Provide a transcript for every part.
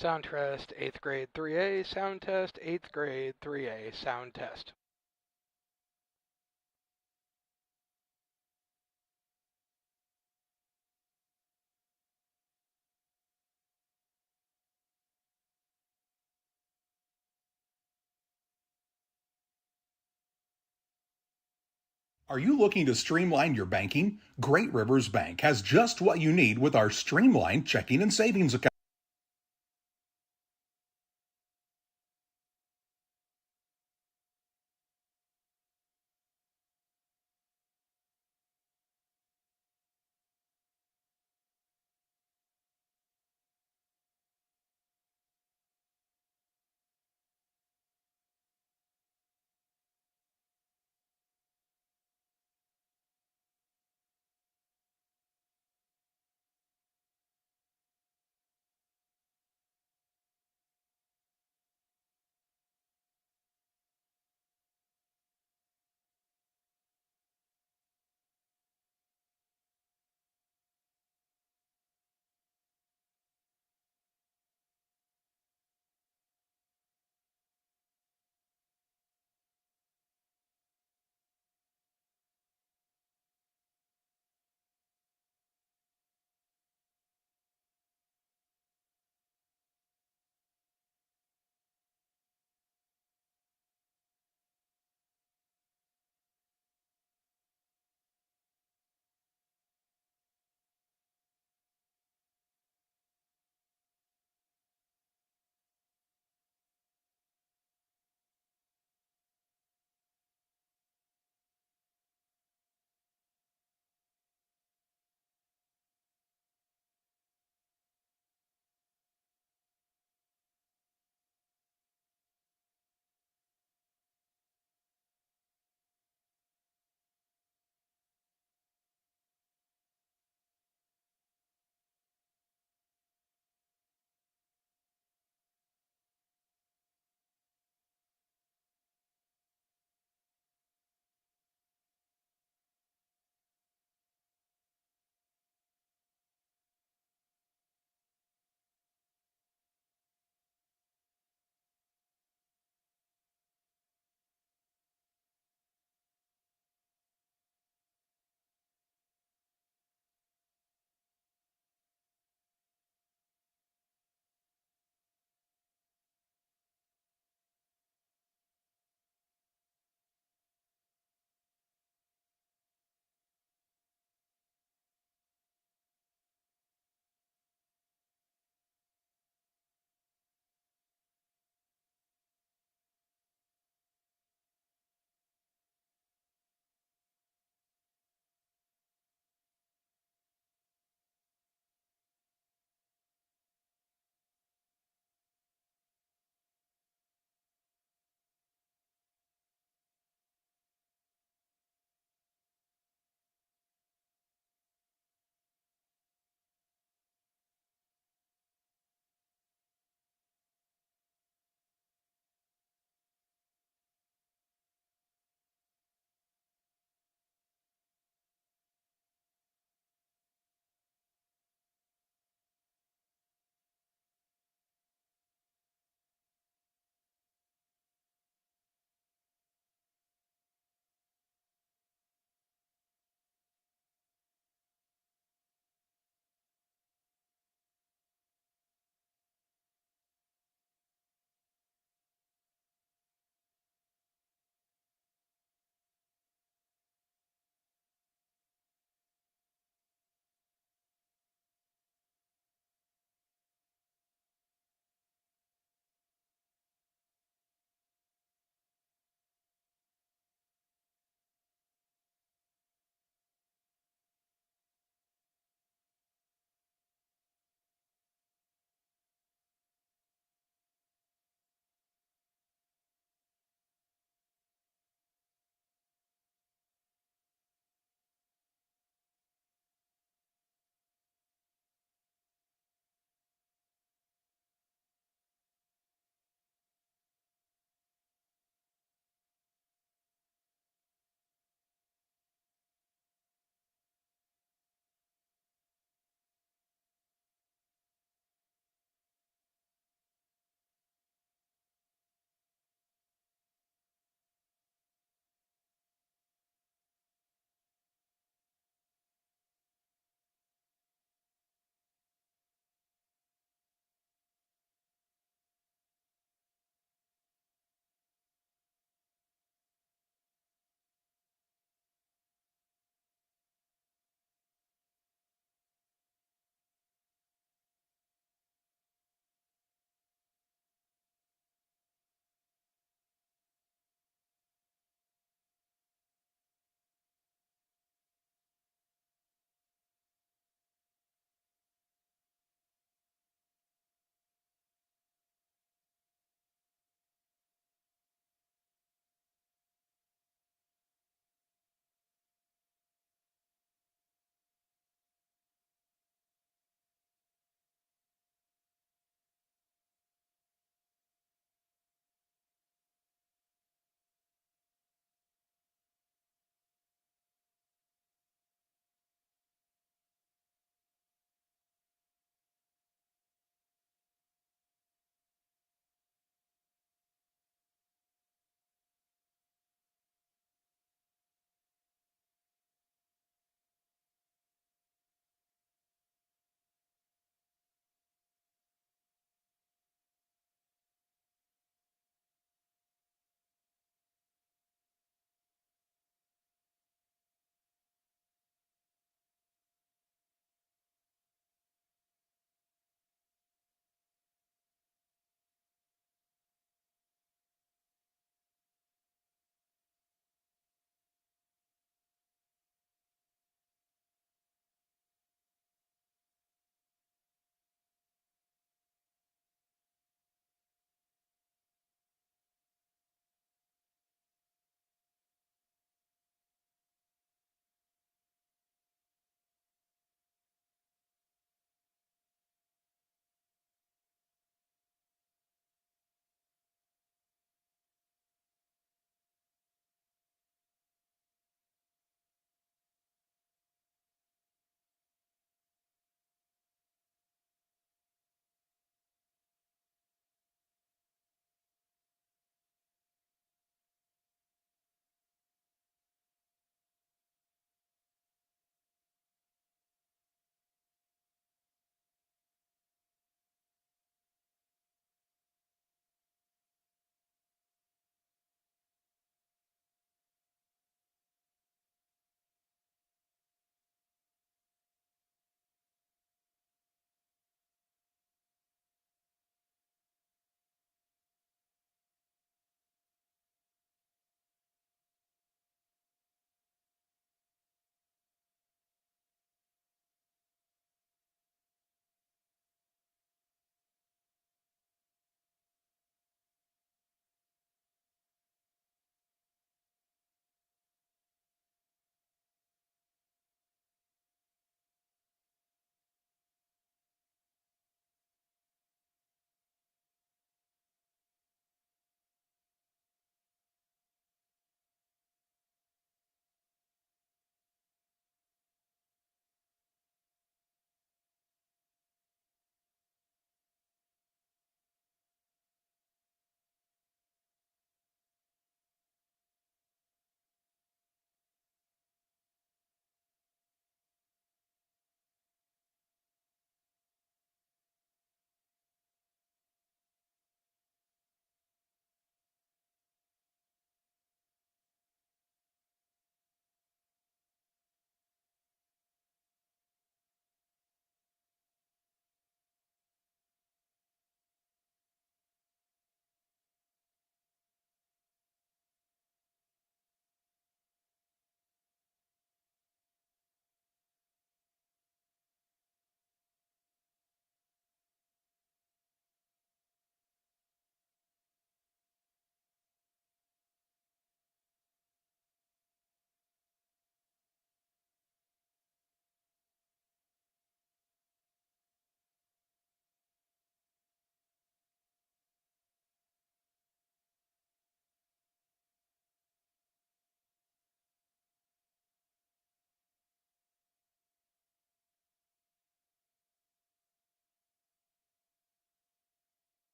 Sound test, 8th grade 3A, sound test, 8th grade 3A, sound test. Are you looking to streamline your banking? Great Rivers Bank has just what you need with our streamlined checking and savings account.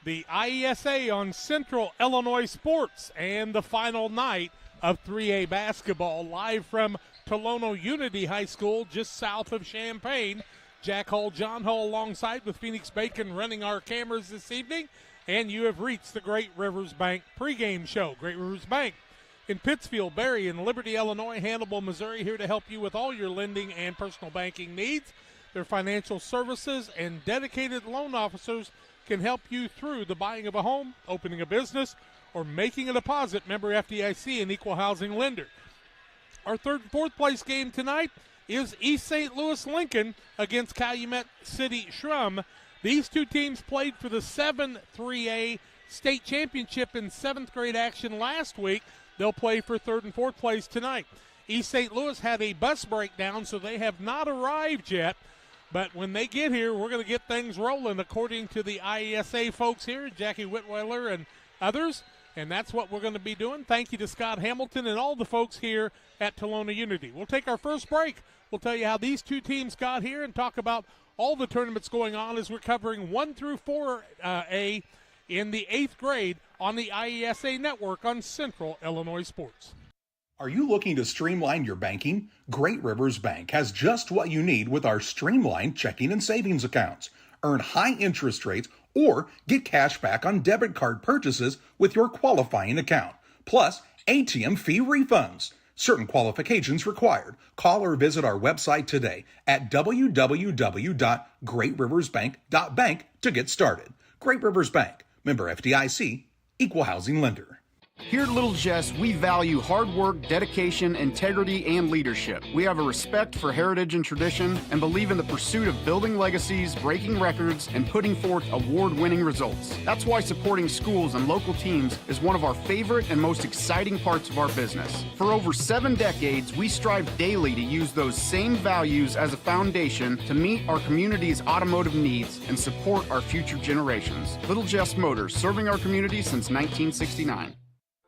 the IESA on Central Illinois Sports and the final night of 3A basketball live from Tolono Unity High School just south of Champaign. Jack Hull, John Hull alongside with Phoenix Bacon running our cameras this evening, and you have reached the Great Rivers Bank pregame show. Great Rivers Bank in Pittsfield, Berry, and Liberty, Illinois, Hannibal, Missouri, here to help you with all your lending and personal banking needs. Their financial services and dedicated loan officers can help you through the buying of a home, opening a business, or making a deposit. Member FDIC, an equal housing lender. Our third and fourth place game tonight is East St. Louis Lincoln against Calumet City Schrum. These two teams played for the 7-3A state championship in 7th grade action last week. They'll play for third and fourth place tonight. East St. Louis had a bus breakdown, so they have not arrived yet. But when they get here, we're going to get things rolling according to the IESA folks here, Jackie Whitweiler and others. And that's what we're going to be doing. Thank you to Scott Hamilton and all the folks here at Tolono Unity. We'll take our first break. We'll tell you how these two teams got here and talk about all the tournaments going on as we're covering 1 through 4A in the 8th grade on the IESA network on Central Illinois Sports. Are you looking to streamline your banking? Great Rivers Bank has just what you need with our streamlined checking and savings accounts. Earn high interest rates or get cash back on debit card purchases with your qualifying account, plus ATM fee refunds. Certain qualifications required. Call or visit our website today at www.greatriversbank.bank to get started. Great Rivers Bank, member FDIC, equal housing lender. Here at Little Jess, we value hard work, dedication, integrity, and leadership. We have a respect for heritage and tradition and believe in the pursuit of building legacies, breaking records, and putting forth award-winning results. That's why supporting schools and local teams is one of our favorite and most exciting parts of our business. For over 7 decades, we strive daily to use those same values as a foundation to meet our community's automotive needs and support our future generations. Little Jess Motors, serving our community since 1969.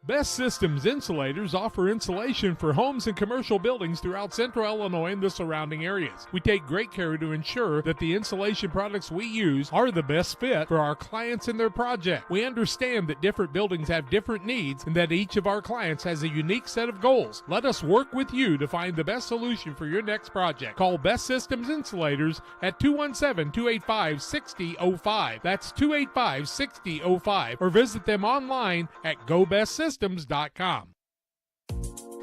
Best Systems Insulators offer insulation for homes and commercial buildings throughout Central Illinois and the surrounding areas. We take great care to ensure that the insulation products we use are the best fit for our clients and their project. We understand that different buildings have different needs and that each of our clients has a unique set of goals. Let us work with you to find the best solution for your next project. Call Best Systems Insulators at 217-285-6005. That's 285-6005. Or visit them online at GoBestSystems.com.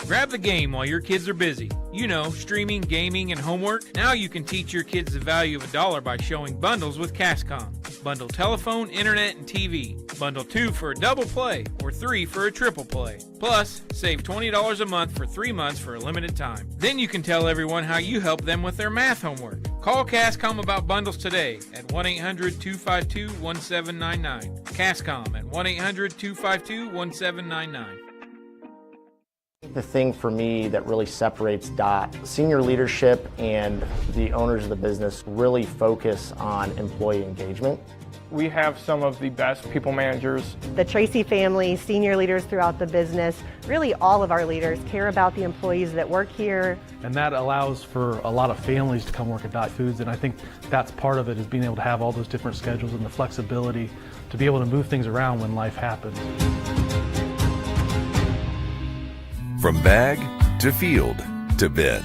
Grab the game while your kids are busy. You know, streaming, gaming, and homework. Now you can teach your kids the value of $1 by showing bundles with Cascom. Bundle telephone, internet, and TV. Bundle 2 for a double play or 3 for a triple play. Plus, save $20 a month for 3 months for a limited time. Then you can tell everyone how you help them with their math homework. Call Cascom about bundles today at 1-800-252-1799. Cascom at 1-800-252-1799. The thing for me that really separates DOT, senior leadership and the owners of the business really focus on employee engagement. We have some of the best people managers. The Tracy family, senior leaders throughout the business, really all of our leaders care about the employees that work here. And that allows for a lot of families to come work at Dot Foods, and I think that's part of it, is being able to have all those different schedules and the flexibility to be able to move things around when life happens. From bag to field to bin,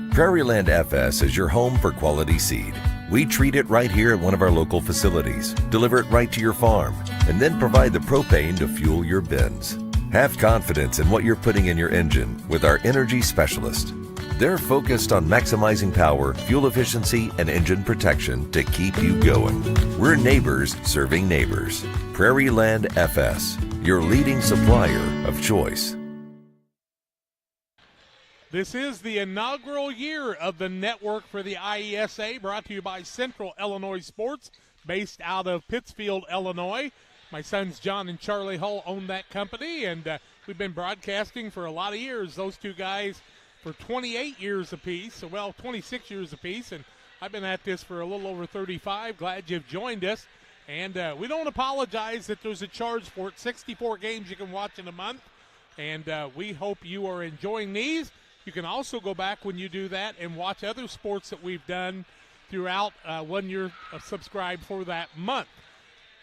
Prairieland FS is your home for quality seed. We treat it right here at one of our local facilities, deliver it right to your farm, and then provide the propane to fuel your bins. Have confidence in what you're putting in your engine with our energy specialist. They're focused on maximizing power, fuel efficiency, and engine protection to keep you going. We're neighbors serving neighbors. Prairieland FS, your leading supplier of choice. This is the inaugural year of the network for the IESA, brought to you by Central Illinois Sports, based out of Pittsfield, Illinois. My sons John and Charlie Hull own that company, and we've been broadcasting for a lot of years. Those two guys for 28 years apiece, well, 26 years apiece, and I've been at this for a little over 35. Glad you've joined us. And we don't apologize that there's a charge for it. 64 games you can watch in a month, and we hope you are enjoying these. You can also go back when you do that and watch other sports that we've done throughout when you're subscribed for that month.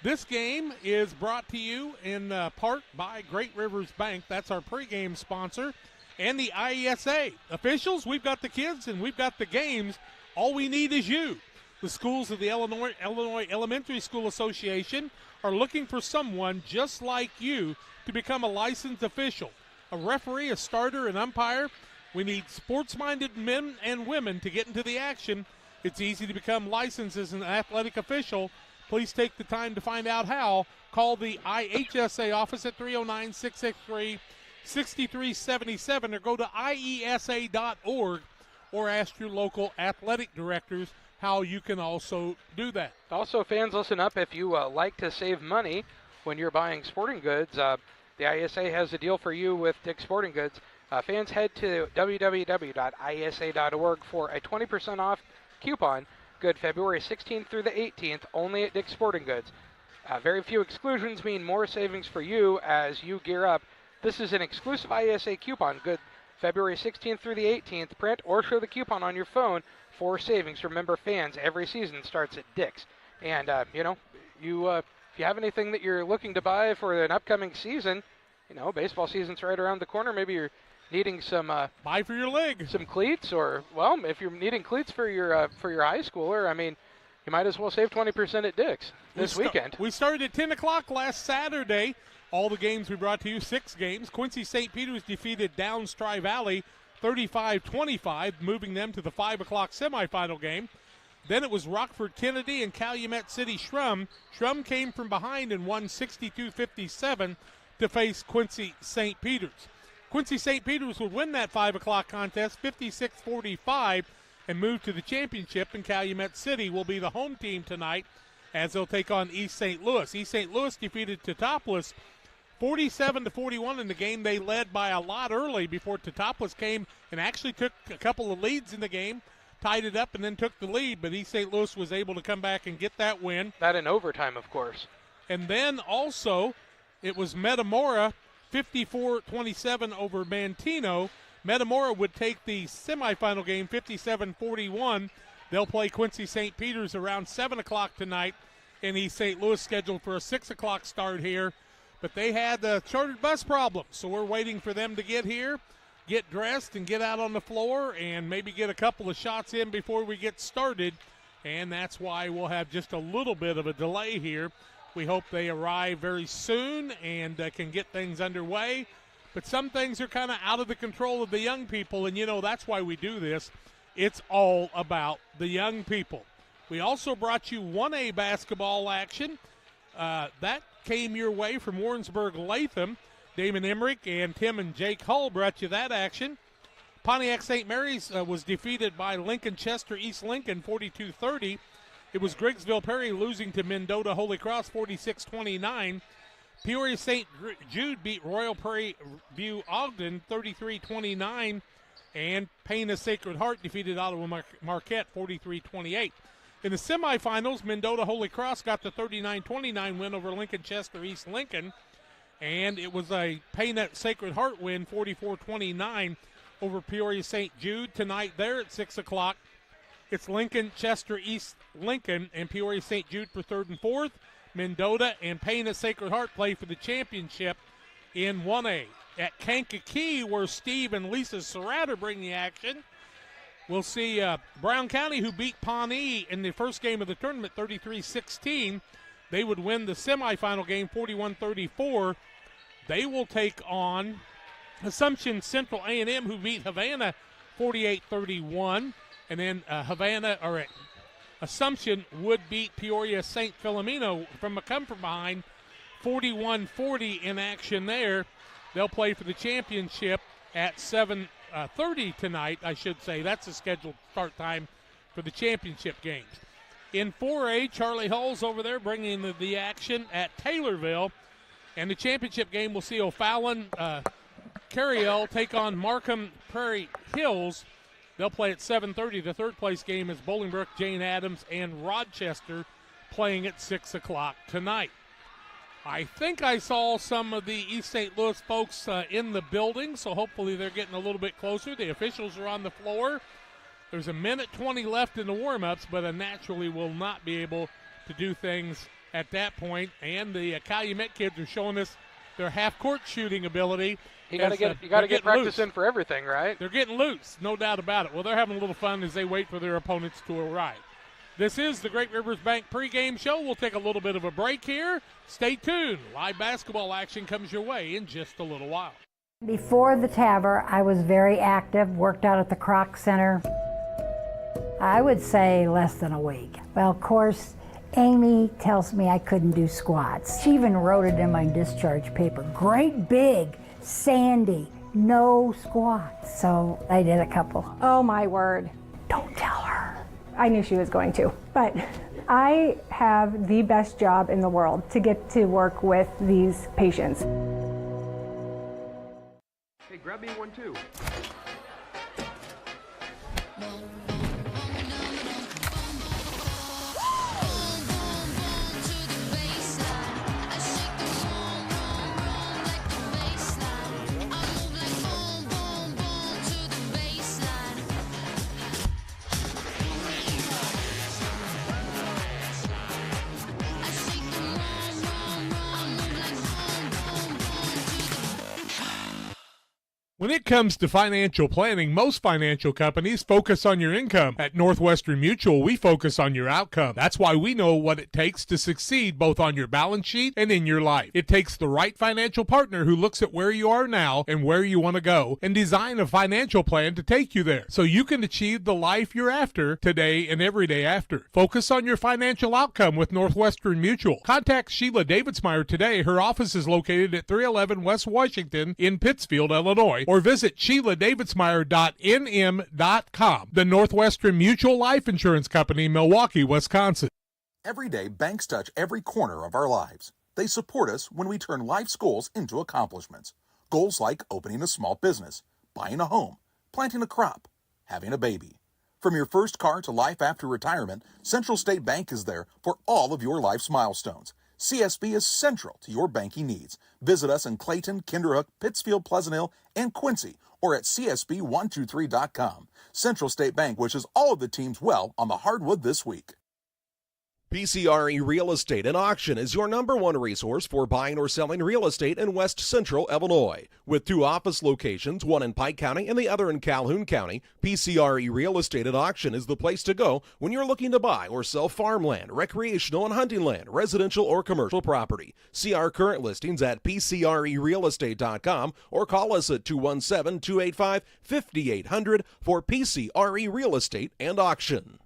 This game is brought to you in part by Great Rivers Bank. That's our pregame sponsor. And the IESA. Officials, we've got the kids and we've got the games. All we need is you. The schools of the Illinois Elementary School Association are looking for someone just like you to become a licensed official, a referee, a starter, an umpire. We need sports-minded men and women to get into the action. It's easy to become licensed as an athletic official. Please take the time to find out how. Call the IHSA office at 309-663-6377 or go to IESA.org or ask your local athletic directors how you can also do that. Also, fans, listen up. If you like to save money when you're buying sporting goods, the ISA has a deal for you with Dick's Sporting Goods. Fans, head to www.iesa.org for a 20% off coupon, good February 16th through the 18th, only at Dick's Sporting Goods. Very few exclusions mean more savings for you as you gear up. This is an exclusive ISA coupon, good February 16th through the 18th. Print or show the coupon on your phone for savings. Remember, fans, every season starts at Dick's. And, if you have anything that you're looking to buy for an upcoming season, baseball season's right around the corner. Maybe you're needing some buy for your leg, some cleats, or if you're needing cleats for your high schooler, you might as well save 20% at Dick's this weekend. We started at 10 o'clock last Saturday. All the games we brought to you, 6 games. Quincy St. Peter's defeated Downs Tri-Valley 35-25, moving them to the 5 o'clock semifinal game. Then it was Rockford Kennedy and Calumet City Schrum. Schrum came from behind and won 62-57 to face Quincy St. Peter's. Quincy St. Peter's would win that 5 o'clock contest 56-45 and move to the championship, and Calumet City will be the home team tonight as they'll take on East St. Louis. East St. Louis defeated Teutopolis 47-41 in the game. They led by a lot early before Teutopolis came and actually took a couple of leads in the game, tied it up, and then took the lead. But East St. Louis was able to come back and get that win. That in overtime, of course. And then also it was Metamora 54-27 over Mantino. Metamora would take the semifinal game 57-41. They'll play Quincy St. Peter's around 7 o'clock tonight, and East St. Louis scheduled for a 6 o'clock start here. But they had the chartered bus problem, so we're waiting for them to get here, get dressed, and get out on the floor, and maybe get a couple of shots in before we get started. And that's why we'll have just a little bit of a delay here. We hope they arrive very soon and can get things underway. But some things are kind of out of the control of the young people, and, that's why we do this. It's all about the young people. We also brought you 1A basketball action. That came your way from Warrensburg-Latham. Damon Emmerich and Tim and Jake Hull brought you that action. Pontiac St. Mary's was defeated by Lincoln Chester East Lincoln 42-30. It was Griggsville Perry losing to Mendota Holy Cross 46-29. Peoria St. Jude beat Royal Prairie View Ogden 33-29. And Pana Sacred Heart defeated Ottawa Marquette 43-28. In the semifinals, Mendota Holy Cross got the 39-29 win over Lincoln Chester East Lincoln. And it was a Pana Sacred Heart win 44-29 over Peoria St. Jude. Tonight there at 6 o'clock, it's Lincoln Chester East Lincoln and Peoria St. Jude for 3rd and 4th. Mendota and Pana Sacred Heart play for the championship in 1A. At Kankakee, where Steve and Lisa Surratt bring the action, we'll see Brown County, who beat Pawnee in the first game of the tournament 33-16. They would win the semifinal game 41-34. They will take on Assumption Central A&M, who beat Havana 48-31. And then Assumption would beat Peoria St. Filomeno from a come from behind 41-40 in action there. They'll play for the championship at 7:30 tonight, I should say. That's the scheduled start time for the championship games. In 4A, Charlie Hull's over there bringing the action at Taylorville. And the championship game will see O'Fallon Cariel take on Markham Prairie Hills. They'll play at 7:30. The third place game is Bolingbrook, Jane Addams, and Rochester playing at 6 o'clock tonight. I think I saw some of the East St. Louis folks in the building, so hopefully they're getting a little bit closer. The officials are on the floor. There's a minute 20 left in the warm-ups, but naturally will not be able to do things at that point, and the Calumet kids are showing us their half-court shooting ability. You got to get practice in for everything, right? They're getting loose, no doubt about it. Well, they're having a little fun as they wait for their opponents to arrive. This is the Great Rivers Bank pregame show. We'll take a little bit of a break here. Stay tuned. Live basketball action comes your way in just a little while. Before the TAVR, I was very active, worked out at the Croc Center. I would say less than a week. Well, of course, Amy tells me I couldn't do squats. She even wrote it in my discharge paper. Great big, sandy, no squats. So I did a couple. Oh my word. Don't tell her. I knew she was going to, but I have the best job in the world to get to work with these patients. Hey, grab me one too. When it comes to financial planning, most financial companies focus on your income. At Northwestern Mutual, we focus on your outcome. That's why we know what it takes to succeed both on your balance sheet and in your life. It takes the right financial partner who looks at where you are now and where you want to go and design a financial plan to take you there so you can achieve the life you're after today and every day after. Focus on your financial outcome with Northwestern Mutual. Contact Sheila Davidsmeyer today. Her office is located at 311 West Washington in Pittsfield, Illinois, or visit SheilaDavidsmeyer.nm.com. The Northwestern Mutual Life Insurance Company, Milwaukee, Wisconsin. Every day, banks touch every corner of our lives. They support us when we turn life's goals into accomplishments. Goals like opening a small business, buying a home, planting a crop, having a baby. From your first car to life after retirement, Central State Bank is there for all of your life's milestones. CSB is central to your banking needs. Visit us in Clayton, Kinderhook, Pittsfield, Pleasant Hill, and Quincy, or at csb123.com. Central State Bank wishes all of the teams well on the hardwood this week. PCRE Real Estate and Auction is your #1 resource for buying or selling real estate in West Central Illinois. With 2 office locations, one in Pike County and the other in Calhoun County, PCRE Real Estate and Auction is the place to go when you're looking to buy or sell farmland, recreational and hunting land, residential or commercial property. See our current listings at PCRERealestate.com or call us at 217-285-5800 for PCRE Real Estate and Auction.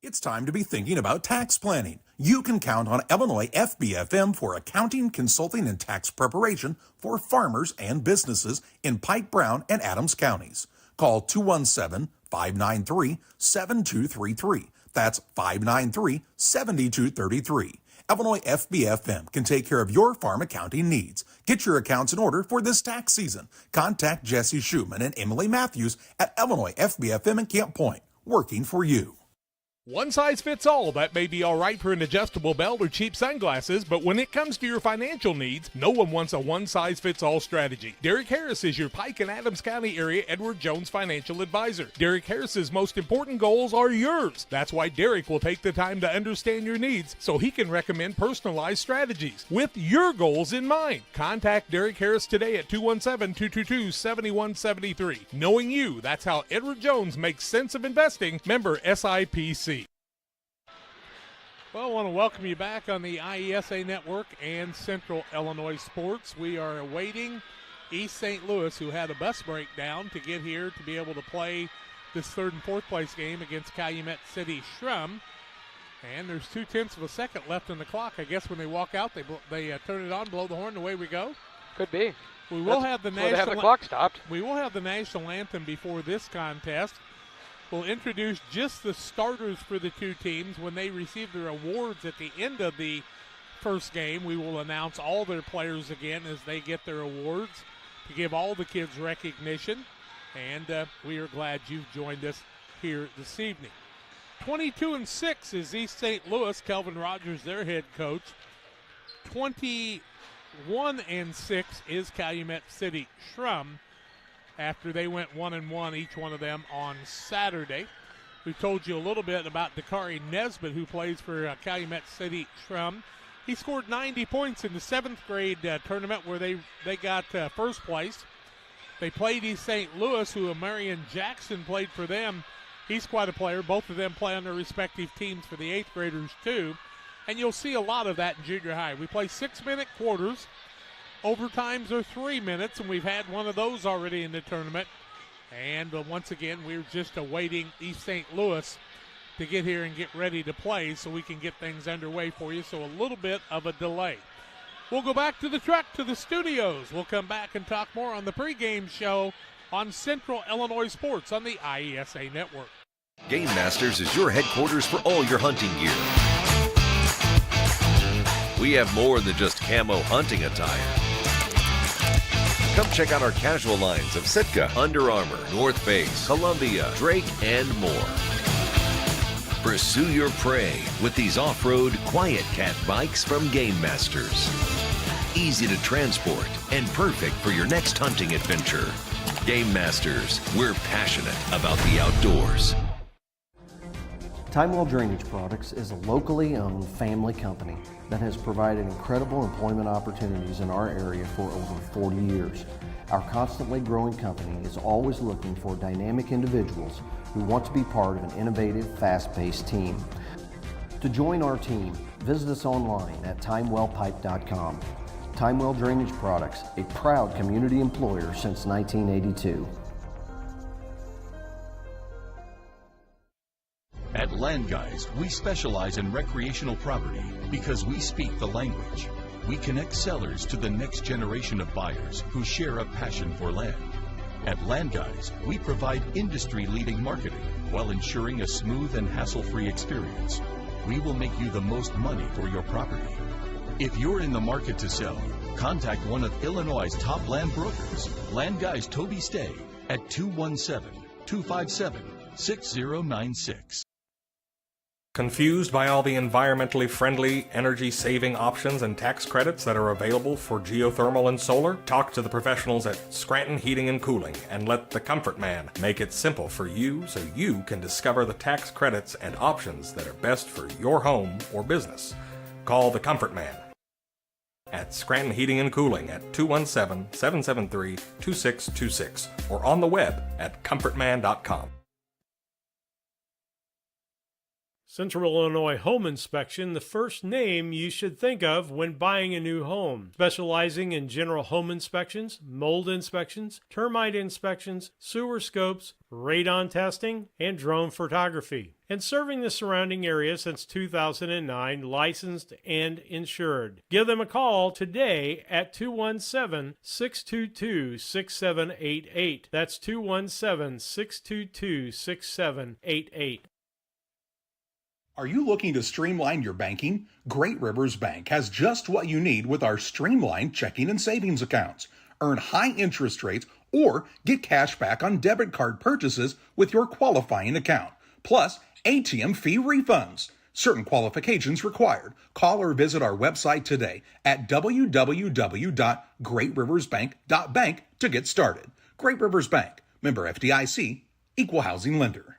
It's time to be thinking about tax planning. You can count on Illinois FBFM for accounting, consulting, and tax preparation for farmers and businesses in Pike, Brown, and Adams counties. Call 217-593-7233. That's 593-7233. Illinois FBFM can take care of your farm accounting needs. Get your accounts in order for this tax season. Contact Jesse Schumann and Emily Matthews at Illinois FBFM in Camp Point, working for you. One size fits all. That may be all right for an adjustable belt or cheap sunglasses, but when it comes to your financial needs, no one wants a one-size-fits-all strategy. Derek Harris is your Pike and Adams County area Edward Jones financial advisor. Derek Harris's most important goals are yours. That's why Derek will take the time to understand your needs so he can recommend personalized strategies with your goals in mind. Contact Derek Harris today at 217-222-7173. Knowing you, that's how Edward Jones makes sense of investing. Member SIPC. Well, I want to welcome you back on the IESA Network and Central Illinois Sports. We are awaiting East St. Louis, who had a bus breakdown, to get here to be able to play this 3rd and 4th place game against Calumet City Schrum. And there's 0.2 of a second left on the clock. I guess when they walk out, they turn it on, blow the horn, away we go. Could be. We will have the clock stopped. We will have the national anthem before this contest. We'll introduce just the starters for the 2 teams. When they receive their awards at the end of the first game, we will announce all their players again as they get their awards to give all the kids recognition. And we are glad you've joined us here this evening. 22-6 is East St. Louis. Kelvin Rogers, their head coach. 21-6 is Calumet City Schrum, after they went 1-1, each one of them, on Saturday. We've told you a little bit about Dakari Nesbitt, who plays for Calumet City Schrum. He scored 90 points in the 7th grade tournament where they got first place. They played East St. Louis, who Marion Jackson played for them. He's quite a player. Both of them play on their respective teams for the 8th graders, too. And you'll see a lot of that in junior high. We play 6-minute quarters. Overtimes are 3 minutes, and we've had one of those already in the tournament. And once again, we're just awaiting East St. Louis to get here and get ready to play so we can get things underway for you. So a little bit of a delay. We'll go back to the truck, to the studios. We'll come back and talk more on the pregame show on Central Illinois Sports on the IESA Network. Game Masters is your headquarters for all your hunting gear. We have more than just camo hunting attire. Come check out our casual lines of Sitka, Under Armour, North Face, Columbia, Drake, and more. Pursue your prey with these off-road Quiet Cat bikes from Game Masters. Easy to transport and perfect for your next hunting adventure. Game Masters, we're passionate about the outdoors. Timewell Drainage Products is a locally owned family company that has provided incredible employment opportunities in our area for over 40 years. Our constantly growing company is always looking for dynamic individuals who want to be part of an innovative, fast-paced team. To join our team, visit us online at timewellpipe.com. Timewell Drainage Products, a proud community employer since 1982. At Land Guys, we specialize in recreational property because we speak the language. We connect sellers to the next generation of buyers who share a passion for land. At Land Guys, we provide industry-leading marketing while ensuring a smooth and hassle-free experience. We will make you the most money for your property. If you're in the market to sell, contact one of Illinois' top land brokers, Land Guys Toby Stay, at 217-257-6096. Confused by all the environmentally friendly, energy-saving options and tax credits that are available for geothermal and solar? Talk to the professionals at Scranton Heating and Cooling and let the Comfort Man make it simple for you so you can discover the tax credits and options that are best for your home or business. Call the Comfort Man at Scranton Heating and Cooling at 217-773-2626 or on the web at comfortman.com. Central Illinois Home Inspection, the first name you should think of when buying a new home. Specializing in general home inspections, mold inspections, termite inspections, sewer scopes, radon testing, and drone photography. And serving the surrounding area since 2009, licensed and insured. Give them a call today at 217-622-6788. That's 217-622-6788. Are you looking to streamline your banking? Great Rivers Bank has just what you need with our streamlined checking and savings accounts. Earn high interest rates or get cash back on debit card purchases with your qualifying account. Plus, ATM fee refunds. Certain qualifications required. Call or visit our website today at www.greatriversbank.bank to get started. Great Rivers Bank, member FDIC, equal housing lender.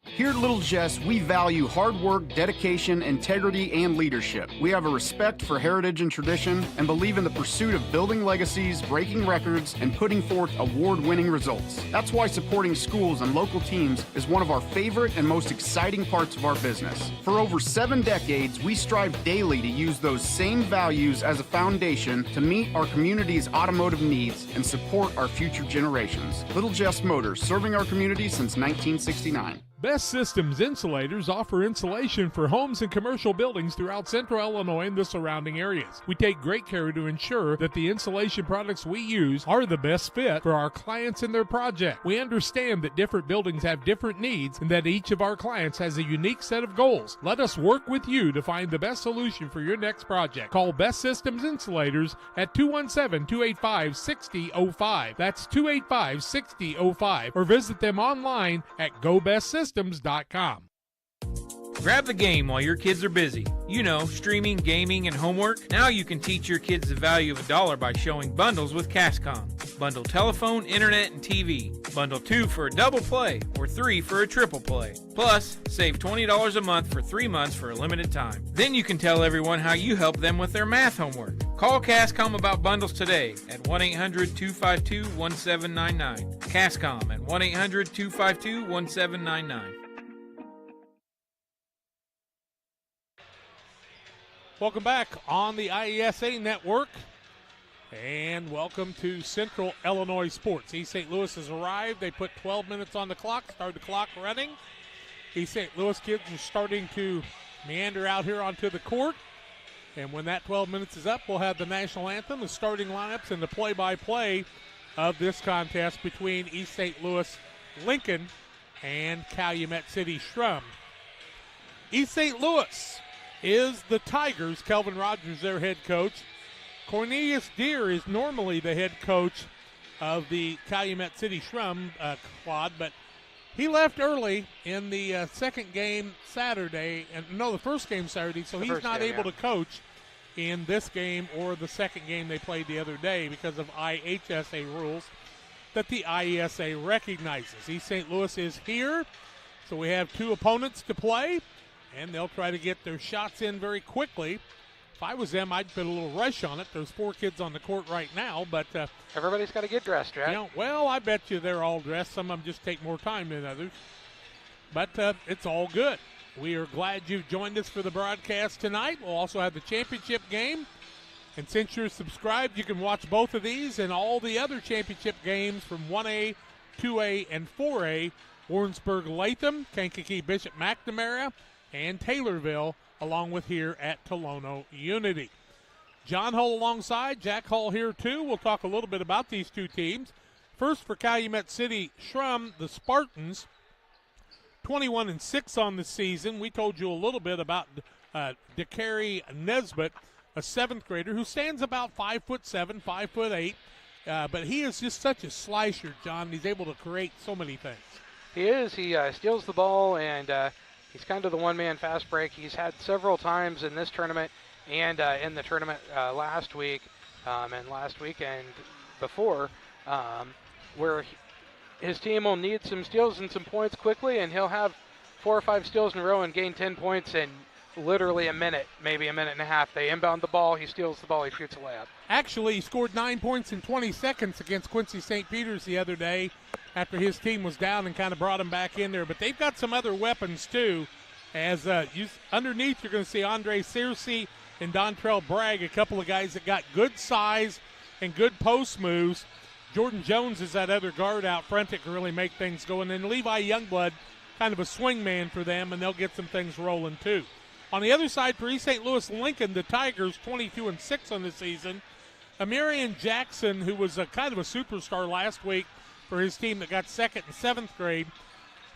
Here at Little Jess, we value hard work, dedication, integrity, and leadership. We have a respect for heritage and tradition and believe in the pursuit of building legacies, breaking records, and putting forth award-winning results. That's why supporting schools and local teams is one of our favorite and most exciting parts of our business. For over 7 decades, we strive daily to use those same values as a foundation to meet our community's automotive needs and support our future generations. Little Jess Motors, serving our community since 1969. Best Systems Insulators offer insulation for homes and commercial buildings throughout Central Illinois and the surrounding areas. We take great care to ensure that the insulation products we use are the best fit for our clients and their project. We understand that different buildings have different needs and that each of our clients has a unique set of goals. Let us work with you to find the best solution for your next project. Call Best Systems Insulators at 217-285-6005. That's 285-6005. Or visit them online at GoBestSystems.com. Grab the game while your kids are busy. You know, streaming, gaming, and homework. Now you can teach your kids the value of $1 by showing bundles with CashCon. Bundle telephone, internet, and TV. Bundle 2 for a double play or 3 for a triple play. Plus, save $20 a month for 3 months for a limited time. Then you can tell everyone how you help them with their math homework. Call Cascom about bundles today at 1-800-252-1799. Cascom at 1-800-252-1799. Welcome back on the IESA Network, and welcome to Central Illinois Sports. East St. Louis has arrived. They put 12 minutes on the clock, started the clock running. East St. Louis kids are starting to meander out here onto the court, and when that 12 minutes is up, we'll have the national anthem, the starting lineups, and the play-by-play of this contest between East St. Louis Lincoln and Calumet City Schrum. East St. Louis is the Tigers. Kelvin Rogers, their head coach. Cornelius Deere is normally the head coach of the Calumet City Schrum squad, but he left early in the second game Saturday, the first game Saturday, so he's not able to coach in this game or the second game they played the other day because of IHSA rules that the IESA recognizes. East St. Louis is here, so we have two opponents to play, and they'll try to get their shots in very quickly. If I was them, I'd put a little rush on it. There's 4 kids on the court right now, but everybody's got to get dressed, right? I bet you they're all dressed. Some of them just take more time than others, but it's all good. We are glad you've joined us for the broadcast tonight. We'll also have the championship game, and since you're subscribed, you can watch both of these and all the other championship games from 1A, 2A, and 4A. Warrensburg-Latham, Kankakee Bishop McNamara, and Taylorville, along with here at Tolono Unity. John Hull alongside, Jack Hull here too. We'll talk a little bit about these two teams. First for Calumet City Schrum, the Spartans, 21-6 on the season. We told you a little bit about DeCary Nesbitt, a 7th grader who stands about 5'7", 5'8", but he is just such a slicer, John. He's able to create so many things. He is. He steals the ball, and he's kind of the one-man fast break. He's had several times in this tournament and in the tournament last week and last weekend before where his team will need some steals and some points quickly, and he'll have 4 or 5 steals in a row and gain 10 points in literally a minute, maybe a minute and a half. They inbound the ball, he steals the ball, he shoots a layup. Actually, he scored 9 points in 20 seconds against Quincy St. Peter's the other day after his team was down and kind of brought him back in there. But they've got some other weapons, too. As underneath, you're going to see Andre Searcy and Dontrell Bragg, a couple of guys that got good size and good post moves. Jordan Jones is that other guard out front that can really make things go. And then Levi Youngblood, kind of a swing man for them, and they'll get some things rolling, too. On the other side, for East St. Louis Lincoln, the Tigers, 22-6 on the season. Amarian Jackson, who was a kind of a superstar last week for his team that got 2nd and 7th grade,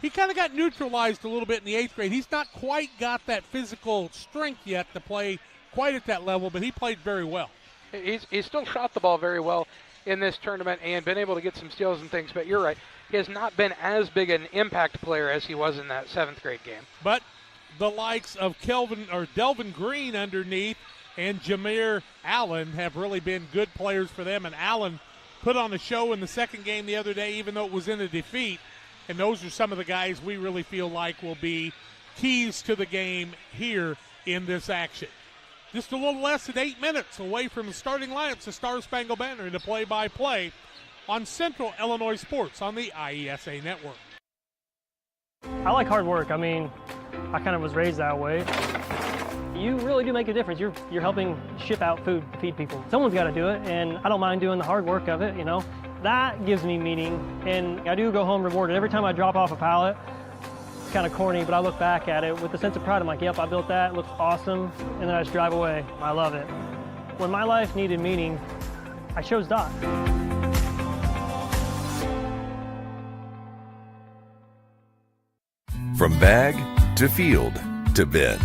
he kind of got neutralized a little bit in the 8th grade. He's not quite got that physical strength yet to play quite at that level, but he played very well. He's still shot the ball very well in this tournament and been able to get some steals and things, but you're right. He has not been as big an impact player as he was in that 7th grade game. But the likes of Delvin Green underneath and Jameer Allen have really been good players for them, and Allen put on a show in the second game the other day, even though it was in a defeat, and those are some of the guys we really feel like will be keys to the game here in this action. Just a little less than 8 minutes away from the starting lineups, the Star Spangled Banner in the play-by-play on Central Illinois Sports on the IESA Network. I like hard work. I mean, I kind of was raised that way. You really do make a difference. You're helping ship out food to feed people. Someone's got to do it, and I don't mind doing the hard work of it, you know. That gives me meaning, and I do go home rewarded. Every time I drop off a pallet, it's kind of corny, but I look back at it with a sense of pride. I'm like, yep, I built that, it looks awesome, and then I just drive away. I love it. When my life needed meaning, I chose Dot. From bag to field to bin,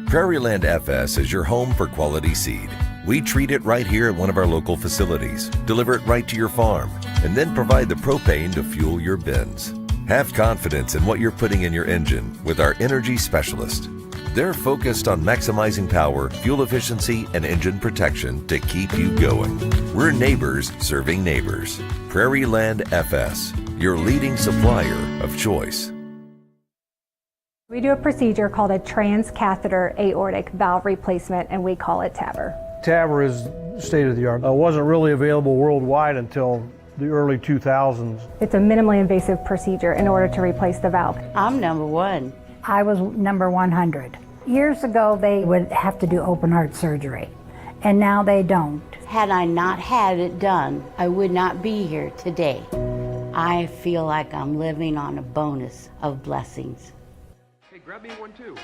Prairieland FS is your home for quality seed. We treat it right here at one of our local facilities, deliver it right to your farm, and then provide the propane to fuel your bins. Have confidence in what you're putting in your engine with our energy specialist. They're focused on maximizing power, fuel efficiency, and engine protection to keep you going. We're neighbors serving neighbors. Prairie Land FS, your leading supplier of choice. We do a procedure called a transcatheter aortic valve replacement, and we call it TAVR. TAVR is state of the art. It wasn't really available worldwide until the early 2000s. It's a minimally invasive procedure in order to replace the valve. I'm number 1. I was number 100. Years ago, they would have to do open heart surgery, and now they don't. Had I not had it done, I would not be here today. I feel like I'm living on a bonus of blessings. Hey, grab me one too.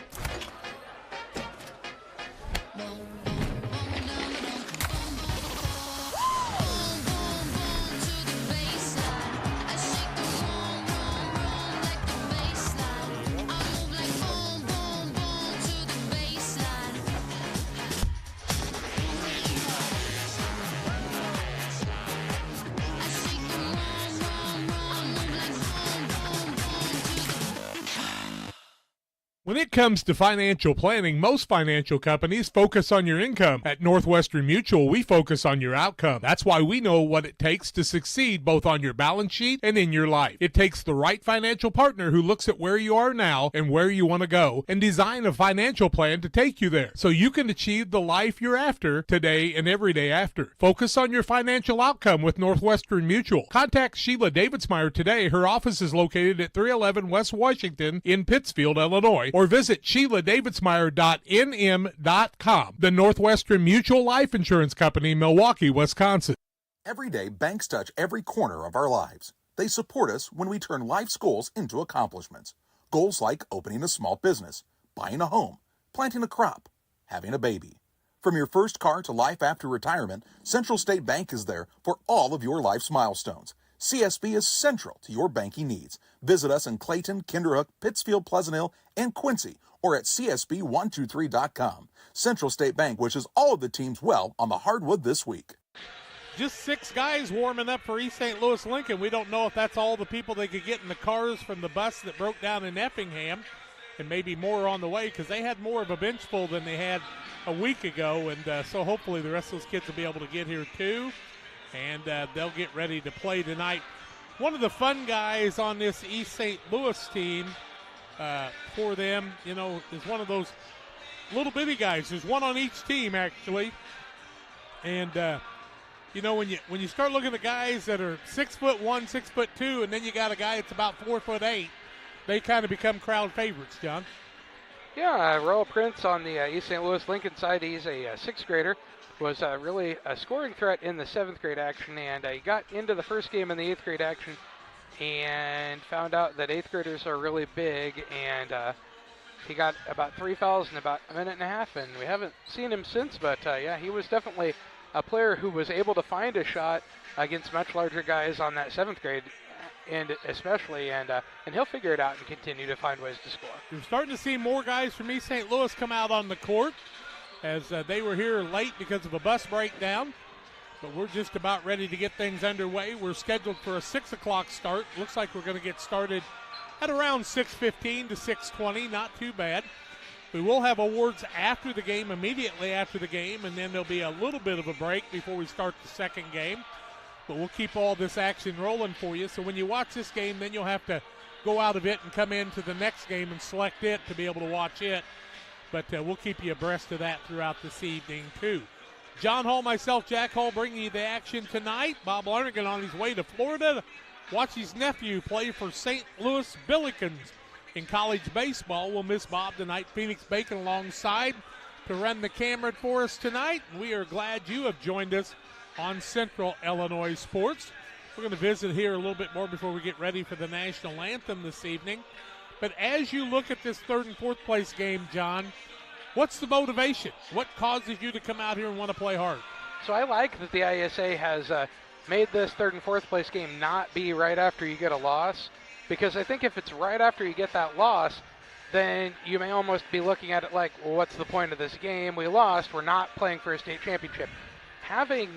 When it comes to financial planning, most financial companies focus on your income. At Northwestern Mutual, we focus on your outcome. That's why we know what it takes to succeed both on your balance sheet and in your life. It takes the right financial partner who looks at where you are now and where you want to go and design a financial plan to take you there so you can achieve the life you're after today and every day after. Focus on your financial outcome with Northwestern Mutual. Contact Sheila Davidsmeyer today. Her office is located at 311 West Washington in Pittsfield, Illinois, or visit SheilaDavidsmeyer.nm.com. The Northwestern Mutual Life Insurance Company, Milwaukee, Wisconsin. Every day, banks touch every corner of our lives. They support us when we turn life's goals into accomplishments. Goals like opening a small business, buying a home, planting a crop, having a baby. From your first car to life after retirement, Central State Bank is there for all of your life's milestones. CSB is central to your banking needs. Visit us in Clayton, Kinderhook, Pittsfield, Pleasant Hill, and Quincy, or at csb123.com. Central State Bank wishes all of the teams well on the hardwood this week. Just 6 guys warming up for East St. Louis Lincoln. We don't know if that's all the people they could get in the cars from the bus that broke down in Effingham, and maybe more on the way because they had more of a bench full than they had a week ago, and so hopefully the rest of those kids will be able to get here too, and they'll get ready to play tonight. One of the fun guys on this East St. Louis team for them, you know, is one of those little bitty guys. There's one on each team, actually. And, you know, when you start looking at guys that are 6'1", 6'2", and then you got a guy that's about 4'8", they kind of become crowd favorites, John. Yeah, Royal Prince on the East St. Louis Lincoln side, he's a 6th grader. Was really a scoring threat in the 7th grade action, and he got into the first game in the 8th grade action and found out that 8th graders are really big, and he got about 3 fouls in about a minute and a half, and we haven't seen him since, but yeah, he was definitely a player who was able to find a shot against much larger guys on that 7th grade, and especially, and he'll figure it out and continue to find ways to score. You're starting to see more guys from East St. Louis come out on the court, as they were here late because of a bus breakdown. But we're just about ready to get things underway. We're scheduled for a 6 o'clock start. Looks like we're going to get started at around 6:15 to 6:20. Not too bad. We will have awards after the game, immediately after the game, and then there'll be a little bit of a break before we start the second game. But we'll keep all this action rolling for you. So when you watch this game, then you'll have to go out of it and come into the next game and select it to be able to watch it. But we'll keep you abreast of that throughout this evening, too. John Hall, myself, Jack Hall, bringing you the action tonight. Bob Larnigan on his way to Florida to watch his nephew play for St. Louis Billikens in college baseball. We'll miss Bob tonight. Phoenix Bacon alongside to run the camera for us tonight. We are glad you have joined us on Central Illinois Sports. We're going to visit here a little bit more before we get ready for the national anthem this evening. But as you look at this 3rd and 4th place game, John, what's the motivation? What causes you to come out here and want to play hard? So I like that the IESA has made this 3rd and 4th place game not be right after you get a loss, because I think if it's right after you get that loss, then you may almost be looking at it like, well, what's the point of this game? We lost. We're not playing for a state championship. Having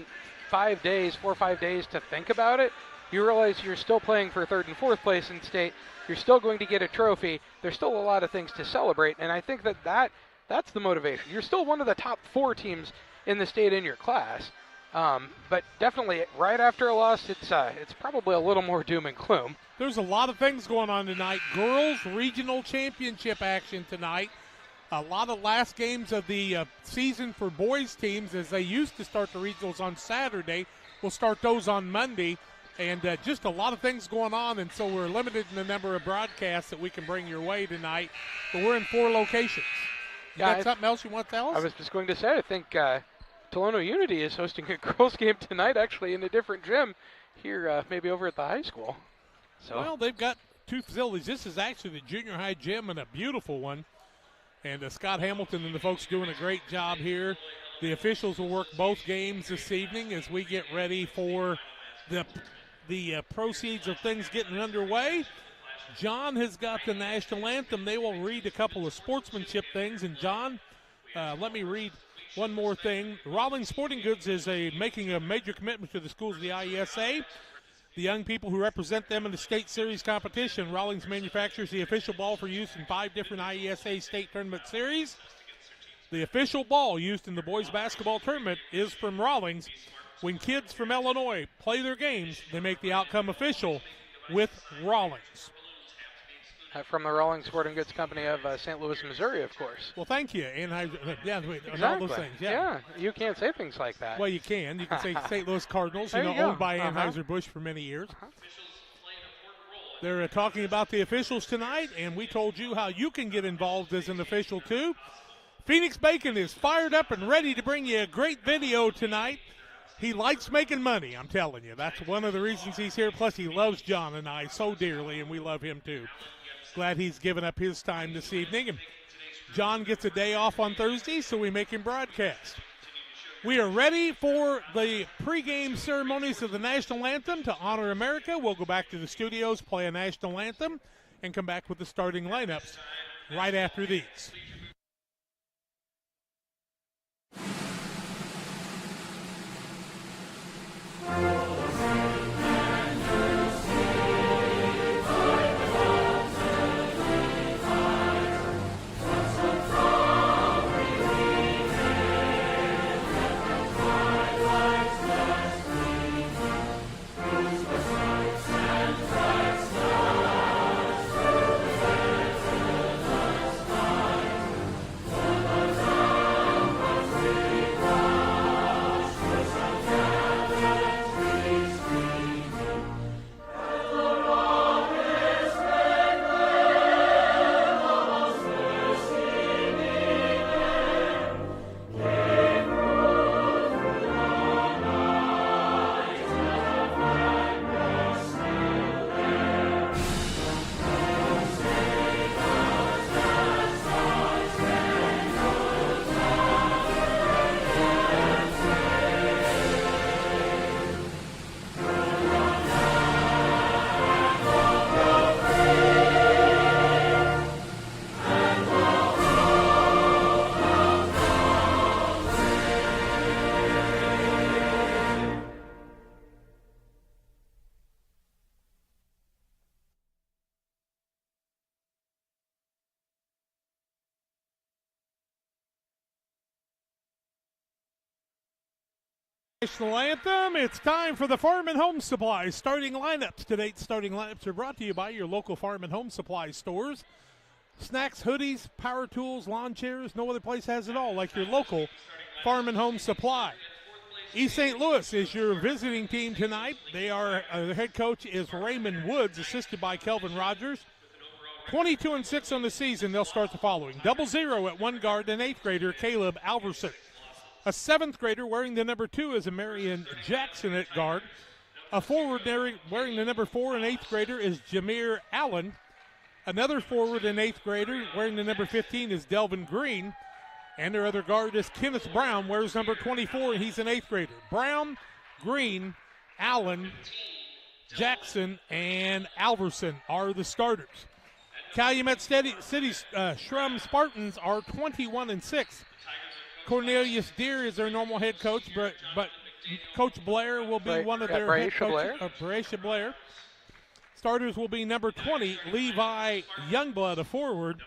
4 or 5 days to think about it you realize you're still playing for 3rd and 4th place in state. You're still going to get a trophy. There's still a lot of things to celebrate, and I think that's the motivation. You're still one of the top 4 teams in the state in your class, but definitely right after a loss, it's probably a little more doom and gloom. There's a lot of things going on tonight. Girls Regional Championship action tonight. A lot of last games of the season for boys teams, as they used to start the regionals on Saturday. We'll start those on Monday. And just a lot of things going on, and so we're limited in the number of broadcasts that we can bring your way tonight. But we're in 4 locations. You got something else you want to tell us? I was just going to say, I think Tolono Unity is hosting a girls' game tonight, actually, in a different gym here, maybe over at the high school. So. Well, they've got 2 facilities. This is actually the junior high gym, and a beautiful one. And Scott Hamilton and the folks doing a great job here. The officials will work both games this evening as we get ready for the proceeds of things getting underway. John has got the national anthem. They will read a couple of sportsmanship things. And John, let me read one more thing. Rawlings Sporting Goods is making a major commitment to the schools of the IESA. The young people who represent them in the state series competition. Rawlings manufactures the official ball for use in 5 different IESA state tournament series. The official ball used in the boys basketball tournament is from Rawlings. When kids from Illinois play their games, they make the outcome official with Rawlings. From the Rawlings Sporting Goods Company of St. Louis, Missouri, of course. Well, thank you. And exactly. all those things. Yeah, you can't say things like that. Well, you can. You can say St. Louis Cardinals, owned by Anheuser-Busch for many years. They're talking about the officials tonight, and we told you how you can get involved as an official, too. Phoenix Bacon is fired up and ready to bring you a great video tonight. He likes making money, I'm telling you. That's one of the reasons he's here. Plus, he loves John and I so dearly, and we love him, too. Glad he's given up his time this evening. And John gets a day off on Thursday, so we make him broadcast. We are ready for the pregame ceremonies of the national anthem to honor America. We'll go back to the studios, play a national anthem, and come back with the starting lineups right after these. National anthem. It's time for the Farm and Home Supply starting lineups. Today's starting lineups are brought to you by your local Farm and Home Supply stores. Snacks, hoodies, power tools, lawn chairs. No other place has it all like your local Farm and Home Supply. East St. Louis is your visiting team tonight. They are the head coach is Raymond Woods, assisted by Kelvin Rogers. 22-6 on the season. They'll start the following: 00 at one guard, an 8th grader, Caleb Alverson. A 7th grader wearing the number 2 is a Marion Jackson at guard. A forward wearing the number 4, an 8th grader, is Jameer Allen. Another forward, an 8th grader, wearing the number 15 is Delvin Green. And their other guard is Kenneth Brown, wears number 24, and he's an 8th grader. Brown, Green, Allen, Jackson, and Alverson are the starters. Calumet City's Schrum Spartans are 21-6. Cornelius Deere is their normal head coach, but Coach Blair will be one of their head coaches. Braisha Blair. Starters will be number 20, Levi Youngblood, a forward.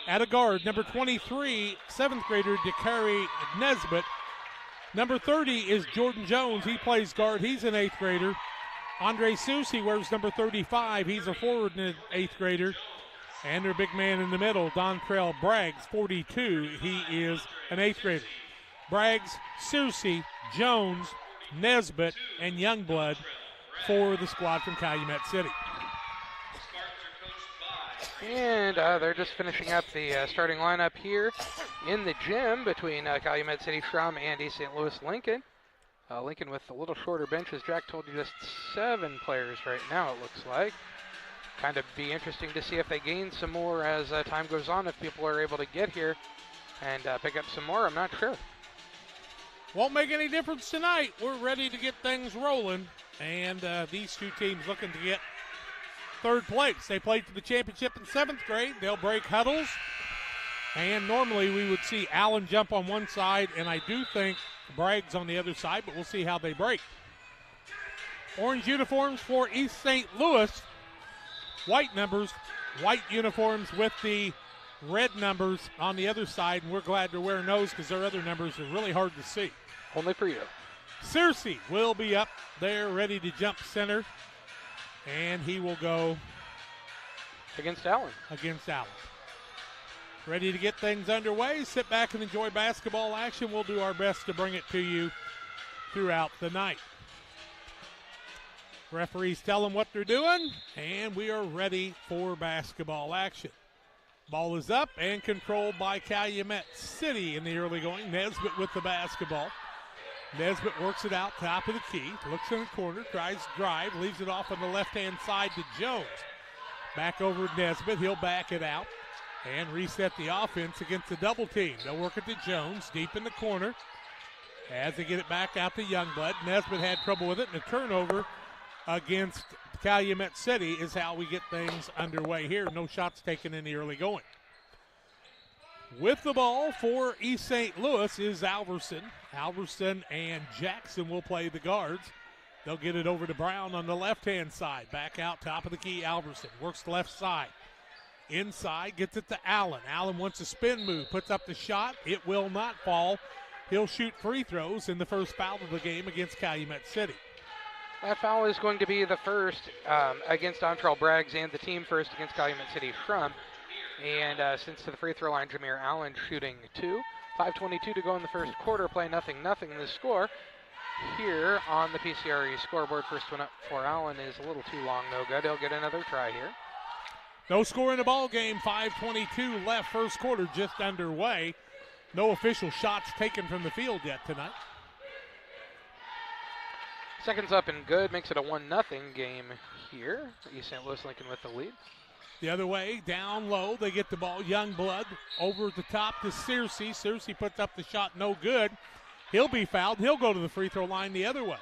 At a guard, number 23, 7th grader Dakari Nesbitt. Number 30 is Jordan Jones. He plays guard. He's an 8th grader. Andre Susi wears number 35. He's a forward and an 8th grader. And their big man in the middle, Dontrell Braggs, 42. He is an 8th grader. Braggs, Susi, Jones, Nesbitt, and Youngblood for the squad from Calumet City. And they're just finishing up the starting lineup here in the gym between Calumet City Schrum and East St. Louis Lincoln. Lincoln with a little shorter bench, as Jack told you, just 7 players right now, it looks like. Kind of be interesting to see if they gain some more as time goes on, if people are able to get here and pick up some more. I'm not sure. Won't make any difference tonight. We're ready to get things rolling. And these two teams looking to get 3rd place. They played for the championship in 7th grade. They'll break huddles. And normally we would see Allen jump on one side, and I do think Braggs on the other side, but we'll see how they break. Orange uniforms for East St. Louis. White numbers, white uniforms with the red numbers on the other side, and we're glad they're wearing those because their other numbers are really hard to see. Only for you. Searcy will be up there ready to jump center, and he will go against Allen. Ready to get things underway. Sit back and enjoy basketball action. We'll do our best to bring it to you throughout the night. Referees tell them what they're doing, and we are ready for basketball action. Ball is up and controlled by Calumet City in the early going. Nesbitt with the basketball. Nesbitt works it out, top of the key, looks in the corner, tries to drive, leaves it off on the left-hand side to Jones. Back over to Nesbitt, he'll back it out and reset the offense against the double team. They'll work it to Jones, deep in the corner. As they get it back out to Youngblood, Nesbitt had trouble with it, and a turnover against Calumet City is how we get things underway here. No shots taken in the early going. With the ball for East St. Louis is Alverson. Alverson and Jackson will play the guards. They'll get it over to Brown on the left-hand side. Back out, top of the key, Alverson. Works the left side. Inside, gets it to Allen. Allen wants a spin move, puts up the shot. It will not fall. He'll shoot free throws in the first foul of the game against Calumet City. That foul is going to be the first against Dontrell Braggs and the team first against Calumet City Schrum. And since to the free throw line, Jameer Allen shooting 2. 5:22 to go in the first quarter. Play 0-0 the score. Here on the PCRE scoreboard, first one up for Allen is a little too long, no good. He'll get another try here. No score in the ball game. 5:22 left, first quarter just underway. No official shots taken from the field yet tonight. Seconds up and good, makes it a 1-0 game here. East St. Louis Lincoln with the lead. The other way, down low, they get the ball. Youngblood over at the top to Searcy. Searcy puts up the shot, no good. He'll be fouled. He'll go to the free throw line the other way.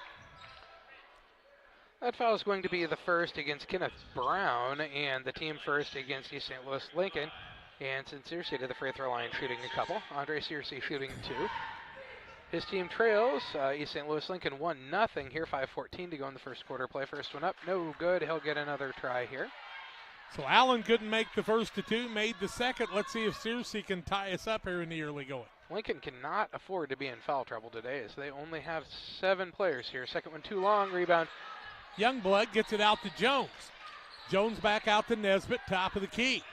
That foul is going to be the first against Kenneth Brown and the team first against East St. Louis Lincoln. And since Searcy to the free throw line shooting a couple. Andre Searcy shooting 2. His team trails East St. Louis Lincoln 1-0 here. 5:14 to go in the first quarter. Play first one up, no good. He'll get another try here. So Allen couldn't make the first of 2, made the second. Let's see if Searcy can tie us up here in the early going. Lincoln cannot afford to be in foul trouble today as they only have 7 players here. Second one too long, rebound. Youngblood gets it out to Jones. Jones back out to Nesbitt, top of the key.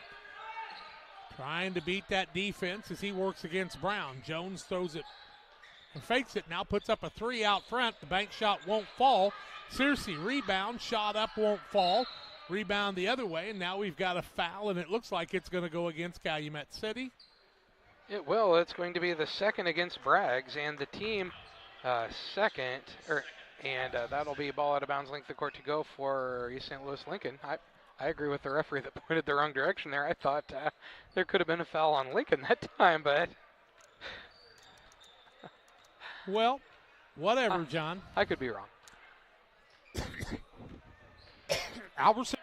Trying to beat that defense as he works against Brown. Jones throws it and fakes it, now puts up a 3 out front. The bank shot won't fall. Searcy rebound, shot up, won't fall. Rebound the other way, and now we've got a foul, and it looks like it's going to go against Calumet City. It will. It's going to be the second against Braggs, and the team second, and that'll be ball out of bounds, length of court to go for East St. Louis Lincoln. I agree with the referee that pointed the wrong direction there. I thought there could have been a foul on Lincoln that time, but... Well, whatever, John. I could be wrong. Alverson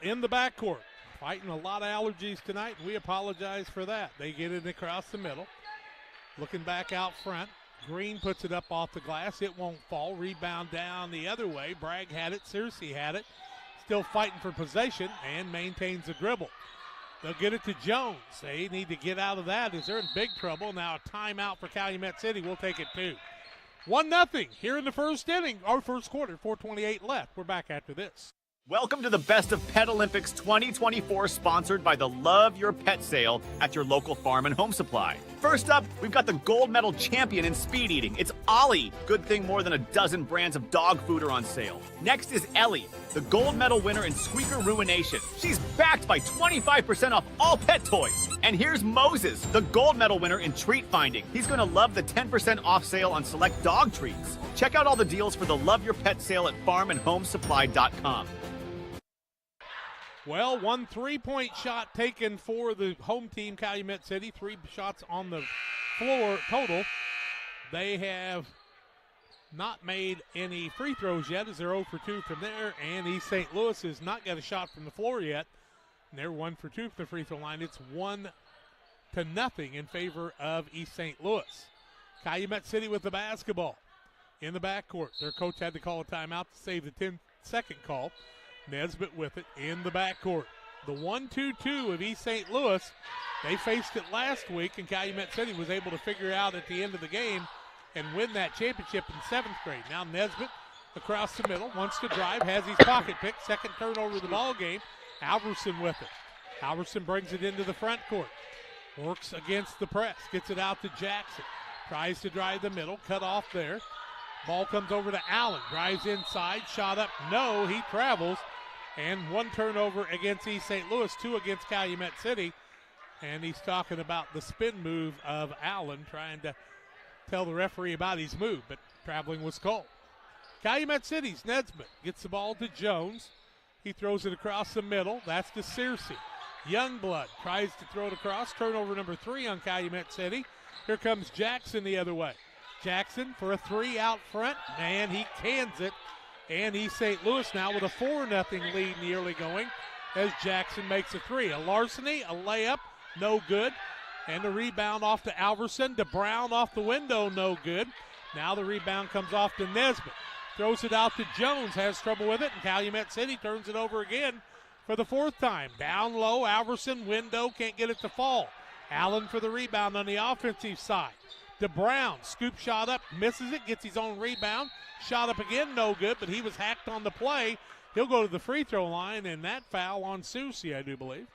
in the backcourt. Fighting a lot of allergies tonight, and we apologize for that. They get it across the middle. Looking back out front. Green puts it up off the glass. It won't fall. Rebound down the other way. Bragg had it. Searcy had it. Still fighting for possession and maintains the dribble. They'll get it to Jones. They need to get out of that as they're in big trouble. Now a timeout for Calumet City. We'll take it too. 1-0 here in the first inning, or first quarter, 4:28 left. We're back after this. Welcome to the Best of Pet Olympics 2024, sponsored by the Love Your Pet sale at your local farm and home supply. First up, we've got the gold medal champion in speed eating. It's Ollie. Good thing more than a dozen brands of dog food are on sale. Next is Ellie, the gold medal winner in squeaker ruination. She's backed by 25% off all pet toys. And here's Moses, the gold medal winner in treat finding. He's going to love the 10% off sale on select dog treats. Check out all the deals for the Love Your Pet sale at farmandhomesupply.com. Well, 1 3-point shot taken for the home team, Calumet City. 3 shots on the floor total. They have not made any free throws yet as they're 0 for 2 from there. And East St. Louis has not got a shot from the floor yet. And they're 1 for 2 from the free throw line. It's 1-0 in favor of East St. Louis. Calumet City with the basketball in the backcourt. Their coach had to call a timeout to save the 10-second call. Nesbitt with it in the backcourt. The 1-2-2 of East St. Louis, they faced it last week, and Calumet City was able to figure out at the end of the game and win that championship in 7th grade. Now Nesbitt across the middle, wants to drive, has his pocket pick, second turnover of the ball game. Alverson with it. Alverson brings it into the front court. Works against the press, gets it out to Jackson. Tries to drive the middle, cut off there. Ball comes over to Allen, drives inside, shot up, no, he travels. And 1 turnover against East St. Louis, 2 against Calumet City. And he's talking about the spin move of Allen, trying to tell the referee about his move, but traveling was called. Calumet City's Nesbitt gets the ball to Jones. He throws it across the middle. That's to Searcy. Youngblood tries to throw it across. Turnover number 3 on Calumet City. Here comes Jackson the other way. Jackson for a 3 out front, and he cans it. And East St. Louis now with a 4-0 lead in the early going as Jackson makes a 3. A larceny, a layup, no good. And the rebound off to Alverson. To Brown off the window, no good. Now the rebound comes off to Nesbitt. Throws it out to Jones, has trouble with it, and Calumet City turns it over again for the 4th time. Down low, Alverson, window, can't get it to fall. Allen for the rebound on the offensive side. To Brown, scoop shot up, misses it, gets his own rebound. Shot up again, no good, but he was hacked on the play. He'll go to the free throw line, and that foul on Searcy, I do believe.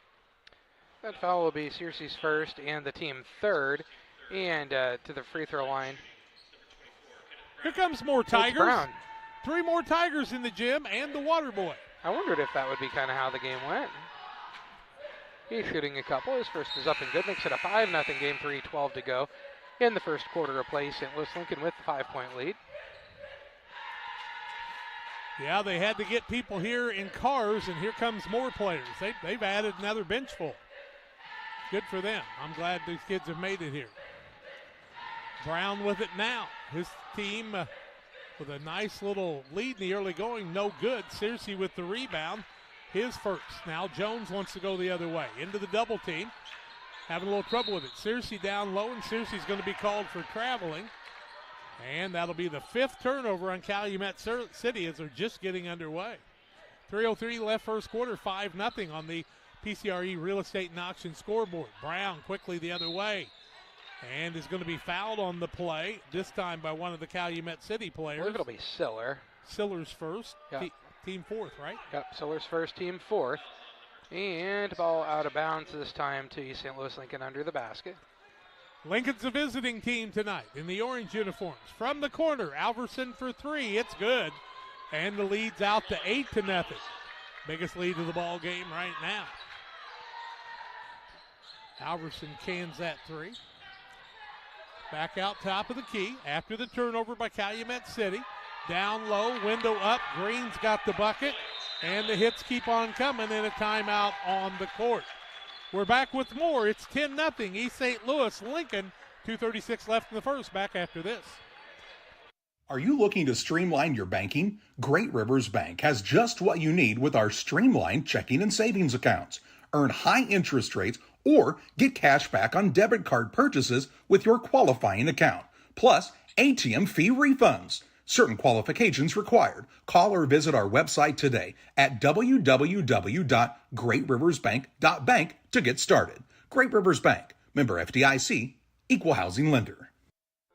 That foul will be Searcy's first and the team third. And to the free throw line. Here comes more Tigers. Brown. 3 more Tigers in the gym and the water boy. I wondered if that would be kind of how the game went. He's shooting a couple. His first is up and good. Makes it a 5-0 game, 3:12 to go. In the first quarter of play, St. Louis Lincoln with the 5-point lead. Yeah, they had to get people here in cars, and here comes more players. They've added another bench full. Good for them. I'm glad these kids have made it here. Brown with it now. His team with a nice little lead in the early going, no good. Searcy with the rebound, his first. Now Jones wants to go the other way. Into the double team. Having a little trouble with it. Searcy down low, and Searcy's going to be called for traveling. And that'll be the 5th turnover on Calumet City as they're just getting underway. 3:03 left first quarter, 5-0 on the PCRE Real Estate and Auction scoreboard. Brown quickly the other way. And is going to be fouled on the play, this time by one of the Calumet City players. I believe it'll be Siller. Siller's first, yep. Team 4th, right? Yep, Siller's first, team 4th. And ball out of bounds this time to East St. Louis Lincoln under the basket. Lincoln's a visiting team tonight in the orange uniforms. From the corner, Alverson for 3. It's good. And the lead's out to 8-0. Biggest lead of the ball game right now. Alverson cans that 3. Back out top of the key after the turnover by Calumet City. Down low, window up. Green's got the bucket. And the hits keep on coming, and a timeout on the court. We're back with more. It's 10-0 East St. Louis Lincoln. 2:36 left in the first. Back after this. Are you looking to streamline your banking? Great Rivers Bank has just what you need with our streamlined checking and savings accounts. Earn high interest rates or get cash back on debit card purchases with your qualifying account. Plus, ATM fee refunds. Certain qualifications required. Call or visit our website today at www.greatriversbank.bank to get started. Great Rivers Bank, member FDIC, equal housing lender.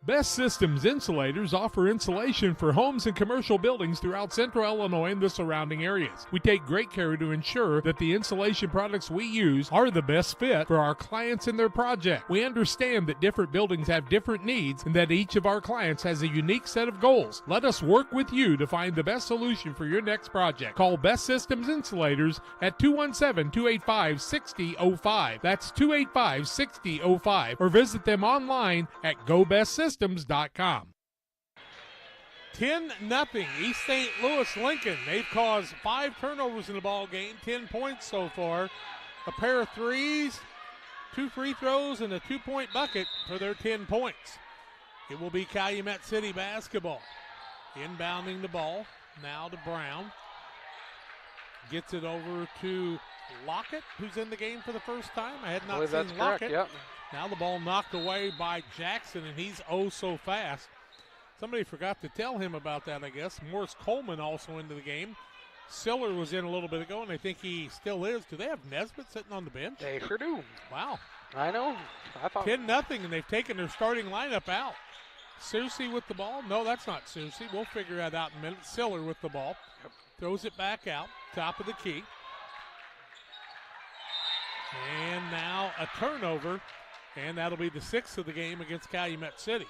Best Systems Insulators offer insulation for homes and commercial buildings throughout central Illinois and the surrounding areas. We take great care to ensure that the insulation products we use are the best fit for our clients and their project. We understand that different buildings have different needs and that each of our clients has a unique set of goals. Let us work with you to find the best solution for your next project. Call Best Systems Insulators at 217-285-6005. That's 285-6005. Or visit them online at GoBestSystems.com. 10-0 East St. Louis Lincoln. They've caused 5 turnovers in the ball game, 10 points so far. A pair of threes, 2 free throws, and a 2-point bucket for their 10 points. It will be Calumet City basketball. Inbounding the ball now to Brown. Gets it over to Lockett, who's in the game for the first time. I had not seen Lockett. Yep. Now the ball knocked away by Jackson, and he's oh so fast. Somebody forgot to tell him about that, I guess. Morris Coleman also into the game. Siller was in a little bit ago, and I think he still is. Do they have Nesbitt sitting on the bench? They sure do. Wow. I know. I thought 10-0, and they've taken their starting lineup out. Searcy with the ball. No, that's not Searcy. We'll figure that out in a minute. Siller with the ball. Yep. Throws it back out. Top of the key. And now a turnover. And that'll be the 6th of the game against Calumet City.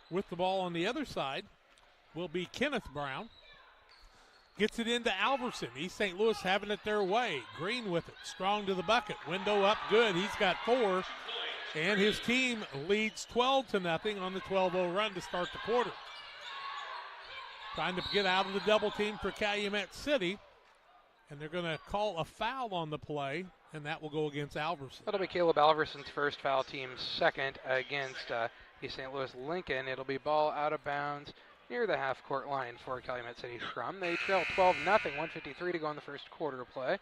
With the ball on the other side will be Kenneth Brown. Gets it into Alverson. East St. Louis having it their way. Green with it. Strong to the bucket. Window up good. He's got 4. And his team leads 12-0 on the 12-0 run to start the quarter. Trying to get out of the double team for Calumet City. And they're going to call a foul on the play, and that will go against Alverson. That'll be Caleb Alverson's first foul, team's second against East St. Louis Lincoln. It'll be ball out of bounds near the half-court line for Calumet City Schrum. They trail 12-0, 1:53 to go in the first quarter of play.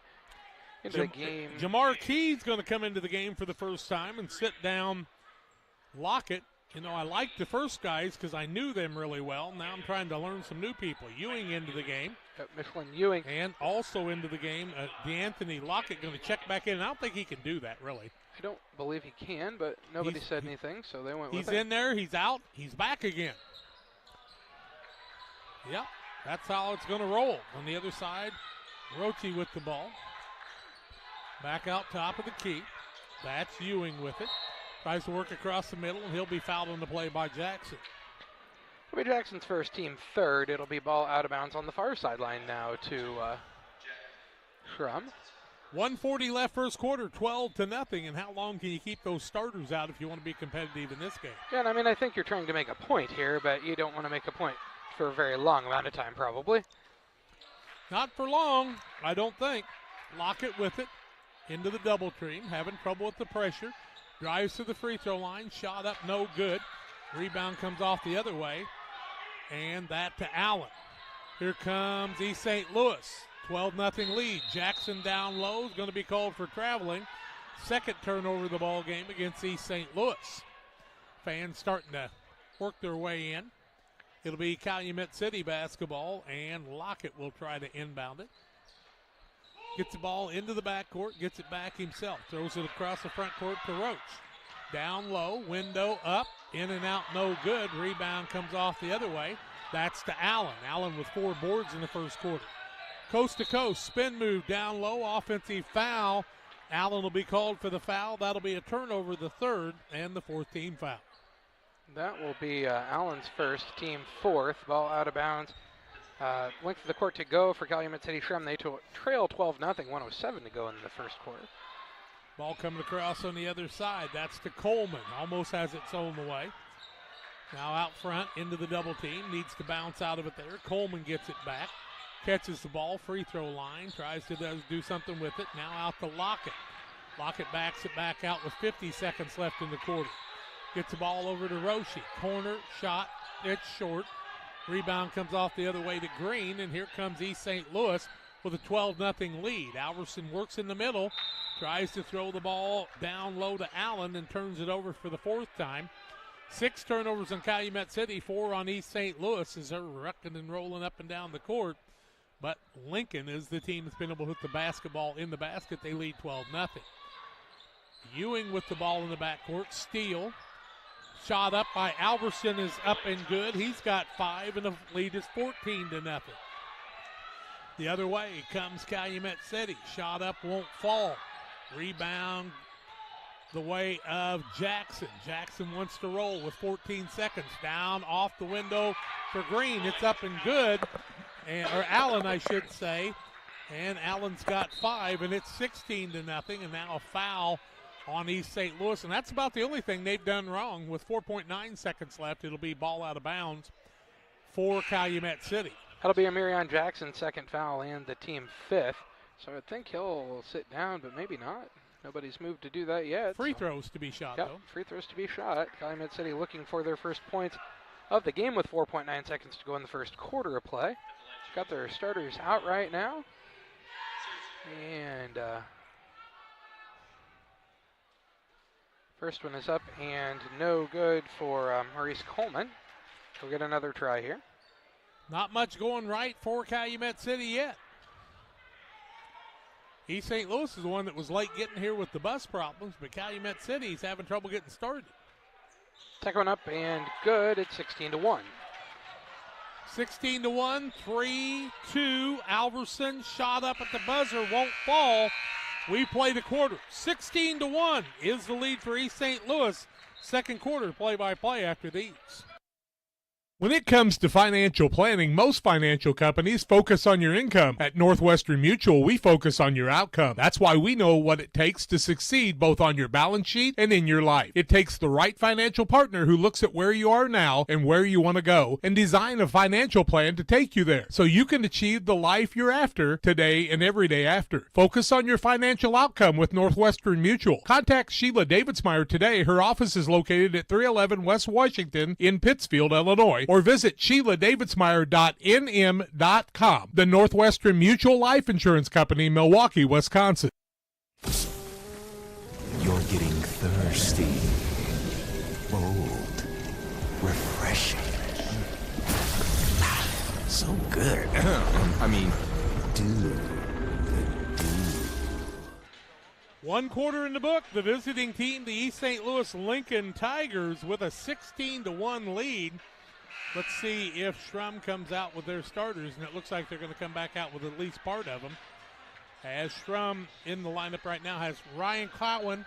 Into the game. Jamar Key's going to come into the game for the first time and sit down Lockett. You know, I liked the first guys because I knew them really well. Now I'm trying to learn some new people. Ewing into the game. Michelin Ewing. And also into the game, DeAnthony Lockett going to check back in. I don't think he can do that, really. I don't believe he can, but nobody said anything, so they went with it. He's in there. He's out. He's back again. Yep, that's how it's going to roll. On the other side, Roche with the ball. Back out top of the key. That's Ewing with it. Tries to work across the middle, and he'll be fouled on the play by Jackson. It'll be Jackson's first, team third. It'll be ball out of bounds on the far sideline now to Schrum. 1:40 left first quarter, 12-0. And how long can you keep those starters out if you want to be competitive in this game? Yeah, and I mean, I think you're trying to make a point here, but you don't want to make a point for a very long amount of time, probably. Not for long, I don't think. Lockett with it into the double team, having trouble with the pressure. Drives to the free throw line, shot up, no good. Rebound comes off the other way, and that to Allen. Here comes East St. Louis, 12-0 lead. Jackson down low is going to be called for traveling. Second turnover of the ball game against East St. Louis. Fans starting to work their way in. It'll be Calumet City basketball, and Lockett will try to inbound it. Gets the ball into the backcourt, gets it back himself. Throws it across the front court to Roach. Down low, window up, in and out, no good. Rebound comes off the other way. That's to Allen. Allen with 4 boards in the first quarter. Coast to coast, spin move down low, offensive foul. Allen will be called for the foul. That'll be a turnover, the third, and the 4th team foul. That will be Allen's first, team 4th. Ball out of bounds. Length of the court to go for Calumet City Schrum. They trail 12-0, 1:07 to go in the first quarter. Ball coming across on the other side. That's to Coleman. Almost has it stolen away. Now out front into the double team. Needs to bounce out of it there. Coleman gets it back. Catches the ball. Free throw line. Tries to do something with it. Now out to Lockett. Lockett backs it back out with 50 seconds left in the quarter. Gets the ball over to Roche. Corner, shot. It's short. Rebound comes off the other way to Green, and here comes East St. Louis with a 12-0 lead. Alverson works in the middle, Tries to throw the ball down low to Allen and turns it over for the 4th time. 6 turnovers on Calumet City, 4 on East St. Louis as they're rucking and rolling up and down the court. But Lincoln is the team that's been able to hit the basketball in the basket. They lead 12-0. Ewing with the ball in the backcourt. Steele. Shot up by Alverson is up and good. He's got 5, and the lead is 14-0. The other way comes Calumet City. Shot up, won't fall. Rebound the way of Jackson. Jackson wants to roll with 14 seconds. Down off the window for Green. It's up and good. Or Allen, I should say. And Allen's got 5, and it's 16-0. And now a foul on East St. Louis. And that's about the only thing they've done wrong. With 4.9 seconds left, it'll be ball out of bounds for Calumet City. That'll be Amirion Jackson's 2nd foul and the team 5th. So I think he'll sit down, but maybe not. Nobody's moved to do that yet. Free throws to be shot, yep, though. Free throws to be shot. Calumet City looking for their first points of the game with 4.9 seconds to go in the first quarter of play. Got their starters out right now. And first one is up and no good for Maurice Coleman. We'll get another try here. Not much going right for Calumet City yet. East St. Louis is the one that was late getting here with the bus problems, but Calumet City's having trouble getting started. Second one up and good. It's 16-1. 16-1, 3-2. Alverson shot up at the buzzer, won't fall. We play the quarter. 16-1 is the lead for East St. Louis. Second quarter play-by-play after these. When it comes to financial planning, most financial companies focus on your income. At Northwestern Mutual, we focus on your outcome. That's why we know what it takes to succeed both on your balance sheet and in your life. It takes the right financial partner who looks at where you are now and where you want to go and design a financial plan to take you there so you can achieve the life you're after today and every day after. Focus on your financial outcome with Northwestern Mutual. Contact Sheila Davidsmeyer today. Her office is located at 311 West Washington in Pittsfield, Illinois, or visit SheilaDavidsmeyer.nm.com. The Northwestern Mutual Life Insurance Company, Milwaukee, Wisconsin. You're getting thirsty. Bold. Refreshing. So good. I mean, dude. One quarter in the book. The visiting team, the East St. Louis Lincoln Tigers, with a 16-1 lead. Let's see if Schrum comes out with their starters, and it looks like they're going to come back out with at least part of them. As Schrum in the lineup right now has Ryan Cloutwin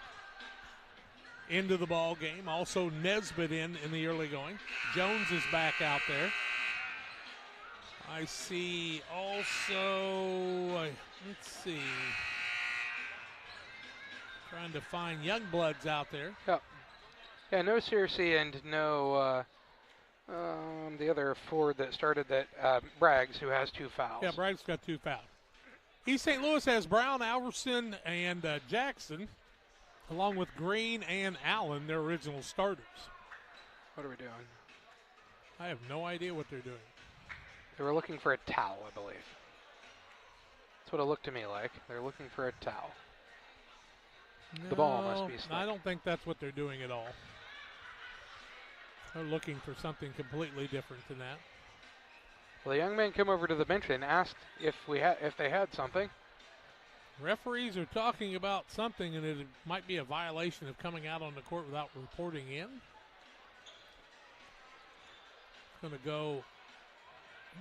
into the ball game. Also Nesbitt in the early going. Jones is back out there. I see also, let's see, trying to find Youngbloods out there. Yeah, no Searcy and no the other forward that started that, Braggs, who has 2 fouls. Yeah, Braggs got 2 fouls. East St. Louis has Brown, Alverson, and Jackson, along with Green and Allen, their original starters. What are we doing? I have no idea what they're doing. They were looking for a towel, I believe. That's what it looked to me like. They're looking for a towel. No, the ball must be slick. I don't think that's what they're doing at all. They're looking for something completely different than that. Well, the young man came over to the bench and asked if they had something. Referees are talking about something, and it might be a violation of coming out on the court without reporting in. It's going to go,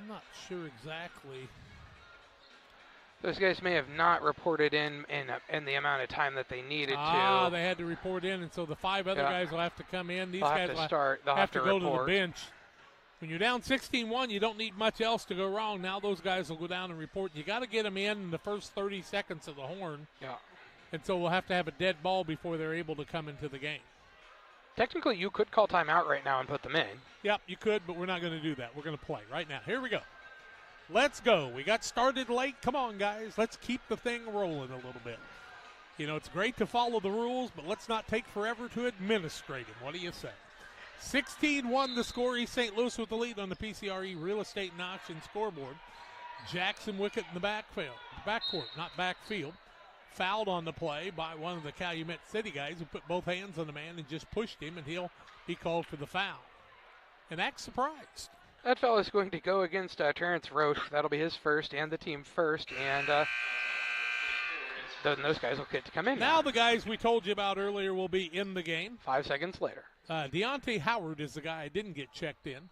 I'm not sure exactly. Those guys may have not reported in the amount of time that they needed to. They had to report in, and so the 5 other guys will have to come in. These guys will have to go report. to the bench. When you're down 16-1, you don't need much else to go wrong. Now those guys will go down and report. You got to get them in the first 30 seconds of the horn. Yeah. And so we'll have to have a dead ball before they're able to come into the game. Technically, you could call timeout right now and put them in. Yep, you could, but we're not going to do that. We're going to play right now. Here we go. Let's go. We got started late. Come on, guys. Let's keep the thing rolling a little bit. You know, it's great to follow the rules, but let's not take forever to administrate them. What do you say? 16-1 the score. East St. Louis with the lead on the PCRE Real Estate and Auction scoreboard. Jackson wicket in the backcourt, not backfield. fouled on the play by one of the Calumet City guys who put both hands on the man and just pushed him, and he'll be called for the foul. And act surprised. That foul is going to go against Terrence Roche. That'll be his first and the team first, and those guys will get to come in. Now the guys we told you about earlier will be in the game. 5 seconds later. Deontay Howard is the guy I didn't get checked in.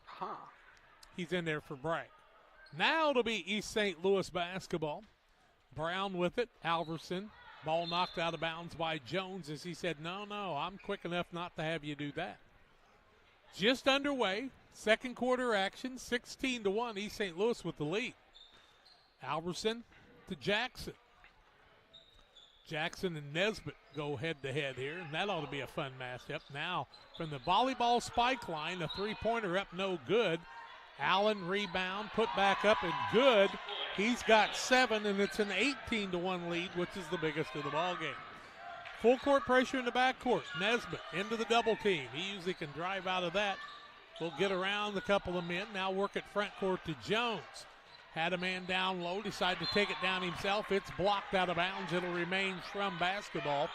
He's in there for Bragg. Now it'll be East St. Louis basketball. Brown with it. Alverson. Ball knocked out of bounds by Jones as he said, no, I'm quick enough not to have you do that. Just underway. Second quarter action. 16-1. East St. Louis with the lead. Alverson to Jackson. Jackson and Nesbitt go head-to-head here, and that ought to be a fun matchup. Now, from the volleyball spike line, a three-pointer up no good. Allen rebound, put back up and good. He's got 7, and it's an 18-1 lead, which is the biggest of the ball game. Full court pressure in the backcourt. Nesbitt into the double team. He usually can drive out of that. Will get around a couple of men. Now work at front court to Jones. Had a man down low, decided to take it down himself. It's blocked out of bounds. It'll remain Schrum basketball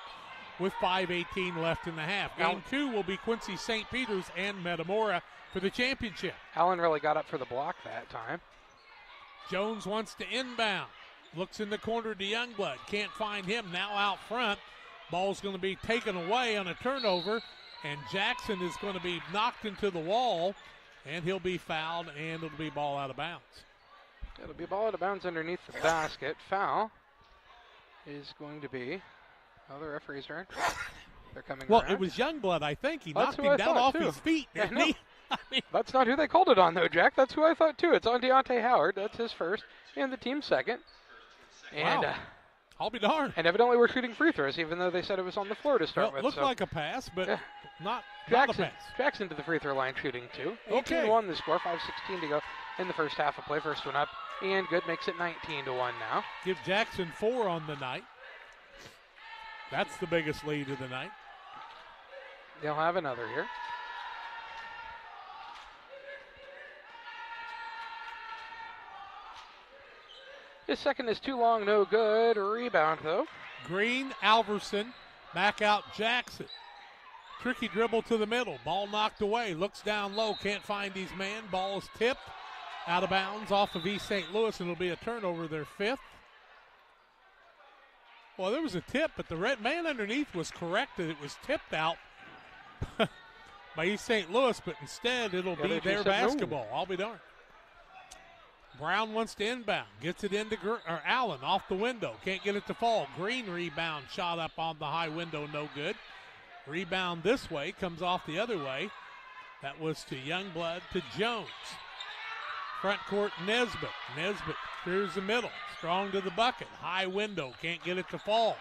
with 5:18 left in the half. Game 2 will be Quincy St. Peter's and Metamora for the championship. Allen really got up for the block that time. Jones wants to inbound. Looks in the corner to Youngblood. Can't find him. Now out front. Ball's going to be taken away on a turnover, and Jackson is going to be knocked into the wall, and he'll be fouled, and it'll be ball out of bounds. It'll be ball out of bounds underneath the basket. Foul is going to be. Oh, the referees are in. They're coming Well, around. It was Youngblood, I think. He knocked who him I down thought, off too. his feet. Yeah, didn't no. he? I mean, That's not who they called it on, though, Jack. That's who I thought, too. It's on Deontay Howard. That's his first, and the team's second. And, wow. I'll be darned. And evidently we're shooting free throws, even though they said it was on the floor to start Well, with. looked so. like a pass, but not a Jackson, pass. Jackson to the free throw line shooting, too. Okay. 18-1 the score, 5:16 to go in the first half of play. First one up, and good, makes it 19-1 now. Give Jackson 4 on the night. That's the biggest lead of the night. They'll have another here. His second is too long, no good. Rebound, though. Green, Alverson, back out Jackson. Tricky dribble to the middle. Ball knocked away. Looks down low. Can't find his man. Ball is tipped out of bounds off of East St. Louis, and it'll be a turnover, their 5th. Well, there was a tip, but the red man underneath was corrected. It was tipped out by East St. Louis, but instead it'll be their basketball. I'll be darned. Brown wants to inbound. Gets it into Allen off the window. Can't get it to fall. Green rebound. Shot up on the high window. No good. Rebound this way. Comes off the other way. That was to Youngblood to Jones. Front court Nesbitt. Nesbitt clears the middle. Strong to the bucket. High window. Can't get it to fall.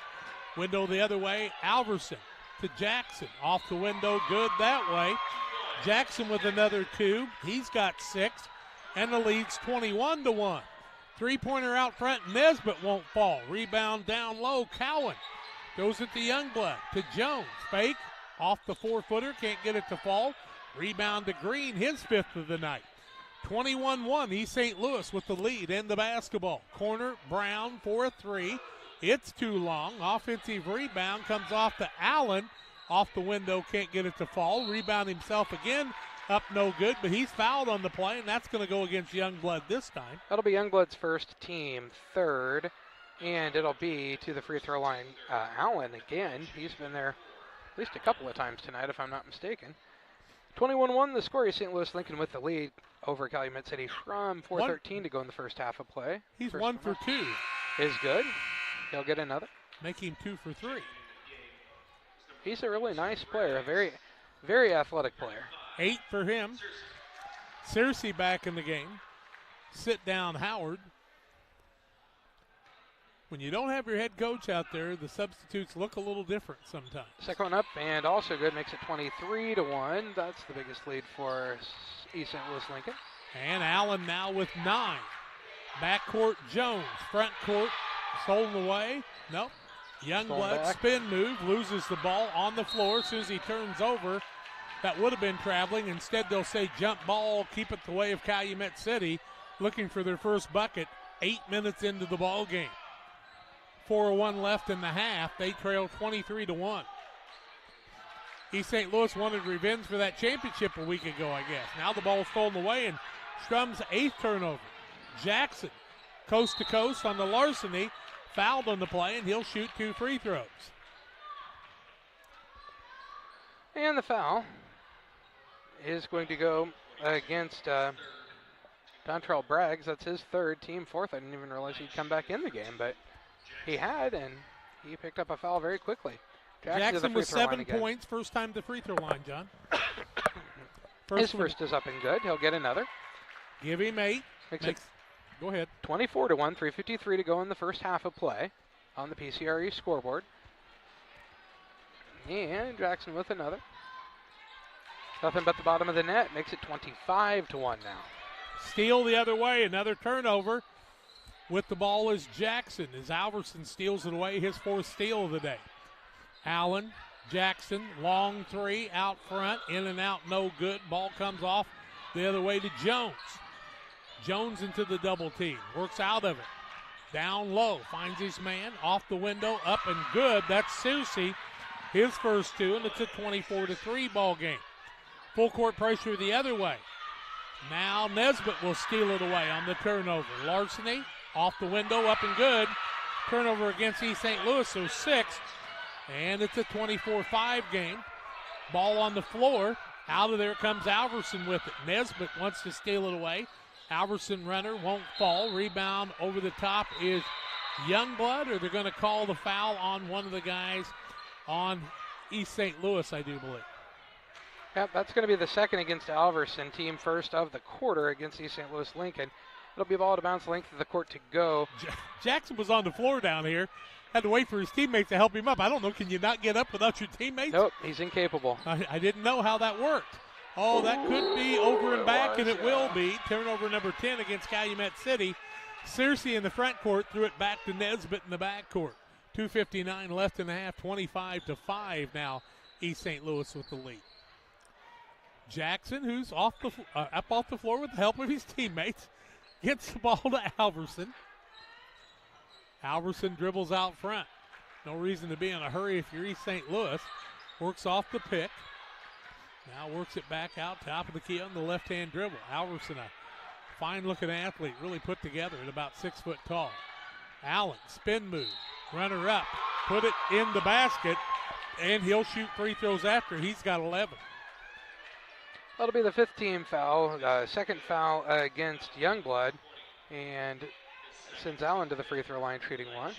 Window the other way. Alverson to Jackson. Off the window. Good that way. Jackson with another 2. He's got 6. And the lead's 21-1. Three-pointer out front. Nesbitt won't fall. Rebound down low. Cowan goes it to Youngblood. To Jones. Fake. Off the 4-footer. Can't get it to fall. Rebound to Green. His 5th of the night. 21-1. East St. Louis with the lead in the basketball. Corner. Brown for a 3. It's too long. Offensive rebound comes off to Allen. Off the window. Can't get it to fall. Rebound himself again. Up no good, but he's fouled on the play, and that's going to go against Youngblood this time. That'll be Youngblood's first, team third, and it'll be to the free throw line. Allen again. He's been there at least a couple of times tonight, if I'm not mistaken. 21-1 the score. St. Louis Lincoln with the lead over Calumet City. Schrum 4:13 to go in the first half of play. He's first 1 for 2. Is good. He'll get another. Make him 2 for 3. He's a really nice player, a very, very athletic player. 8 for him. Searcy back in the game. Sit down Howard. When you don't have your head coach out there, the substitutes look a little different sometimes. Second one up and also good. Makes it 23-1. That's the biggest lead for East St. Louis Lincoln. And Allen now with 9. Backcourt Jones. Front court stolen away. Nope. Youngblood spin move. Loses the ball on the floor as soon as he turns over. That would have been traveling. Instead, they'll say jump ball, keep it the way of Calumet City, looking for their first bucket 8 minutes into the ball game. 4:01 left in the half. They trail 23-1. East St. Louis wanted revenge for that championship a week ago, I guess. Now the ball's stolen away, and Strum's 8th turnover. Jackson, coast to coast on the larceny, fouled on the play, and he'll shoot 2 free throws. And the foul is going to go against Dontrell Braggs. That's his 3rd, team 4th. I didn't even realize he'd come back in the game, but he had, and he picked up a foul very quickly. Jackson with 7 points, first time to the free throw line, John. His first is up and good. He'll get another. Give him 8. Go ahead. 24-1, 3:53 to go in the first half of play on the PCRE scoreboard. And Jackson with another. Nothing but the bottom of the net. Makes it 25-1 now. Steal the other way. Another turnover. With the ball is Jackson as Alverson steals it away. His 4th steal of the day. Allen, Jackson, long 3 out front. In and out, no good. Ball comes off the other way to Jones. Jones into the double team. Works out of it. Down low. Finds his man. Off the window. Up and good. That's Searcy. His first 2, and it's a 24-3 ball game. Full court pressure the other way. Now Nesbitt will steal it away on the turnover. Larceny off the window, up and good. Turnover against East St. Louis, so 6. And it's a 24-5 game. Ball on the floor. Out of there comes Alverson with it. Nesbitt wants to steal it away. Alverson runner won't fall. Rebound over the top is Youngblood, or they're going to call the foul on one of the guys on East St. Louis, I do believe. Yep, that's going to be the 2nd against Alverson, team 1st of the quarter against East St. Louis Lincoln. It'll be ball to bounce, length of the court to go. Jackson was on the floor down here. Had to wait for his teammates to help him up. I don't know, can you not get up without your teammates? Nope, he's incapable. I didn't know how that worked. Oh, that could be over and back, and it will be. Turnover number 10 against Calumet City. Searcy in the front court threw it back to Nesbitt in the back court. 2:59 left in the half, 25-5 now. East St. Louis with the lead. Jackson, who's up off the floor with the help of his teammates, gets the ball to Alverson. Alverson dribbles out front. No reason to be in a hurry if you're East St. Louis. Works off the pick. Now works it back out, top of the key on the left-hand dribble. Alverson, a fine-looking athlete, really put together at about 6 foot tall. Allen, spin move, runner up, put it in the basket, and he'll shoot free throws after. He's got 11. That'll be the 5th team foul, 2nd foul against Youngblood, and sends Allen to the free throw line, shooting 1.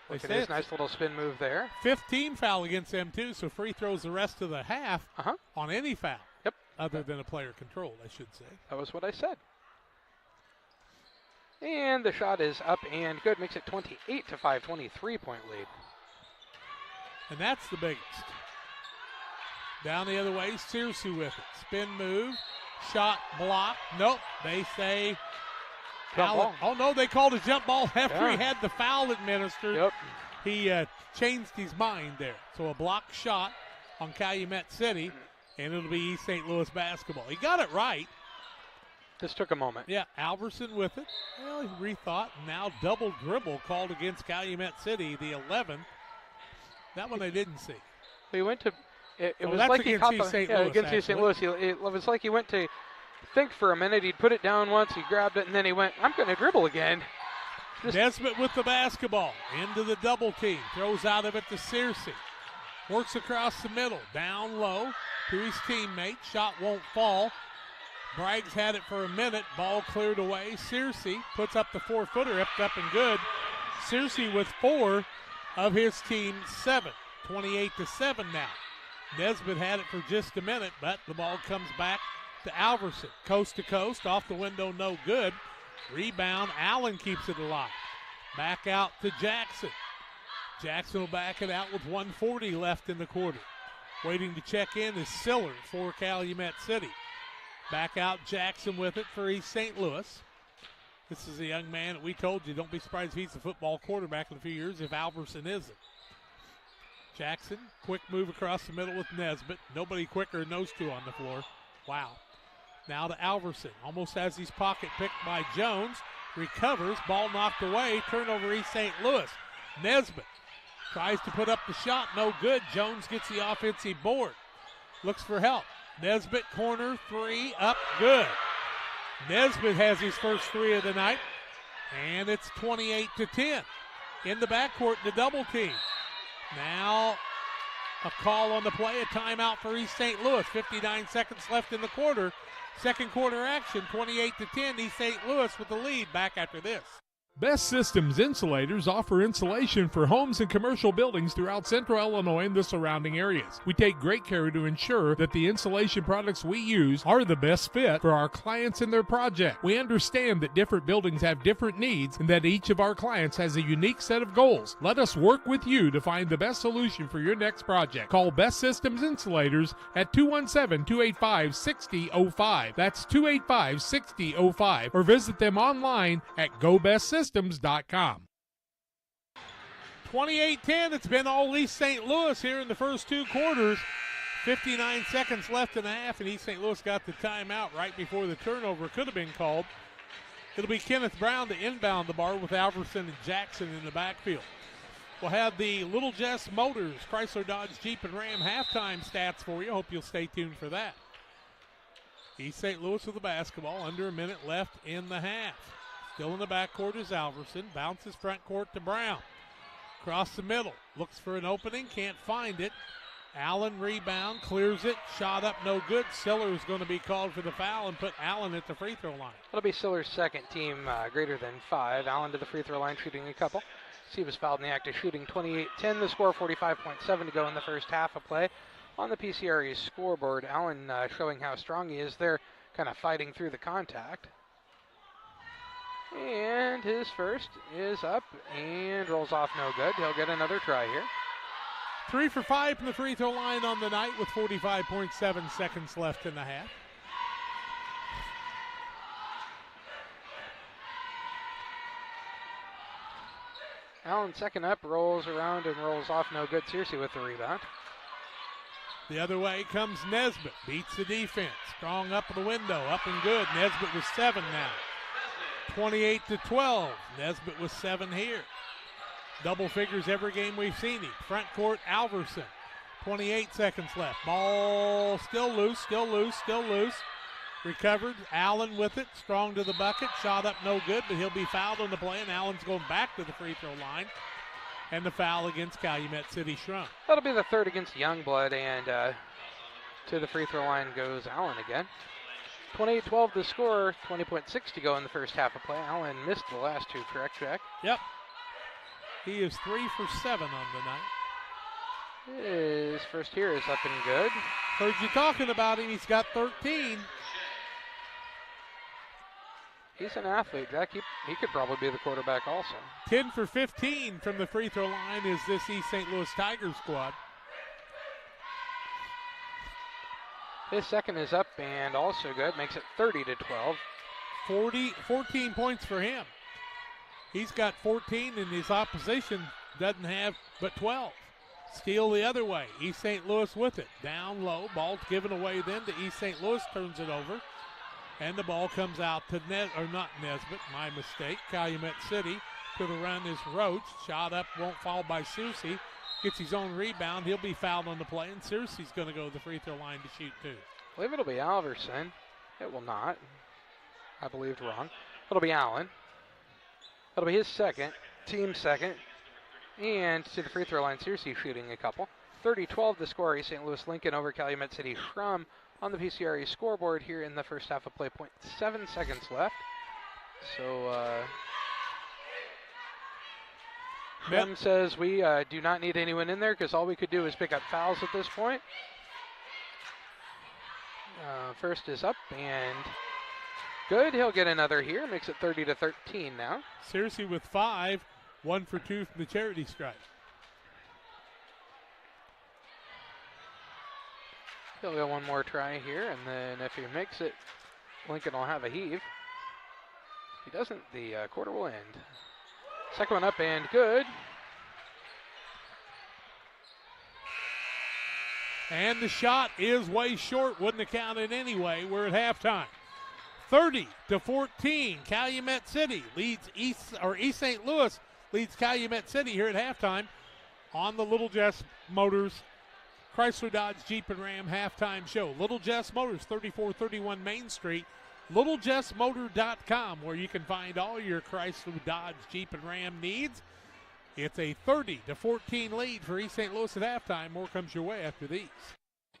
Look at his nice little spin move there. 5th team foul against them, too, so free throws the rest of the half on any foul. Yep. Other than a player controlled, I should say. That was what I said. And the shot is up and good. Makes it 28-5, 23-point lead. And that's the biggest. Down the other way, Searcy with it. Spin move, shot block. Nope, they say Allen. Oh, no, they called a jump ball after he had the foul administered. Yep. He changed his mind there. So a block shot on Calumet City, and it'll be East St. Louis basketball. He got it right. This took a moment. Yeah, Alverson with it. Well, he rethought. Now double dribble called against Calumet City, the 11th. That one I didn't see. He went to. It was like he caught against East St. Louis. It was like he went to think for a minute. He'd put it down once. He grabbed it, and then he went, I'm going to dribble again. Nesbitt with the basketball. Into the double team. Throws out of it to Searcy. Works across the middle. Down low to his teammate. Shot won't fall. Braggs had it for a minute. Ball cleared away. Searcy puts up the 4-footer. Up and good. Searcy with 4 of his team's 7. 28-7 now. Nesbitt had it for just a minute, but the ball comes back to Alverson. Coast to coast, off the window, no good. Rebound, Allen keeps it alive. Back out to Jackson. Jackson will back it out with 1:40 left in the quarter. Waiting to check in is Siller for Calumet City. Back out Jackson with it for East St. Louis. This is a young man that we told you, don't be surprised if he's a football quarterback in a few years if Alverson isn't. Jackson, quick move across the middle with Nesbitt. Nobody quicker than those two on the floor. Wow. Now to Alverson. Almost has his pocket picked by Jones. Recovers. Ball knocked away. Turnover East St. Louis. Nesbitt tries to put up the shot, no good. Jones gets the offensive board. Looks for help. Nesbitt corner, three, up, good. Nesbitt has his first three of the night, and it's 28-10. In the backcourt, the double team. Now a call on the play, a timeout for East St. Louis. 59 seconds left in the quarter. Second quarter action, 28-10. East St. Louis with the lead. Back after this. Best Systems Insulators offer insulation for homes and commercial buildings throughout central Illinois and the surrounding areas. We take great care to ensure that the insulation products we use are the best fit for our clients and their project. We understand that different buildings have different needs and that each of our clients has a unique set of goals. Let us work with you to find the best solution for your next project. Call Best Systems Insulators at 217-285-6005. That's 285-6005. Or visit them online at GoBestSystems.com. 28-10, it's been all East St. Louis here in the first two quarters. 59 seconds left in the half, and East St. Louis got the timeout right before the turnover could have been called. It'll be Kenneth Brown to inbound the bar with Alverson and Jackson in the backfield. We'll have the Little Jess Motors, Chrysler, Dodge, Jeep, and Ram halftime stats for you. Hope you'll stay tuned for that. East St. Louis with the basketball, under a minute left in the half. Still in the backcourt is Alverson. Bounces front court to Brown. Across the middle. Looks for an opening. Can't find it. Allen rebound. Clears it. Shot up no good. Siller is going to be called for the foul and put Allen at the free throw line. That'll be Siller's second team greater than 5. Allen to the free throw line shooting a couple. He was fouled in the act of shooting. 28-10. The score, 45.7 to go in the first half of play. On the PCRE's scoreboard, Allen showing how strong he is there, kind of fighting through the contact. And his first is up and rolls off no good. He'll get another try here. 3 for 5 from the free throw line on the night with 45.7 seconds left in the half. Allen second up, rolls around and rolls off no good. Searcy with the rebound. The other way comes Nesbitt. Beats the defense. Strong up the window. Up and good. Nesbitt with 7 now. 28-12. Nesbitt with 7 here. Double figures every game we've seen him. Front court, Alverson. 28 seconds left. Ball still loose, still loose, still loose. Recovered. Allen with it. Strong to the bucket. Shot up no good, but he'll be fouled on the play, and Allen's going back to the free throw line. And the foul against Calumet City Schrum. That'll be the third against Youngblood, and to the free throw line goes Allen again. 28-12 the score, 20.6 to go in the first half of play. Allen missed the last two, correct, Jack? Yep. He is 3 for 7 on the night. His first here is up and good. Heard you talking about him. He's got 13. He's an athlete, Jack. He could probably be the quarterback also. 10 for 15 from the free throw line is this East St. Louis Tigers squad. His second is up and also good. Makes it 30-12. 14 points for him. He's got 14 and his opposition doesn't have but 12. Steal the other way. East St. Louis with it. Down low. Ball's given away then to East St. Louis. Turns it over. And the ball comes out to not Nesbitt. My mistake. Calumet City to the run is Roach. Shot up. Won't fall by Searcy. Gets his own rebound. He'll be fouled on the play, and Searcy's going to go to the free throw line to shoot two. I believe it'll be Alverson. It will not. I believed wrong. It'll be Allen. It'll be his second, team second. And to the free throw line, Searcy shooting a couple. 30-12 the score. East St. Louis Lincoln over Calumet City Schrum on the PCRE scoreboard here in the first half of play. 0.7 seconds left. So, Schrum says we do not need anyone in there because all we could do is pick up fouls at this point. First is up and good. He'll get another here. Makes it 30-13 now. Searcy with 5. 1 for 2 from the charity stripe. He'll get one more try here, and then if he makes it, Lincoln will have a heave. If he doesn't, the quarter will end. Second one up and good. And the shot is way short. Wouldn't have counted anyway. We're at halftime. 30-14. Calumet City leads East St. Louis leads Calumet City here at halftime on the Little Jess Motors Chrysler Dodge Jeep and Ram halftime show. Little Jess Motors, 3431 Main Street. LittleJessMotor.com, where you can find all your Chrysler Dodge Jeep and Ram needs. It's a 30-14 lead for East St. Louis at halftime. More comes your way after these.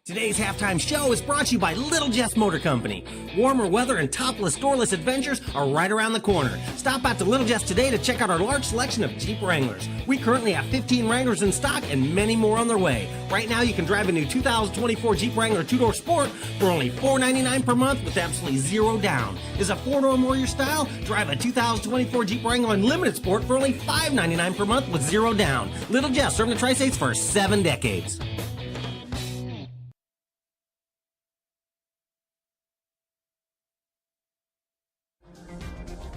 Today's halftime show is brought to you by Little Jess Motor Company. Warmer weather and topless, doorless adventures are right around the corner. Stop out to Little Jess today to check out our large selection of Jeep Wranglers. We currently have 15 Wranglers in stock and many more on their way. Right now, you can drive a new 2024 Jeep Wrangler 2-door Sport for only $499 per month with absolutely zero down. Is a 4-door more your style? Drive a 2024 Jeep Wrangler Unlimited Sport for only $599 per month with zero down. Little Jess, serving the Tri-States for 7 decades.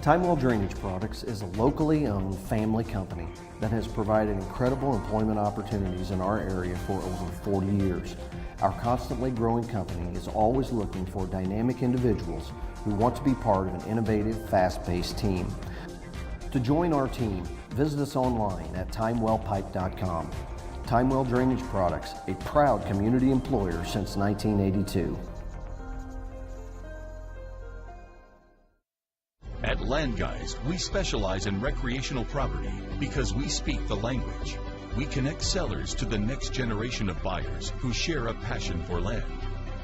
Timewell Drainage Products is a locally owned family company that has provided incredible employment opportunities in our area for over 40 years. Our constantly growing company is always looking for dynamic individuals who want to be part of an innovative, fast-paced team. To join our team, visit us online at timewellpipe.com. Timewell Drainage Products, a proud community employer since 1982. At Land Guys, we specialize in recreational property because we speak the language. We connect sellers to the next generation of buyers who share a passion for land.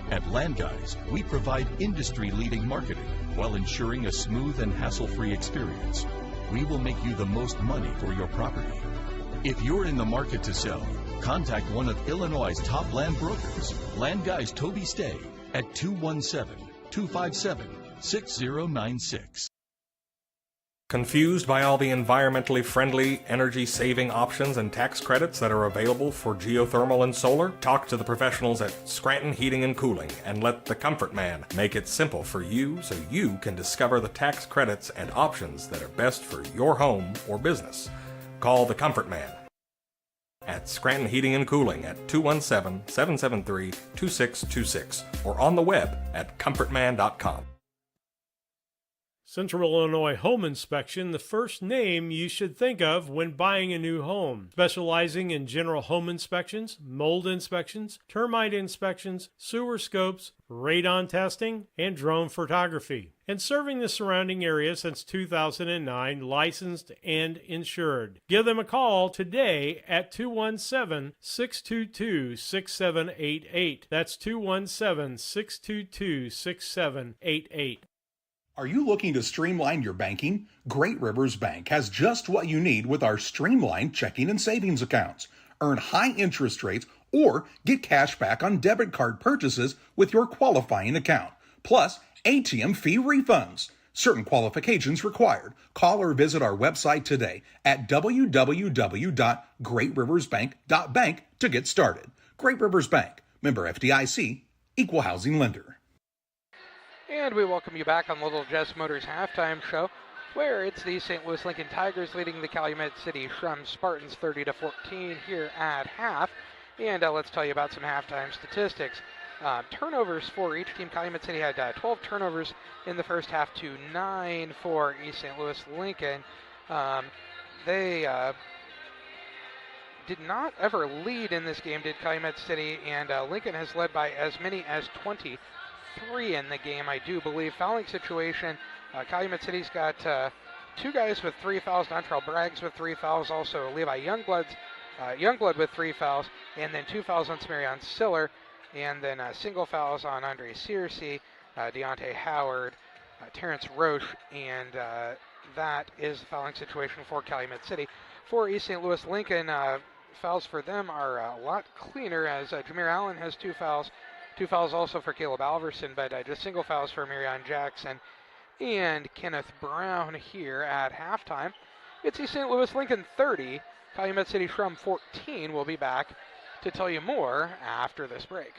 At Land Guys, we provide industry-leading marketing while ensuring a smooth and hassle-free experience. We will make you the most money for your property. If you're in the market to sell, contact one of Illinois' top land brokers, Land Guys Toby Stay, at 217-257-6096. Confused by all the environmentally friendly, energy-saving options and tax credits that are available for geothermal and solar? Talk to the professionals at Scranton Heating and Cooling and let the Comfort Man make it simple for you so you can discover the tax credits and options that are best for your home or business. Call the Comfort Man at Scranton Heating and Cooling at 217-773-2626 or on the web at comfortman.com. Central Illinois Home Inspection, the first name you should think of when buying a new home. Specializing in general home inspections, mold inspections, termite inspections, sewer scopes, radon testing, and drone photography. And serving the surrounding area since 2009, licensed and insured. Give them a call today at 217-622-6788. That's 217-622-6788. Are you looking to streamline your banking? Great Rivers Bank has just what you need with our streamlined checking and savings accounts. Earn high interest rates or get cash back on debit card purchases with your qualifying account. Plus, ATM fee refunds. Certain qualifications required. Call or visit our website today at www.greatriversbank.bank to get started. Great Rivers Bank, member FDIC, equal housing lender. And we welcome you back on Little Jess Motors halftime show, where it's the St. Louis Lincoln Tigers leading the Calumet City Schrum Spartans 30-14 here at half. And let's tell you about some halftime statistics. Turnovers for each team. Calumet City had 12 turnovers in the first half to 9 for East St. Louis Lincoln. They did not ever lead in this game, did Calumet City, and Lincoln has led by as many as 23 in the game, I do believe. Fouling situation, Calumet City's got 2 guys with 3 fouls, Dontrell Braggs with 3 fouls, also Levi Youngblood with 3 fouls, and then 2 fouls on Samarion Siller, and then single fouls on Andre Searcy, Deontay Howard, Terrence Roche, and that is the fouling situation for Calumet City. For East St. Louis Lincoln, fouls for them are a lot cleaner, as Jameer Allen has 2 fouls. 2 fouls also for Caleb Alverson, but just single fouls for Marion Jackson and Kenneth Brown here at halftime. It's East St. Louis Lincoln 30, Calumet City Schrum 14. We'll be back to tell you more after this break.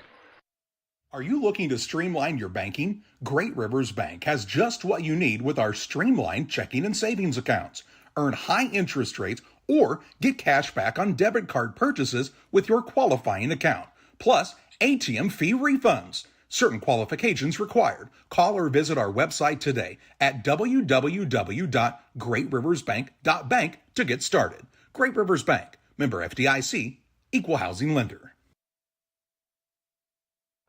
Are you looking to streamline your banking? Great Rivers Bank has just what you need with our streamlined checking and savings accounts. Earn high interest rates or get cash back on debit card purchases with your qualifying account. Plus, ATM fee refunds. Certain qualifications required. Call or visit our website today at www.greatriversbank.bank to get started. Great Rivers Bank, member FDIC, equal housing lender.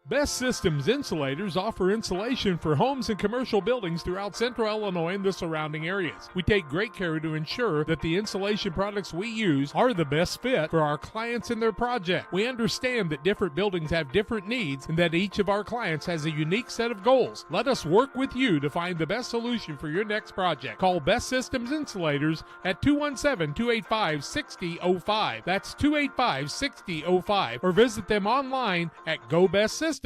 Best Systems Insulators offer insulation for homes and commercial buildings throughout central Illinois and the surrounding areas. We take great care to ensure that the insulation products we use are the best fit for our clients and their project. We understand that different buildings have different needs and that each of our clients has a unique set of goals. Let us work with you to find the best solution for your next project. Call Best Systems Insulators at 217-285-6005. That's 285-6005, or visit them online at GoBestSystems.com.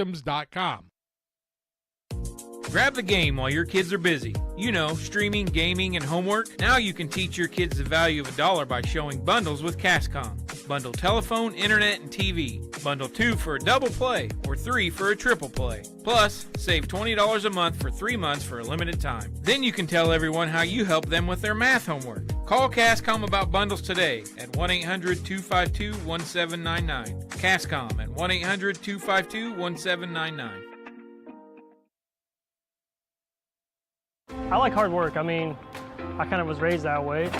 Grab the game while your kids are busy. You know, streaming, gaming, and homework. Now you can teach your kids the value of $1 by showing bundles with Cascom. Bundle telephone, internet, and TV. Bundle 2 for a double play or 3 for a triple play. Plus, save $20 a month for 3 months for a limited time. Then you can tell everyone how you help them with their math homework. Call Cascom about bundles today at 1-800-252-1799. Cascom at 1-800-252-1799. I like hard work. I mean, I kind of was raised that way.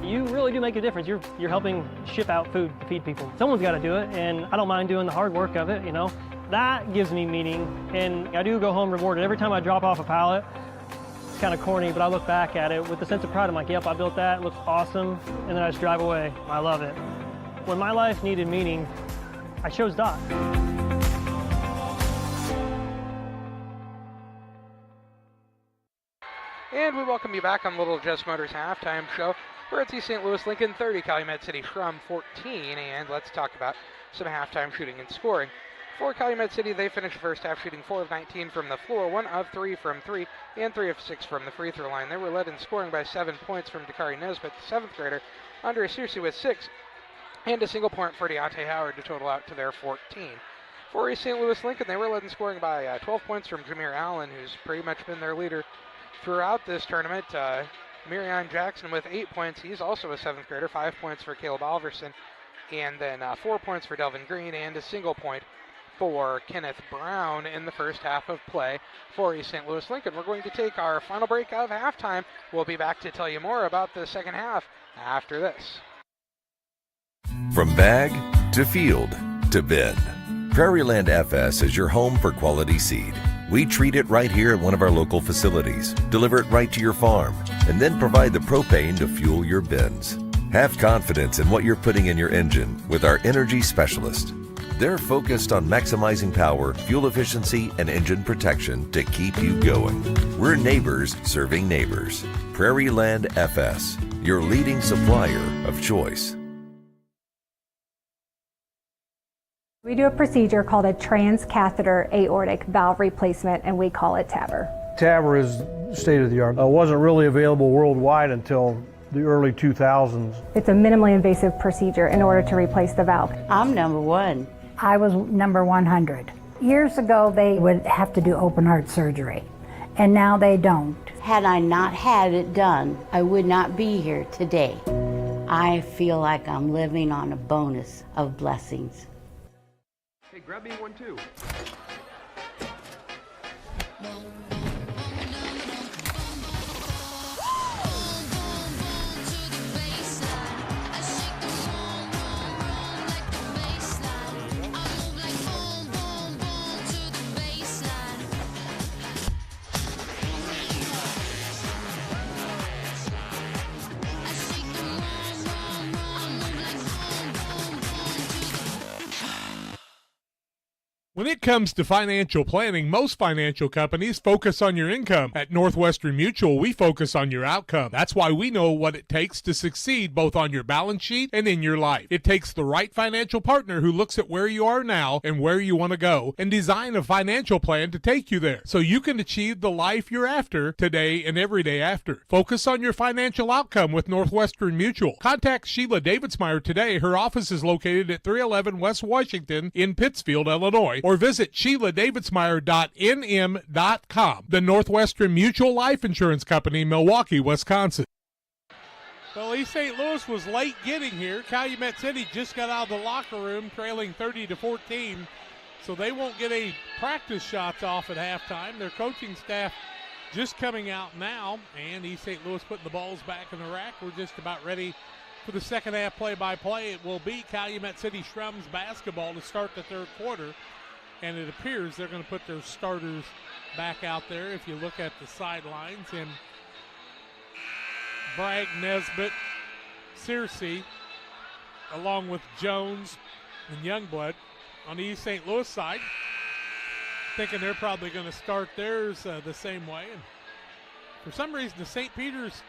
You really do make a difference. You're helping ship out food to feed people. Someone's got to do it, and I don't mind doing the hard work of it, you know. That gives me meaning, and I do go home rewarded. Every time I drop off a pallet, it's kind of corny, but I look back at it with a sense of pride. I'm like, yep, I built that. It looks awesome. And then I just drive away. I love it. When my life needed meaning, I chose Doc. And we welcome you back on Little Just Motors halftime show. We're at St. Louis Lincoln 30, Calumet City Schrum 14, and let's talk about some halftime shooting and scoring. For Calumet City, they finished the first half shooting 4 of 19 from the floor, 1 of 3 from 3, and 3 of 6 from the free throw line. They were led in scoring by 7 points from Dakari Nesbitt, the 7th grader, Andre Searcy with 6, and a single point for Deontay Howard to total out to their 14. For East St. Louis Lincoln, they were led in scoring by 12 points from Jameer Allen, who's pretty much been their leader throughout this tournament. Marion Jackson with 8 points. He's also a 7th grader. 5 points for Caleb Alverson. And then 4 points for Delvin Green and a single point for Kenneth Brown in the first half of play for East St. Louis Lincoln. We're going to take our final break of halftime. We'll be back to tell you more about the second half after this. From bag to field to bin, Prairieland FS is your home for quality seed. We treat it right here at one of our local facilities, deliver it right to your farm, and then provide the propane to fuel your bins. Have confidence in what you're putting in your engine with our energy specialist. They're focused on maximizing power, fuel efficiency, and engine protection to keep you going. We're neighbors serving neighbors. Prairieland FS, your leading supplier of choice. We do a procedure called a transcatheter aortic valve replacement, and we call it TAVR. TAVR is state of the art. Wasn't really available worldwide until the early 2000s. It's a minimally invasive procedure in order to replace the valve. I'm number 1. I was number 100. Years ago, they would have to do open heart surgery, and now they don't. Had I not had it done, I would not be here today. I feel like I'm living on a bonus of blessings. Hey, grab me one too. When it comes to financial planning, most financial companies focus on your income. At Northwestern Mutual, we focus on your outcome. That's why we know what it takes to succeed both on your balance sheet and in your life. It takes the right financial partner who looks at where you are now and where you want to go and design a financial plan to take you there so you can achieve the life you're after today and every day after. Focus on your financial outcome with Northwestern Mutual. Contact Sheila Davidsmeyer today. Her office is located at 311 West Washington in Pittsfield, Illinois, or visit SheilaDavidsmeyer.nm.com. The Northwestern Mutual Life Insurance Company, Milwaukee, Wisconsin. Well, East St. Louis was late getting here. Calumet City just got out of the locker room trailing 30-14. So they won't get any practice shots off at halftime. Their coaching staff just coming out now, and East St. Louis putting the balls back in the rack. We're just about ready for the second half play-by-play. It will be Calumet City Shrums basketball to start the third quarter, and it appears they're going to put their starters back out there. If you look at the sidelines, and Bragg, Nesbitt, Searcy, along with Jones and Youngblood on the East St. Louis side, thinking they're probably going to start theirs the same way. And for some reason, the St. Peter's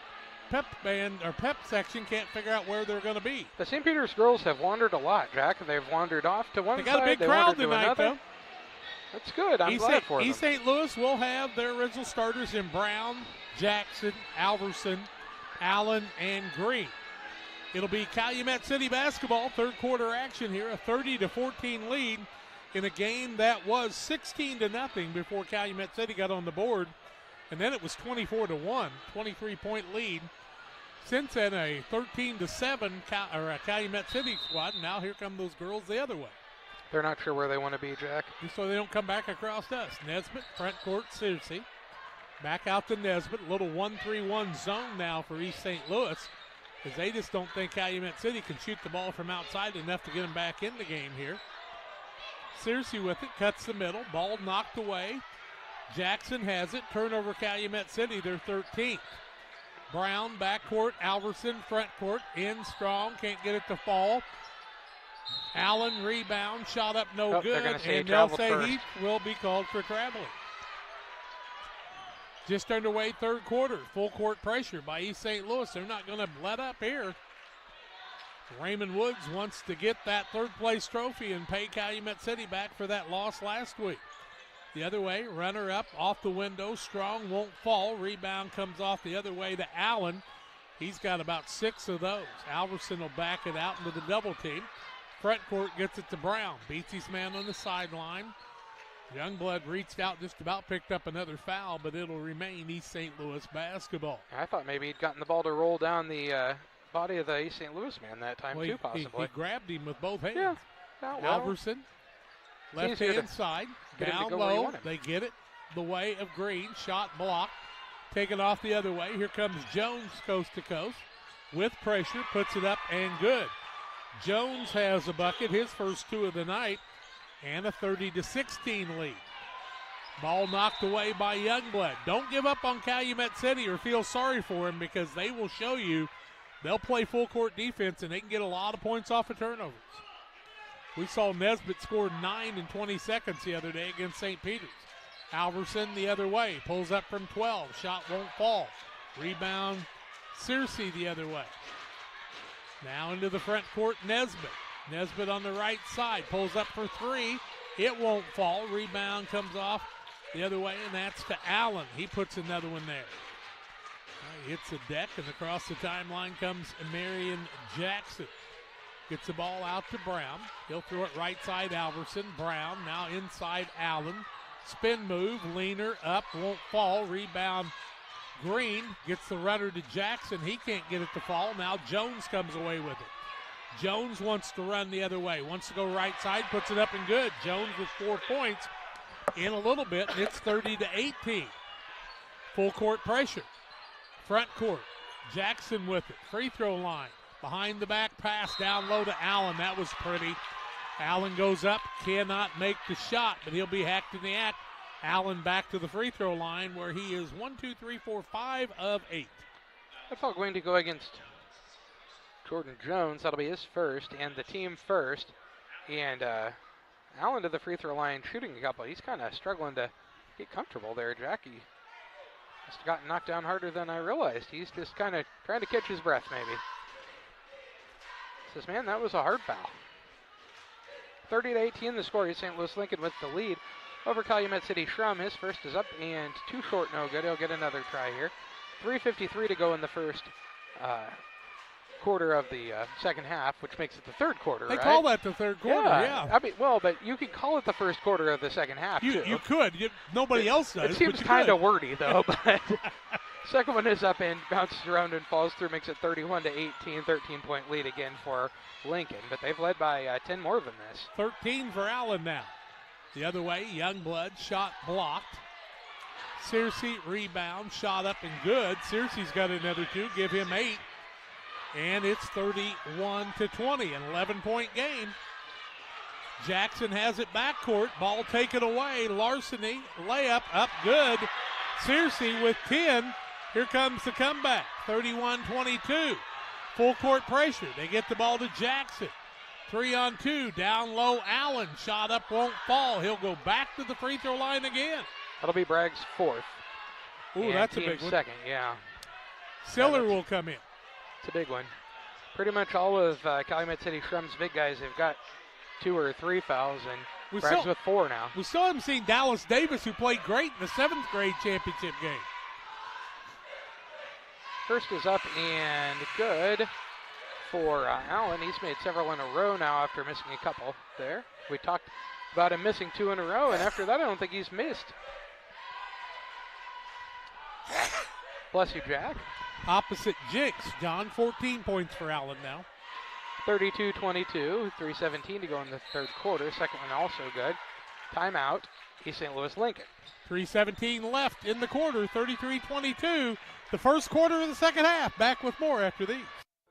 pep band or pep section can't figure out where they're going to be. The St. Peter's girls have wandered a lot, Jack. They've wandered off to one side. They got a big crowd tonight, though. That's good. I'm glad for them. East St. Louis will have their original starters in Brown, Jackson, Alverson, Allen, and Green. It'll be Calumet City basketball, third quarter action here, a 30-14 lead in a game that was 16-0 before Calumet City got on the board, and then it was 24-1, 23-point lead. Since then, a 13-7 Calumet City squad, and now here come those girls the other way. They're not sure where they want to be, Jack. Just so they don't come back across us. Nesbitt, front court, Searcy. Back out to Nesbitt. A little 1-3-1 zone now for East St. Louis, because they just don't think Calumet City can shoot the ball from outside enough to get them back in the game here. Searcy with it, cuts the middle. Ball knocked away. Jackson has it. Turnover Calumet City, their 13th. Brown, backcourt. Alverson, front court. In strong, can't get it to fall. Allen, rebound, shot up no good, and they'll say he will be called for traveling. Just underway third quarter, full court pressure by East St. Louis. They're not going to let up here. Raymond Woods wants to get that third place trophy and pay Calumet City back for that loss last week. The other way, runner up off the window, Strong won't fall. Rebound comes off the other way to Allen. He's got about 6 of those. Alverson will back it out into the double team. Front court gets it to Brown. Beats his man on the sideline. Youngblood reached out, just about picked up another foul, but it'll remain East St. Louis basketball. I thought maybe he'd gotten the ball to roll down the body of the East St. Louis man that time, too, possibly. He grabbed him with both hands. Yeah. Well, Alverson, left-hand side, down low. They get it the way of Green. Shot blocked. Taken off the other way. Here comes Jones coast to coast with pressure. Puts it up and good. Jones has a bucket, his first 2 of the night, and a 30-16 lead. Ball knocked away by Youngblood. Don't give up on Calumet City or feel sorry for him, because they will show you they'll play full court defense and they can get a lot of points off of turnovers. We saw Nesbitt score 9 in 20 seconds the other day against St. Peter's. Alverson the other way, pulls up from 12, shot won't fall. Rebound, Searcy the other way. Now into the front court, Nesbitt. Nesbitt on the right side, pulls up for 3. It won't fall. Rebound comes off the other way, and that's to Allen. He puts another one there. Hits the deck, and across the timeline comes Marion Jackson. Gets the ball out to Brown. He'll throw it right side, Alverson. Brown now inside Allen. Spin move, leaner, up, won't fall. Rebound, Green gets the runner to Jackson. He can't get it to fall. Now Jones comes away with it. Jones wants to run the other way. Wants to go right side, puts it up and good. Jones with 4 points in a little bit, and it's 30-18. Full court pressure. Front court. Jackson with it. Free throw line. Behind the back pass down low to Allen. That was pretty. Allen goes up, cannot make the shot, but he'll be hacked in the act. Allen back to the free throw line where he is 5 of 8. That's all going to go against Jordan Jones. That'll be his first and the team first. And Allen to the free throw line shooting a couple. He's kind of struggling to get comfortable there, Jackie. Must have gotten knocked down harder than I realized. He's just kind of trying to catch his breath maybe. Says, man, that was a hard foul. 30-18 the score. St. Louis Lincoln with the lead over Calumet City Schrum. His first is up and 2 short, no good. He'll get another try here. 3:53 to go in the first quarter of the second half, which makes it the third quarter, They right? call that the third quarter, yeah. I mean, well, but you could call it the first quarter of the second half, too. You could. Nobody else does. It seems kind of wordy, though, but second one is up and bounces around and falls through, makes it 31-18, 13-point lead again for Lincoln, but they've led by 10 more than this. 13 for Allen now. The other way, Youngblood, shot blocked. Searcy, rebound, shot up and good. Searcy's got another 2, give him 8. And it's 31-20, an 11-point game. Jackson has it backcourt, ball taken away. Larceny, layup, up good. Searcy with 10. Here comes the comeback, 31-22. Full court pressure. They get the ball to Jackson. 3-on-2, down low, Allen. Shot up, won't fall. He'll go back to the free throw line again. That'll be Bragg's 4th. Ooh, and that's a big one. Second, yeah. Siller will come in. It's a big one. Pretty much all of Calumet City Shrum's big guys have got 2 or 3 fouls, and Bragg's with 4 now. We still haven't seen Dallas Davis, who played great in the 7th grade championship game. First is up and good for Allen. He's made several in a row now after missing a couple there. We talked about him missing 2 in a row, and after that I don't think he's missed. Bless you, Jack. Opposite Jinx. John, 14 points for Allen now. 32-22, 3:17 to go in the third quarter. Second one also good. Timeout, East St. Louis Lincoln. 3:17 left in the quarter, 33-22. The first quarter of the second half. Back with more after these.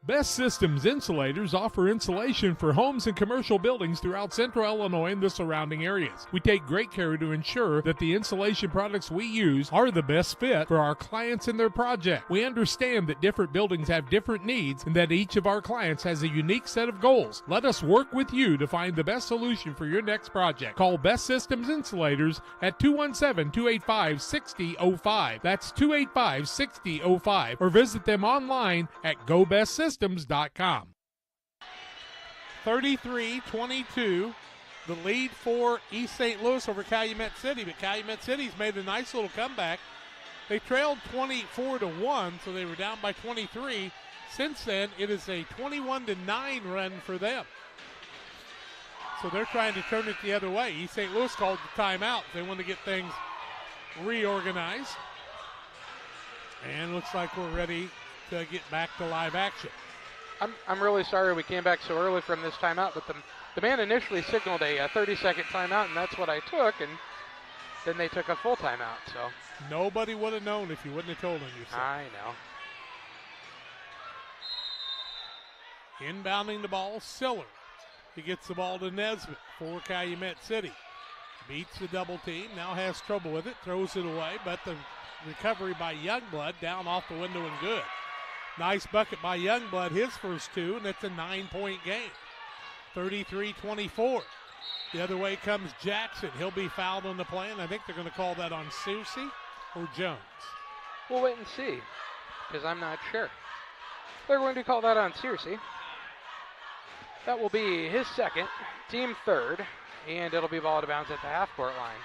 Best Systems Insulators offer insulation for homes and commercial buildings throughout central Illinois and the surrounding areas. We take great care to ensure that the insulation products we use are the best fit for our clients and their project. We understand that different buildings have different needs and that each of our clients has a unique set of goals. Let us work with you to find the best solution for your next project. Call Best Systems Insulators at 217-285-6005. That's 285-6005. Or visit them online at GoBestSystems.com. 33-22, the lead for East St. Louis over Calumet City, but Calumet City's made a nice little comeback. They trailed 24-1, so they were down by 23. Since then, it is a 21-9 run for them. So they're trying to turn it the other way. East St. Louis called the timeout. They want to get things reorganized. And looks like we're ready to get back to live action. I'm really sorry we came back so early from this timeout, but the man initially signaled a 30-second timeout, and that's what I took, and then they took a full timeout. So nobody would have known if you wouldn't have told them yourself. I know. Inbounding the ball, Siller. He gets the ball to Nesbitt for Calumet City. Beats the double team, now has trouble with it, throws it away, but the recovery by Youngblood down off the window and good. Nice bucket by Youngblood, his first 2, and it's a 9-point game. 33-24. The other way comes Jackson. He'll be fouled on the play, and I think they're going to call that on Searcy or Jones. We'll wait and see, because I'm not sure. They're going to call that on Searcy. That will be his second, team third, and it'll be ball out of bounds at the half-court line.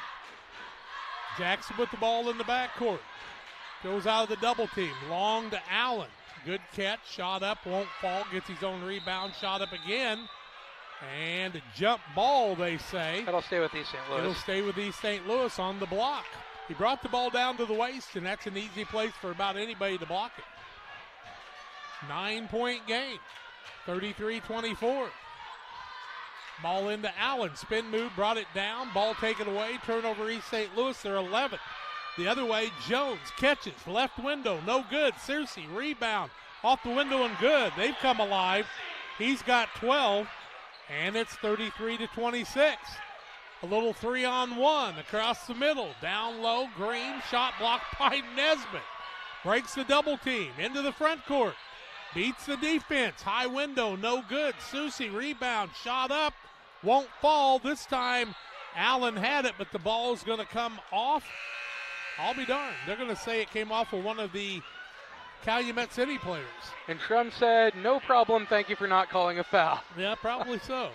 Jackson with the ball in the backcourt. Goes out of the double team. Long to Allen. Good catch. Shot up. Won't fall. Gets his own rebound. Shot up again. And a jump ball, they say. That'll stay with East St. Louis. It'll stay with East St. Louis on the block. He brought the ball down to the waist, and that's an easy place for about anybody to block it. 9-point game. 33-24. Ball into Allen. Spin move, brought it down. Ball taken away. Turnover East St. Louis. They're 11th. The other way, Jones catches. Left window. No good. Searcy rebound. Off the window and good. They've come alive. He's got 12. And it's 33-26. A little 3-on-1 across the middle. Down low. Green. Shot blocked by Nesbitt. Breaks the double team. Into the front court. Beats the defense. High window. No good. Searcy rebound. Shot up. Won't fall. This time Allen had it, but the ball is going to come off. I'll be darned. They're going to say it came off of one of the Calumet City players. And Schrum said, no problem, thank you for not calling a foul. Yeah, probably so.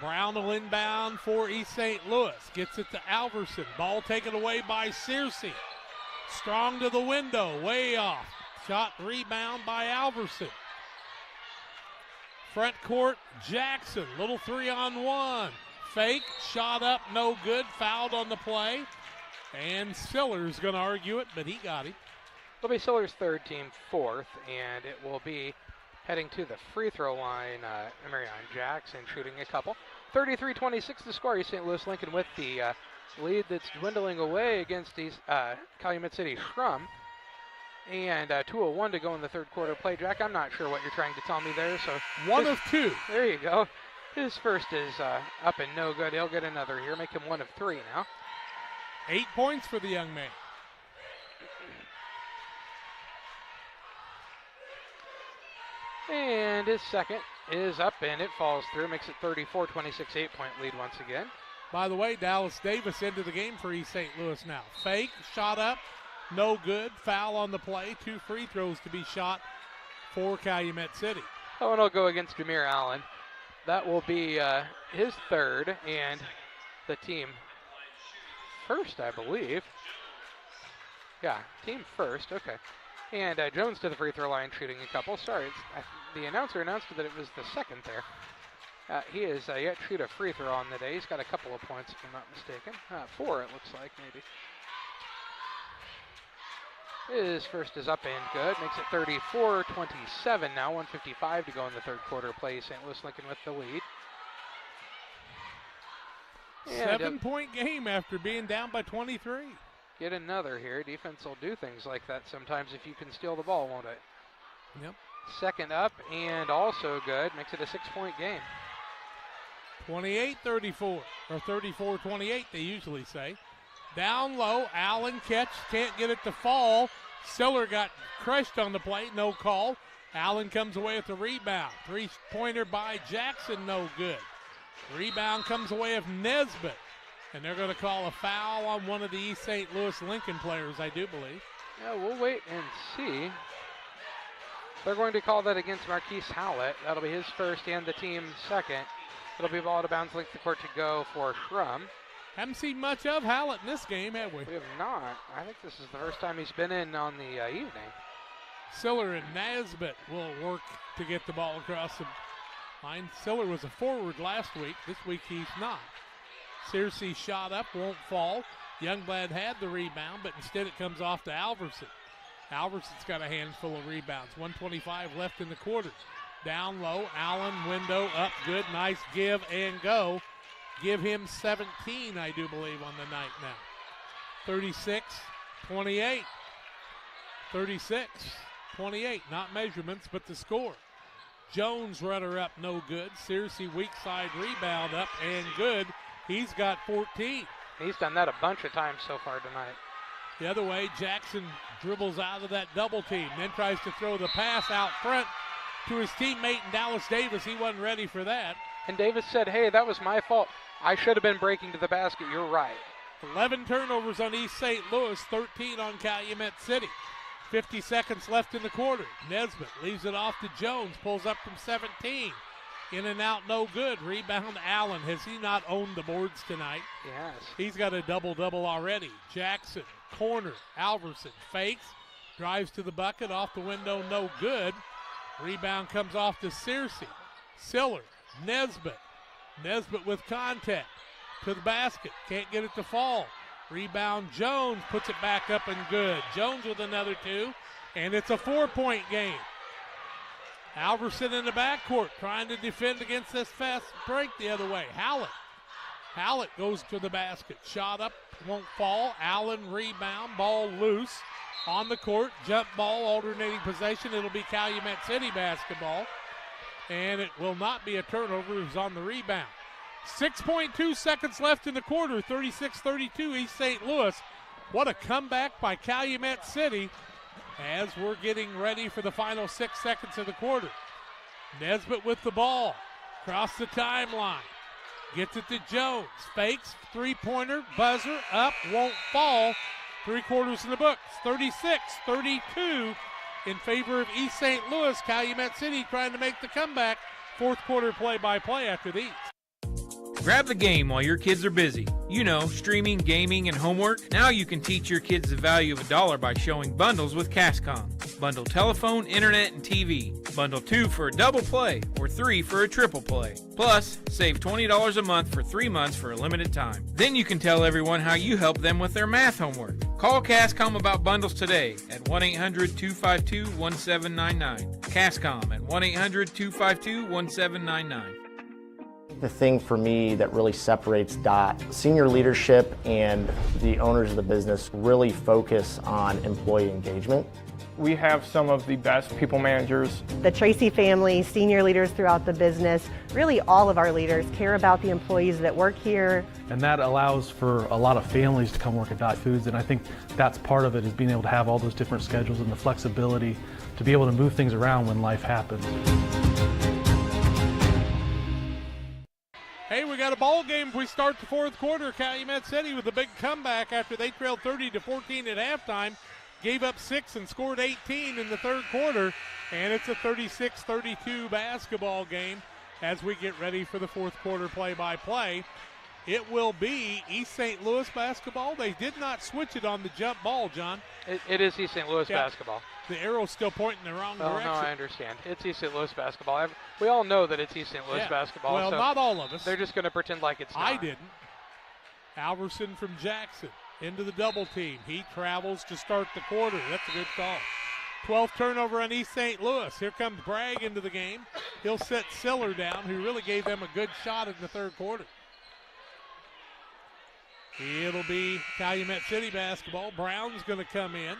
Brown will inbound for East St. Louis. Gets it to Alverson. Ball taken away by Searcy. Strong to the window, way off. Shot rebound by Alverson. Front court, Jackson. Little 3-on-1. Fake, shot up, no good. Fouled on the play. And Siller's going to argue it, but he got him. It'll be Siller's third, team fourth, and it will be heading to the free throw line. Marion Jackson shooting a couple. 33-26 the score. East St. Louis Lincoln with the lead that's dwindling away against Calumet City Schrum. And 2:01 to go in the third quarter play. Jack, I'm not sure what you're trying to tell me there. So one of two. There you go. His first is up and no good. He'll get another here. Make him 1 of 3 now. 8 points for the young man. And his second is up and it falls through. Makes it 34-26, 8-point lead once again. By the way, Dallas Davis into the game for East St. Louis now. Fake, shot up, no good. Foul on the play. 2 free throws to be shot for Calumet City. Oh, and he'll go against Jameer Allen. That will be his third and the team first, I believe. Yeah, team first. Okay. And Jones to the free throw line shooting a couple. Sorry, the announcer announced that it was the second there. He is yet to shoot a free throw on the day. He's got a couple of points, if I'm not mistaken. 4, it looks like, maybe. His first is up and good. Makes it 34-27 now. 1:55 to go in the third quarter play. St. Louis Lincoln with the lead. 7-point game after being down by 23. Get another here. Defense will do things like that sometimes if you can steal the ball, won't it? Yep. Second up and also good. Makes it a 6-point game. 28-34, or 34-28 they usually say. Down low, Allen catch, can't get it to fall. Siller got crushed on the play, no call. Allen comes away with the rebound. 3-pointer by Jackson, no good. Rebound comes away of Nesbitt. And they're going to call a foul on one of the East St. Louis Lincoln players, I do believe. Yeah, we'll wait and see. They're going to call that against Marquise Howlett. That'll be his first and the team's second. It'll be ball out of bounds, length of court to go for Schrum. Haven't seen much of Howlett in this game, have we? We have not. I think this is the first time he's been in on the evening. Siller and Nesbitt will work to get the ball across the line. Siller was a forward last week. This week he's not. Searcy shot up, won't fall. Youngblood had the rebound, but instead it comes off to Alverson. Alverson's got a handful of rebounds. 1:25 left in the quarter. Down low, Allen, window, up, good, nice give and go. Give him 17, I do believe, on the night now. 36-28. 36-28, not measurements, but the score. Jones runner up, no good. Searcy weak side rebound up and good. He's got 14. He's done that a bunch of times so far tonight. The other way, Jackson dribbles out of that double team, then tries to throw the pass out front to his teammate in Dallas Davis. He wasn't ready for that. And Davis said, hey, that was my fault. I should have been breaking to the basket. You're right. 11 turnovers on East St. Louis, 13 on Calumet City. 50 seconds left in the quarter. Nesbitt leaves it off to Jones, pulls up from 17. In and out, no good. Rebound, Allen. Has he not owned the boards tonight? Yes. He's got a double-double already. Jackson, corner, Alverson, fakes, drives to the bucket, off the window, no good. Rebound comes off to Searcy. Siller, Nesbitt. Nesbitt with contact to the basket. Can't get it to fall. Rebound, Jones puts it back up and good. Jones with another 2, and it's a 4-point game. Alverson in the backcourt trying to defend against this fast break the other way. Howlett goes to the basket. Shot up, won't fall. Allen rebound, ball loose on the court. Jump ball, alternating possession. It'll be Calumet City basketball. And it will not be a turnover. It's on the rebound. 6.2 seconds left in the quarter. 36-32 East St. Louis. What a comeback by Calumet City as we're getting ready for the final 6 seconds of the quarter. Nesbitt with the ball. Across the timeline. Gets it to Jones. Fakes. 3-pointer. Buzzer. Up. Won't fall. 3 quarters in the books. 36-32 in favor of East St. Louis. Calumet City trying to make the comeback. Fourth quarter play-by-play after these. Grab the game while your kids are busy. You know, streaming, gaming, and homework. Now you can teach your kids the value of $1 by showing bundles with Cascom. Bundle telephone, internet, and TV. Bundle 2 for a double play or 3 for a triple play. Plus, save $20 a month for 3 months for a limited time. Then you can tell everyone how you help them with their math homework. Call Cascom about bundles today at 1-800-252-1799. Cascom at 1-800-252-1799. The thing for me that really separates DOT, senior leadership and the owners of the business really focus on employee engagement. We have some of the best people managers. The Tracy family, senior leaders throughout the business, really all of our leaders care about the employees that work here. And that allows for a lot of families to come work at Dot Foods, and I think that's part of it, is being able to have all those different schedules and the flexibility to be able to move things around when life happens. Hey, we got a ball game. We start the fourth quarter. Calumet City with a big comeback after they trailed 30-14 at halftime. Gave up 6 and scored 18 in the third quarter. And it's a 36-32 basketball game as we get ready for the fourth quarter play-by-play. It will be East St. Louis basketball. They did not switch it on the jump ball, John. It is East St. Louis basketball. The arrow's still pointing the wrong direction. No, I understand. It's East St. Louis basketball. We all know that it's East St. Louis basketball. Well, so not all of us. They're just going to pretend like it's not. I didn't. Alverson from Jackson into the double team. He travels to start the quarter. That's a good call. 12th turnover on East St. Louis. Here comes Bragg into the game. He'll set Siller down, who really gave them a good shot in the third quarter. It'll be Calumet City basketball. Brown's going to come in.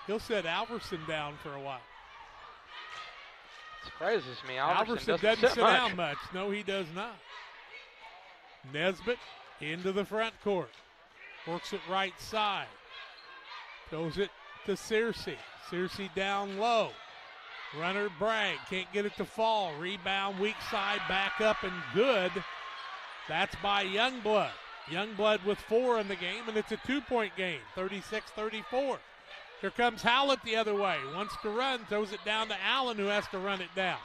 He'll set Alverson down for a while. Surprises me. Alverson doesn't sit down much. No, he does not. Nesbitt into the front court. Works it right side. Throws it to Searcy. Searcy down low. Runner Bragg can't get it to fall. Rebound weak side, back up and good. That's by Youngblood. Youngblood with 4 in the game, and it's a 2-point game, 36-34. Here comes Howlett the other way. Wants to run, throws it down to Allen, who has to run it down.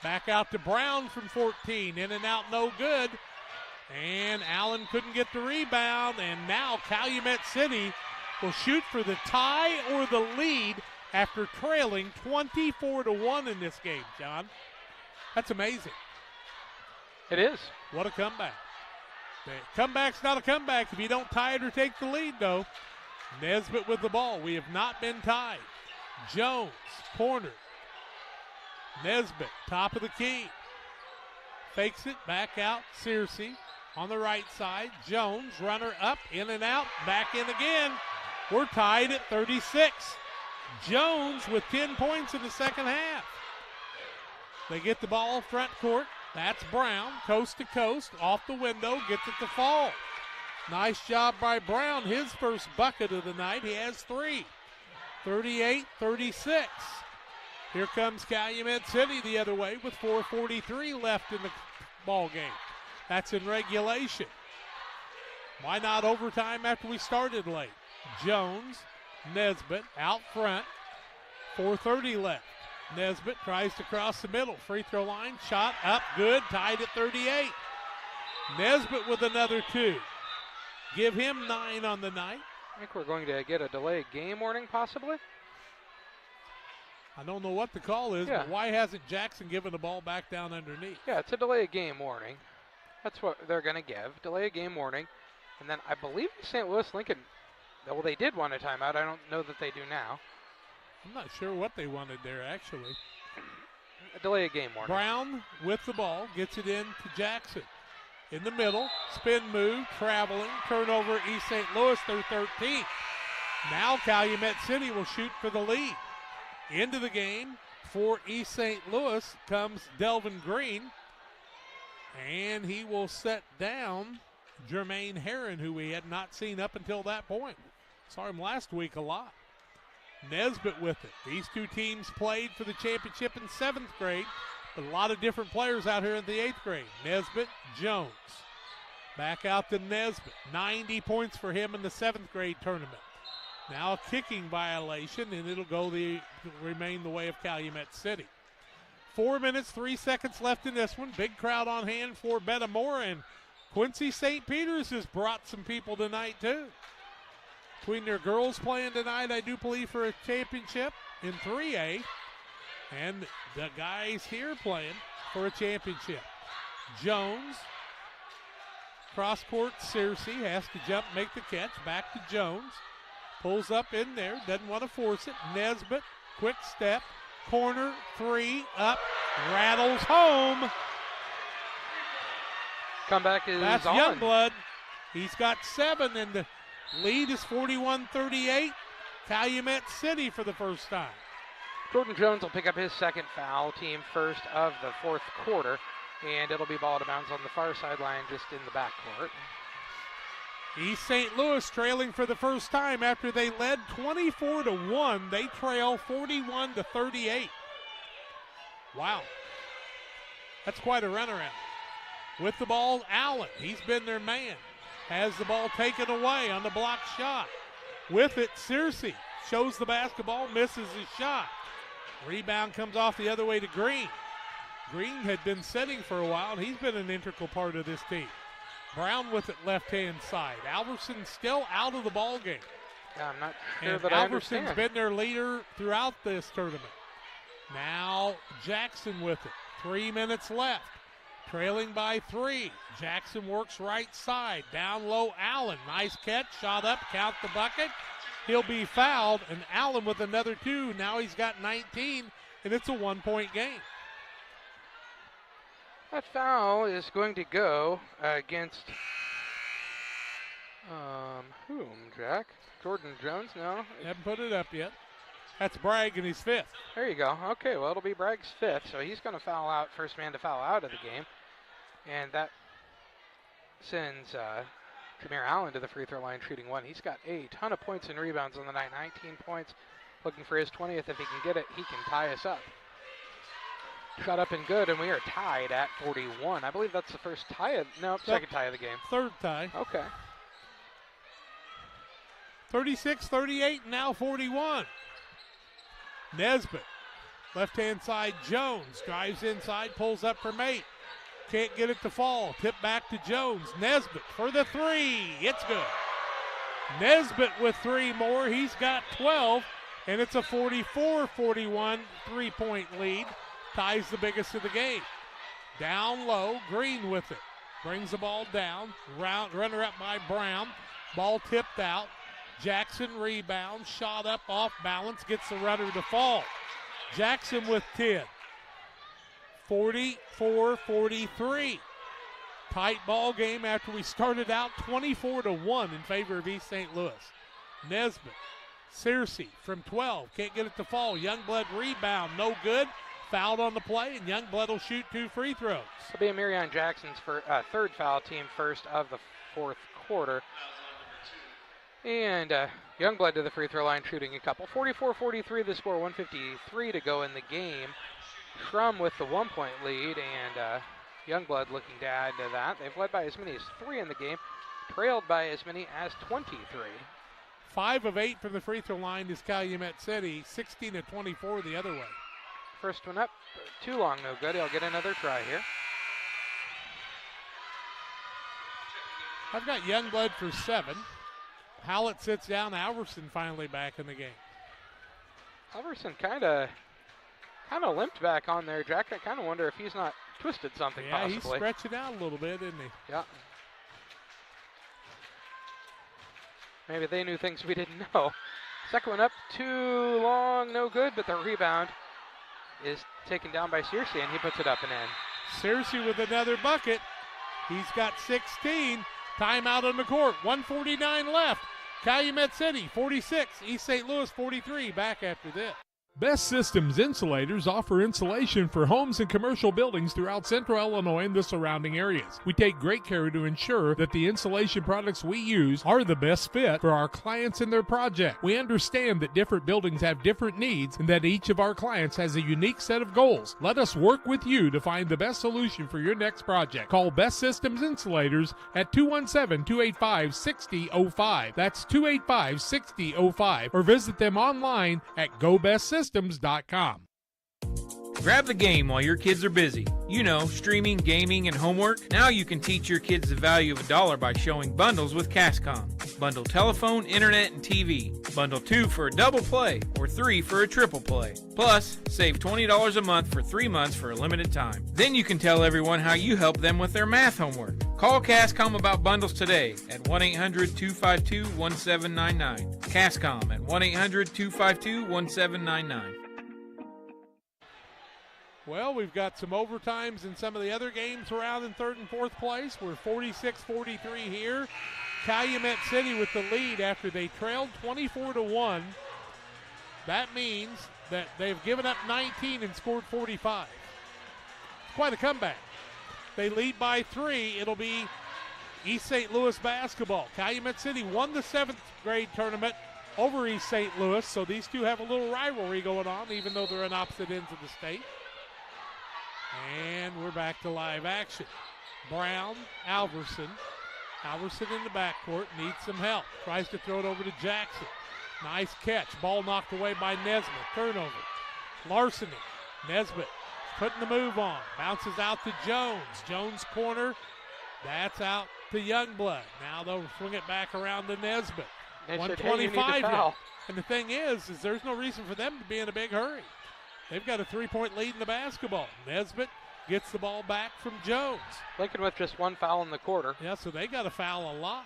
Back out to Brown from 14. In and out, no good. And Allen couldn't get the rebound, and now Calumet City will shoot for the tie or the lead after trailing 24-1 in this game, John. That's amazing. It is. What a comeback. The comeback's not a comeback if you don't tie it or take the lead, though. Nesbitt with the ball. We have not been tied. Jones, corner. Nesbitt, top of the key. Fakes it, back out. Searcy on the right side. Jones, runner up, in and out, back in again. We're tied at 36. Jones with 10 points in the second half. They get the ball front court. That's Brown, coast to coast, off the window, gets it to fall. Nice job by Brown, his first bucket of the night. He has 3. 38-36. Here comes Calumet City the other way with 4:43 left in the ball game. That's in regulation. Why not overtime after we started late? Jones, Nesbitt out front. 4:30 left. Nesbitt tries to cross the middle. Free throw line, shot up, good, tied at 38. Nesbitt with another 2. Give him 9 on the night. I think we're going to get a delayed game warning, possibly. I don't know what the call is, but why hasn't Jackson given the ball back down underneath? Yeah, it's a delayed game warning. That's what they're going to give. Delay a game warning. And then I believe St. Louis Lincoln, well, they did want a timeout. I don't know that they do now. I'm not sure what they wanted there, actually. A delay a game warning. Brown with the ball, gets it in to Jackson. In the middle, spin move, traveling, turnover, East St. Louis, their 13th. Now Calumet City will shoot for the lead. Into the game for East St. Louis comes Delvin Green, and he will set down Jermaine Herron, who we had not seen up until that point. Saw him last week a lot. Nesbitt with it. These two teams played for the championship in 7th grade, but a lot of different players out here in the 8th grade. Nesbitt, Jones. Back out to Nesbitt. 90 points for him in the 7th grade tournament. Now a kicking violation, and it'll remain the way of Calumet City. 4 minutes, 3 seconds left in this one. Big crowd on hand for Bettamore, and Quincy St. Peter's has brought some people tonight too. Between their girls playing tonight, I do believe, for a championship in 3A, and the guys here playing for a championship. Jones, cross court, Searcy has to jump, make the catch, back to Jones. Pulls up in there, doesn't want to force it. Nesbitt, quick step, corner, 3, up, rattles home. Comeback is That's on. Youngblood. He's got 7, and the lead is 41-38. Calumet City for the first time. Jordan Jones will pick up his second foul, team first of the fourth quarter, and it'll be ball to bounds on the far sideline just in the backcourt. East St. Louis trailing for the first time after they led 24-1. They trail 41-38. Wow. That's quite a runaround. With the ball, Allen. He's been their man. Has the ball taken away on the block shot. With it, Searcy shows the basketball, misses his shot. Rebound comes off the other way to Green. Green had been setting for a while, and he's been an integral part of this team. Brown with it left-hand side. Alverson's still out of the ball game. Yeah, I'm not sure and that I Alverson's understand. been their leader throughout this tournament. Now Jackson with it. 3 minutes left. Trailing by 3. Jackson works right side. Down low, Allen. Nice catch. Shot up. Count the bucket. He'll be fouled. And Allen with another 2. Now he's got 19, and it's a 1-point game. That foul is going to go against whom, Jack? Jordan Jones? No. Haven't put it up yet. That's Bragg in his 5th. There you go. Okay, well, it'll be Bragg's 5th, so he's going to foul out, first man to foul out of the game. And that sends Jameer Allen to the free throw line shooting 1. He's got a ton of points and rebounds on the night, 19 points. Looking for his 20th. If he can get it, he can tie us up. Shot up and good, and we are tied at 41. I believe that's the first tie second tie of the game. Third tie. Okay. 36-38, now 41. Nesbitt, left-hand side, Jones, drives inside, pulls up for Mate. Can't get it to fall. Tip back to Jones. Nesbitt for the 3. It's good. Nesbitt with 3 more. He's got 12, and it's a 44-41 3-point lead. Ties the biggest of the game. Down low, Green with it. Brings the ball down. Runner up by Brown. Ball tipped out. Jackson rebounds. Shot up off balance. Gets the runner to fall. Jackson with 10. 44-43. Tight ball game after we started out 24-1 in favor of East St. Louis. Nesbitt. Searcy from 12. Can't get it to fall. Youngblood rebound. No good. Fouled on the play, and Youngblood will shoot 2 free throws. It'll be Amirion Jackson's third foul, team first of the fourth quarter. And Youngblood to the free throw line shooting a couple. 44-43 the score, 1:53 to go in the game. Schrum with the 1-point lead, and Youngblood looking to add to that. They've led by as many as 3 in the game, trailed by as many as 23. 5 of 8 from the free throw line is Calumet City, 16-24 the other way. First one up, too long, no good. He'll get another try here. I've got Youngblood for 7. Hallett sits down. Alverson finally back in the game. Alverson kind of limped back on there, Jack. I kind of wonder if he's not twisted something possibly. Yeah, he's stretching out a little bit, isn't he? Yeah. Maybe they knew things we didn't know. Second one up, too long, no good, but the rebound is taken down by Searcy, and he puts it up and in. Searcy with another bucket. He's got 16. Timeout on the court. 1:49 left. Calumet City 46. East St. Louis 43. Back after this. Best Systems Insulators offer insulation for homes and commercial buildings throughout central Illinois and the surrounding areas. We take great care to ensure that the insulation products we use are the best fit for our clients and their project. We understand that different buildings have different needs and that each of our clients has a unique set of goals. Let us work with you to find the best solution for your next project. Call Best Systems Insulators at 217-285-6005. That's 285-6005. Or visit them online at GoBestSystems.com. Grab the game while your kids are busy. You know, streaming, gaming, and homework. Now you can teach your kids the value of $1 by showing bundles with Cascom. Bundle telephone, internet, and TV. Bundle 2 for a double play or 3 for a triple play. Plus, save $20 a month for 3 months for a limited time. Then you can tell everyone how you help them with their math homework. Call Cascom about bundles today at 1-800-252-1799. Cascom at 1-800-252-1799. Well, we've got some overtimes in some of the other games around in third and fourth place. We're 46-43 here. Calumet City with the lead after they trailed 24-1. That means that they've given up 19 and scored 45. Quite a comeback. They lead by 3. It'll be East St. Louis basketball. Calumet City won the 7th grade tournament over East St. Louis, so these two have a little rivalry going on, even though they're on opposite ends of the state. And we're back to live action. Brown, Alverson. Alverson in the backcourt, needs some help. Tries to throw it over to Jackson. Nice catch. Ball knocked away by Nesbitt. Turnover. Larceny. Nesbitt putting the move on. Bounces out to Jones. Jones corner. That's out to Youngblood. Now they'll swing it back around to Nesbitt. 125 now. And the thing is there's no reason for them to be in a big hurry. They've got a 3-point lead in the basketball. Nesbitt gets the ball back from Jones. Lincoln with just 1 foul in the quarter. Yeah, so they got to foul a lot.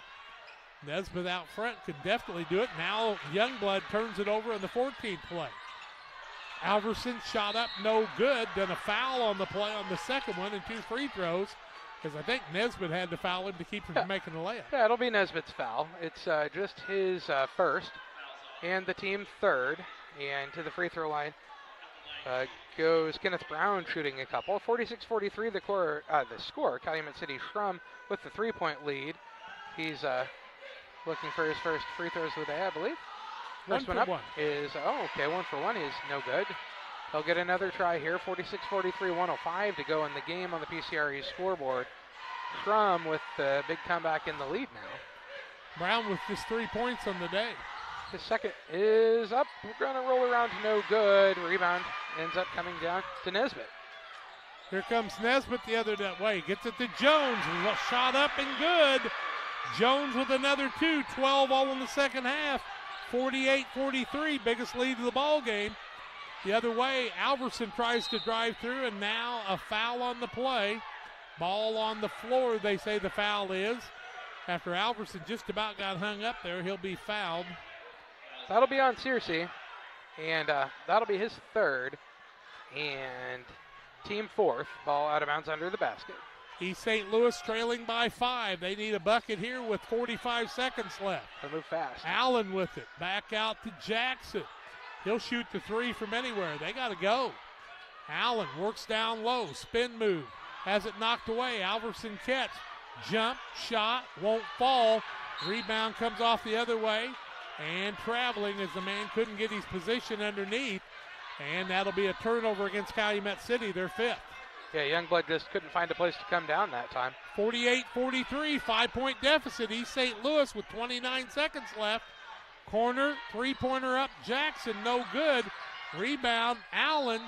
Nesbitt out front could definitely do it. Now Youngblood turns it over in the 14th play. Alverson shot up, no good. Then a foul on the play on the second one and 2 free throws, because I think Nesbitt had to foul him to keep him from making the layup. Yeah, it'll be Nesbitt's foul. It's just his first and the team third. And to the free throw line goes Kenneth Brown, shooting a couple. 46-43 the score. Calumet City Schrum with the 3-point lead. He's looking for his first free throws of the day, I believe. First one up is, 1 for 1 is no good. He'll get another try here. 46-43, 105 to go in the game on the PCRE scoreboard. Schrum with the big comeback in the lead now. Brown with just 3 points on the day. His second is up. We're going to roll around to no good. Rebound ends up coming down to Nesbitt. Here comes Nesbitt the other way. Gets it to Jones. Shot up and good. Jones with another 2. 12 all in the second half. 48-43, biggest lead of the ball game. The other way, Alverson tries to drive through, and now a foul on the play. Ball on the floor, they say the foul is. After Alverson just about got hung up there, he'll be fouled. That'll be on Searcy, and that'll be his third, and team fourth. Ball out of bounds under the basket. East St. Louis trailing by 5. They need a bucket here with 45 seconds left. They move fast. Allen with it. Back out to Jackson. He'll shoot the 3 from anywhere. They got to go. Allen works down low. Spin move. Has it knocked away. Alverson catch. Jump. Shot. Won't fall. Rebound comes off the other way. And traveling as the man couldn't get his position underneath. And that'll be a turnover against Calumet City, their 5th. Yeah, Youngblood just couldn't find a place to come down that time. 48-43, 5-point deficit. East St. Louis with 29 seconds left. Corner, 3-pointer up. Jackson, no good. Rebound, Allen,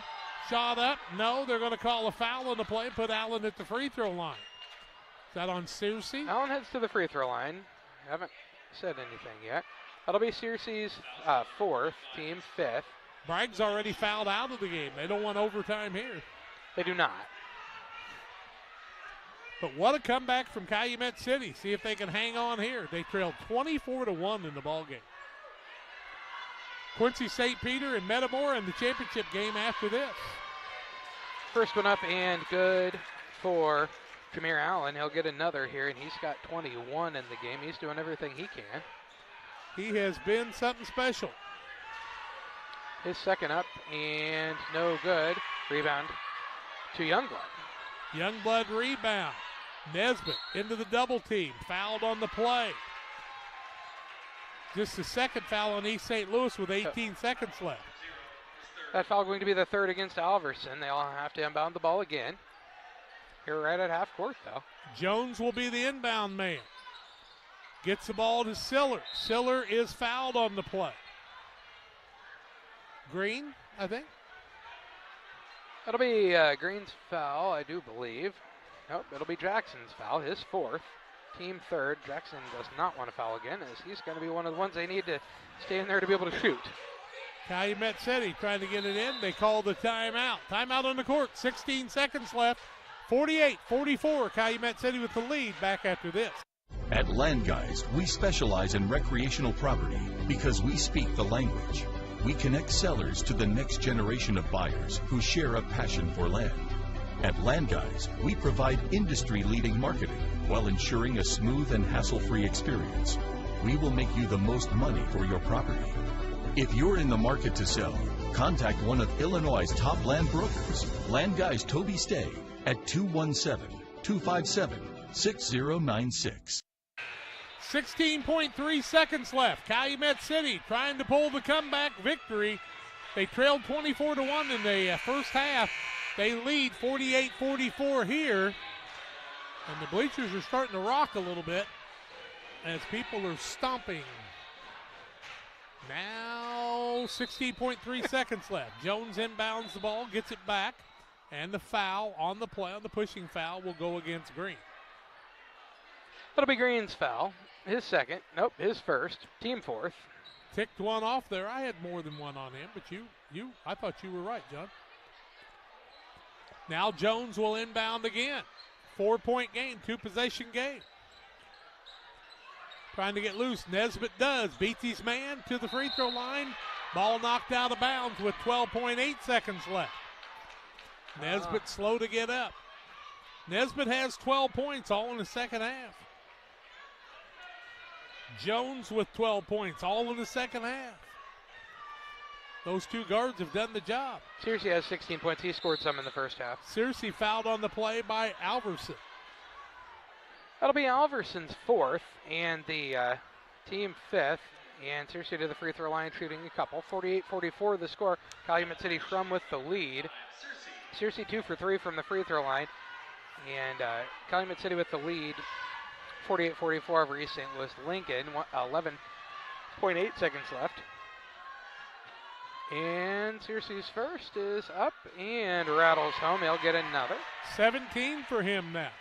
shot up. No, they're going to call a foul on the play and put Allen at the free throw line. Is that on Searcy? Allen heads to the free throw line. Haven't said anything yet. That'll be Searcy's 4th, team 5th. Bragg's already fouled out of the game. They don't want overtime here. They do not. But what a comeback from Calumet City. See if they can hang on here. They trailed 24-1 in the ballgame. Quincy St. Peter and Metamora in the championship game after this. First one up and good for Jameer Allen. He'll get another here, and he's got 21 in the game. He's doing everything he can. He has been something special. His second up and no good. Rebound to Youngblood. Youngblood rebound. Nesbitt into the double team. Fouled on the play. Just the second foul on East St. Louis with 18 seconds left. That foul going to be the third against Alverson. They'll have to inbound the ball again. Here right at half court, though. Jones will be the inbound man. Gets the ball to Siller. Siller is fouled on the play. Green, I think. That'll be Green's foul, I do believe. Nope, it'll be Jackson's foul, his 4th. Team 3rd. Jackson does not want to foul again, as he's going to be one of the ones they need to stay in there to be able to shoot. Calumet City trying to get it in. They call the timeout. Timeout on the court. 16 seconds left. 48-44. Calumet City with the lead. Back after this. At Landgeist, we specialize in recreational property because we speak the language. we connect sellers to the next generation of buyers who share a passion for land. At Land Guys, we provide industry-leading marketing while ensuring a smooth and hassle-free experience. We will make you the most money for your property. If you're in the market to sell, contact one of Illinois' top land brokers, Land Guys Toby Stay, at 217-257-6096. 16.3 seconds left. Calumet City trying to pull the comeback victory. They trailed 24-1 in the first half. They lead 48-44 here. And the bleachers are starting to rock a little bit as people are stomping. Now 16.3 seconds left. Jones inbounds the ball, gets it back, and the foul on the play, on the pushing foul, will go against Green. That'll be Green's foul. His second. Nope, his first. Team fourth. Ticked one off there. I had more than one on him, but I thought you were right, John. Now Jones will inbound again. 4-point game, 2-possession game. Trying to get loose. Nesbitt does. Beats his man to the free throw line. Ball knocked out of bounds with 12.8 seconds left. Nesbitt slow to get up. Nesbitt has 12 points all in the second half. Jones with 12 points all in the second half. Those two guards have done the job. Searcy has 16 points. He scored some in the first half. Searcy fouled on the play by Alverson. That'll be Alverson's fourth and the team fifth. And Searcy to the free throw line, shooting a couple. 48-44 the score. Calumet City Schrum with the lead. Searcy 2 for 3 from the free throw line. And Calumet City with the lead. 48-44 over East St. Louis Lincoln. 11.8 seconds left. And Searcy's first is up and rattles home. He'll get another. 17 for him now.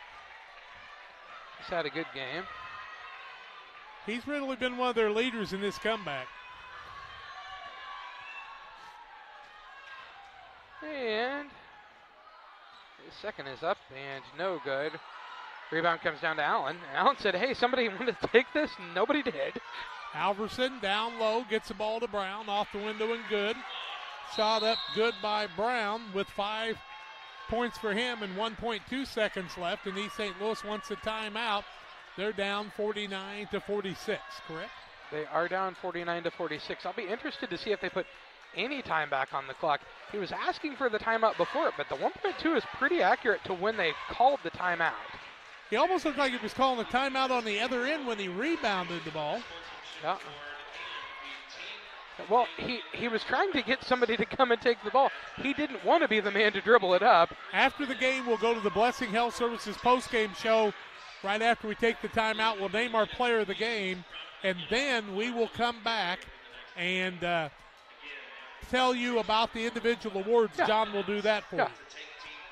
He's had a good game. He's really been one of their leaders in this comeback. And his second is up and no good. Rebound comes down to Allen. Allen said, hey, somebody want to take this? Nobody did. Alverson down low, gets the ball to Brown, off the window and good. Shot up good by Brown with 5 points for him and 1.2 seconds left, and East St. Louis wants a timeout. They're down 49-46, correct? They are down 49-46. I'll be interested to see if they put any time back on the clock. He was asking for the timeout before it, but the 1.2 is pretty accurate to when they called the timeout. He almost looked like he was calling a timeout on the other end when he rebounded the ball. Yeah. Well, he was trying to get somebody to come and take the ball. He didn't want to be the man to dribble it up. After the game, we'll go to the Blessing Health Services postgame show. Right after we take the timeout, we'll name our player of the game, and then we will come back and tell you about the individual awards. Yeah. John will do that for you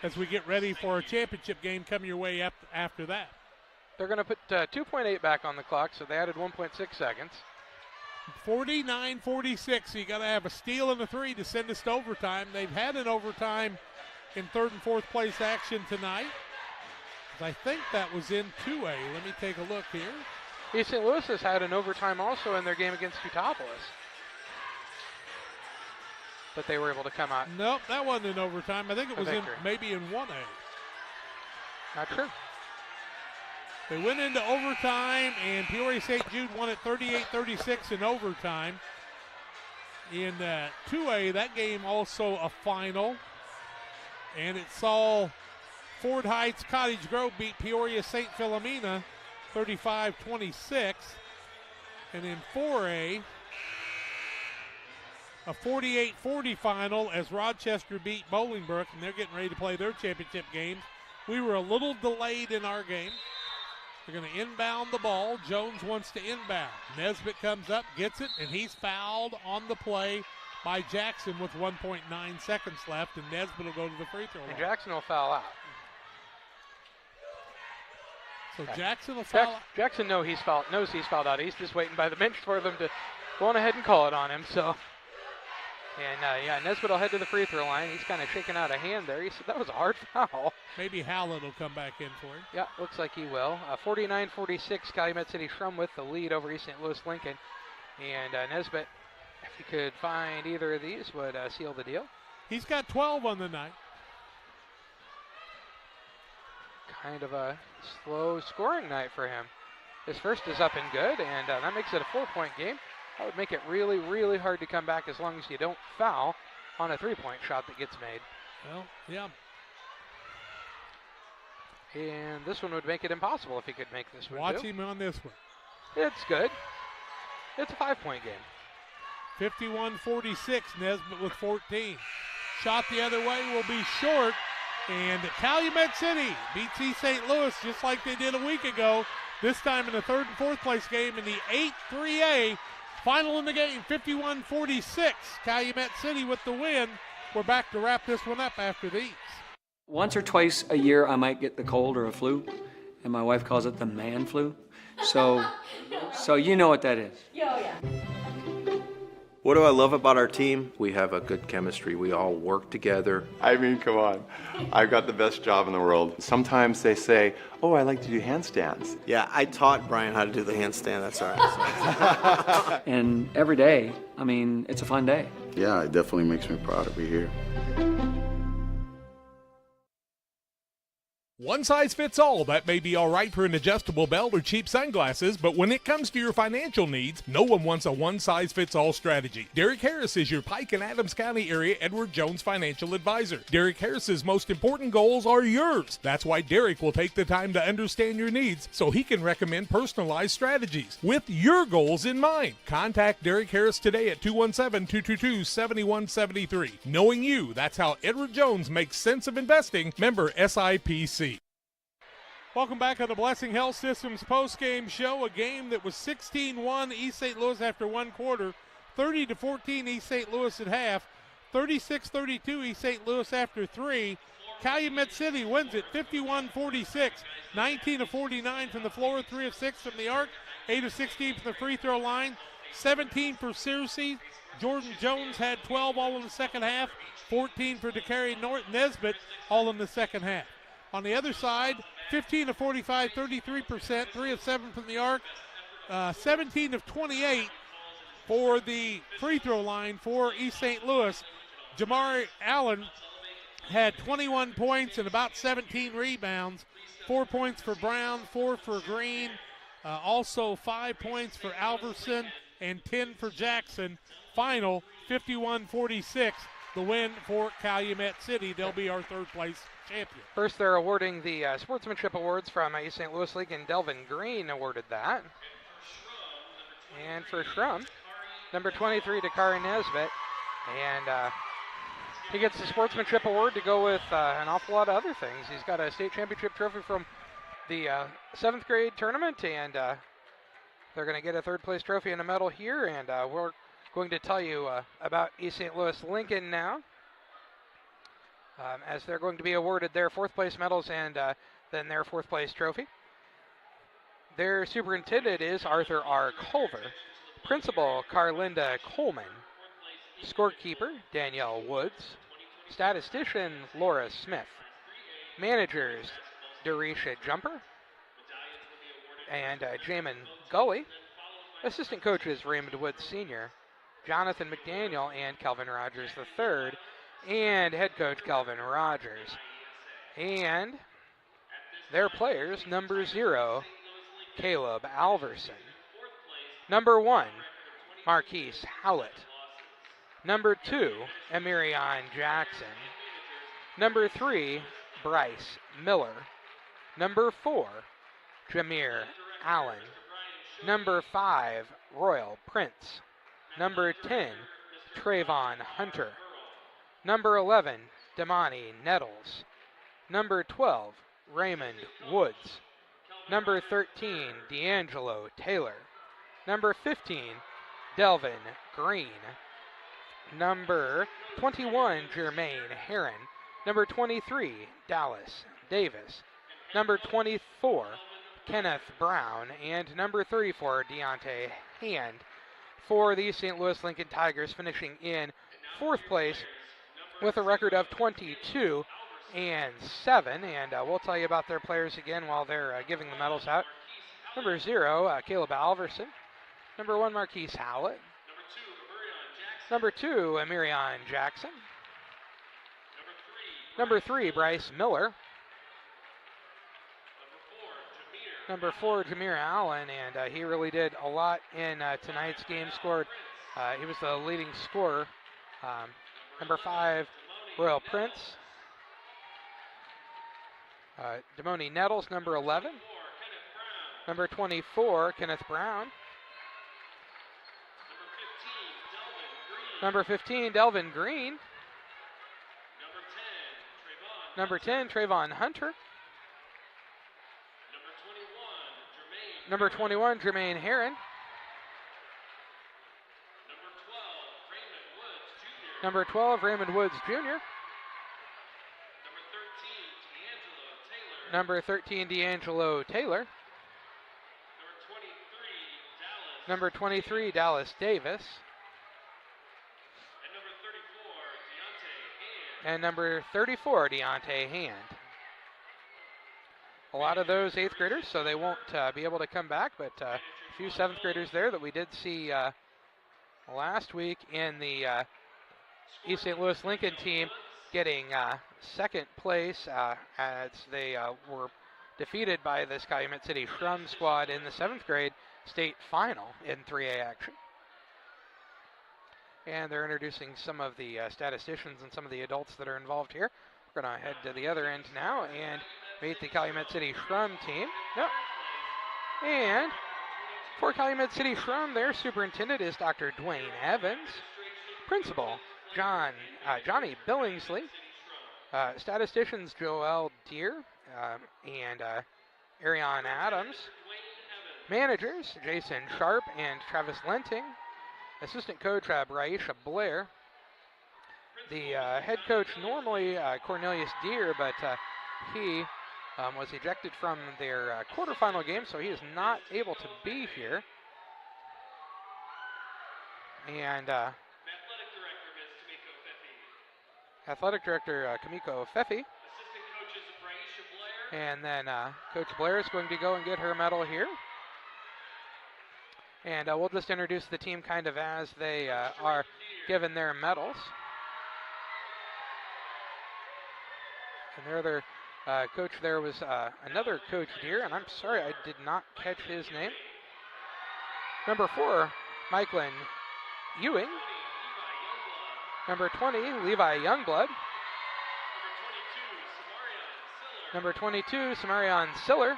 as we get ready for a championship game coming your way after that. They're going to put 2.8 back on the clock, so they added 1.6 seconds. 49-46, so you got to have a steal and a three to send us to overtime. They've had an overtime in third and fourth place action tonight. I think that was in 2A. Let me take a look here. East St. Louis has had an overtime also in their game against Utopolis. But they were able to come out. Nope, that wasn't in overtime. I think it was maybe in 1A. Not true. They went into overtime, and Peoria St. Jude won it 38-36 in overtime. In 2A, that game also a final. And it saw Ford Heights Cottage Grove beat Peoria St. Philomena 35-26. And in 4A, a 48-40 final as Rochester beat Bolingbrook, and they're getting ready to play their championship games. We were a little delayed in our game. They're going to inbound the ball. Jones wants to inbound. Nesbitt comes up, gets it, and he's fouled on the play by Jackson with 1.9 seconds left, and Nesbitt will go to the free throw line. And Jackson will foul out. So Jackson will foul out. Jackson knows he's fouled out. He's just waiting by the bench for them to go on ahead and call it on him. So, and Nesbitt will head to the free throw line. He's kind of shaking out a hand there. He said that was a hard foul. Maybe Hallett will come back in for him. Yeah, looks like he will. 49-46, Calumet City Schrum with the lead over East St. Louis Lincoln. And Nesbitt If he could find either of these, would seal the deal. He's got 12 on the night. Kind of a slow scoring night for him. His first is up and good, and that makes it a 4-point game. That would make it really, really hard to come back as long as you don't foul on a 3-point shot that gets made. Well, yeah. And this one would make it impossible if he could make this one. Watch him on this one. It's good. It's a 5-point game. 51-46, Nesbitt with 14. Shot the other way will be short, and Calumet City beats East St. Louis just like they did a week ago, this time in the 3rd and 4th place game in the 8th 3A. Final in the game, 51-46. Calumet City with the win. We're back to wrap this one up after these. Once or twice a year, I might get the cold or a flu, and my wife calls it the man flu. So you know what that is. Yeah. What do I love about our team? We have a good chemistry. We all work together. I mean, come on. I've got the best job in the world. Sometimes they say, oh, I like to do handstands. Yeah, I taught Brian how to do the handstand. That's all right. And every day, I mean, it's a fun day. Yeah, it definitely makes me proud to be here. One size fits all. That may be all right for an adjustable belt or cheap sunglasses, but when it comes to your financial needs, no one wants a one-size-fits-all strategy. Derek Harris is your Pike and Adams County area Edward Jones financial advisor. Derek Harris's most important goals are yours. That's why Derek will take the time to understand your needs so he can recommend personalized strategies with your goals in mind. Contact Derek Harris today at 217-222-7173. Knowing you, that's how Edward Jones makes sense of investing. Member SIPC. Welcome back on the Blessing Health Systems postgame show. A game that was 16-1 East St. Louis after one quarter, 30-14 East St. Louis at half, 36-32 East St. Louis after three. Calumet City wins it 51-46, 19-49 from the floor, 3 of 6 from the arc, 8 of 16 from the free throw line, 17 for Searcy. Jordan Jones had 12 all in the second half, 14 for DeCarry Nesbitt all in the second half. On the other side, 15 of 45, 33%, 3 of 7 from the arc, 17 of 28 for the free throw line for East St. Louis. Jamari Allen had 21 points and about 17 rebounds, 4 points for Brown, 4 for Green, also 5 points for Alverson and 10 for Jackson. Final 51-46, the win for Calumet City. They'll be our third place champion. First, they're awarding the Sportsmanship Awards from East St. Louis League, and Delvin Green awarded that. And for Schrum, number 23, DeCarry Nesbitt. And he gets the Sportsmanship Award to go with an awful lot of other things. He's got a state championship trophy from the 7th grade tournament, and they're going to get a third place trophy and a medal here. And we're going to tell you about East St. Louis Lincoln now, as they're going to be awarded their 4th place medals and then their 4th place trophy. Their superintendent is Arthur R. Culver, principal Carlinda Coleman, scorekeeper Danielle Woods, statistician Laura Smith, managers Dorisha Jumper and Jamin Gully, assistant coaches Raymond Woods Sr., Jonathan McDaniel and Kelvin Rogers III, and head coach Kelvin Rogers. And their players, number 0, Caleb Alverson. Number 1, Marquise Howlett. Number 2, Emirion Jackson. Number 3, Bryce Miller. Number 4, Jameer Allen. Number 5, Royal Prince. Number 10, Trayvon Hunter. Number 11, Damani Nettles. Number 12, Raymond Woods. Number 13, D'Angelo Taylor. Number 15, Delvin Green. Number 21, Jermaine Herron. Number 23, Dallas Davis. Number 24, Kenneth Brown. And number 34, Deontay Hand, for the St. Louis Lincoln Tigers, finishing in 4th place with a record of 22-7. And we'll tell you about their players again while they're giving the medals out. Number 0, Caleb Alverson. Number 1, Marquise Howlett. Number 2, Amirion Jackson. Number 3, Bryce Miller. Number 4, Jameer Allen, and he really did a lot in tonight's game. He was the leading scorer. Number 5, Royal Prince. Damoni Nettles, number 11. Number 24, Kenneth Brown. Number 15, Delvin Green. Number 10, Trayvon Hunter. Number 21, Jermaine Herron. Number 12, Raymond Woods Jr. Number 13, D'Angelo Taylor. Number 23, Dallas Davis. And number 34, Deontay Hand. A lot of those 8th graders, so they won't be able to come back, but a few 7th graders there that we did see last week in the East St. Louis Lincoln team getting second place as they were defeated by this Calumet City Schrum squad in the 7th grade state final in 3A action. And they're introducing some of the statisticians and some of the adults that are involved here. We're going to head to the other end now and meet the Calumet City Schrum team. Yep. And for Calumet City Schrum, their superintendent is Dr. Dwayne Evans. Principal, Johnny Billingsley. Statisticians, Joel Deere and Arion Adams. Managers, Jason Sharp and Travis Lenting. Assistant coach, Braisha Blair. The head coach, normally Cornelius Deere, but he was ejected from their quarterfinal game, so he is not able to be here. And Athletic Director Kamiko Fefe. And then Coach Blair is going to go and get her medal here. And we'll just introduce the team kind of as they are given their medals. And their other coach there was another Coach Deere, and I'm sorry I did not catch his name. Number 4, Michaelin Ewing. Number 20, Levi Youngblood. Number 22, Samarion Siller.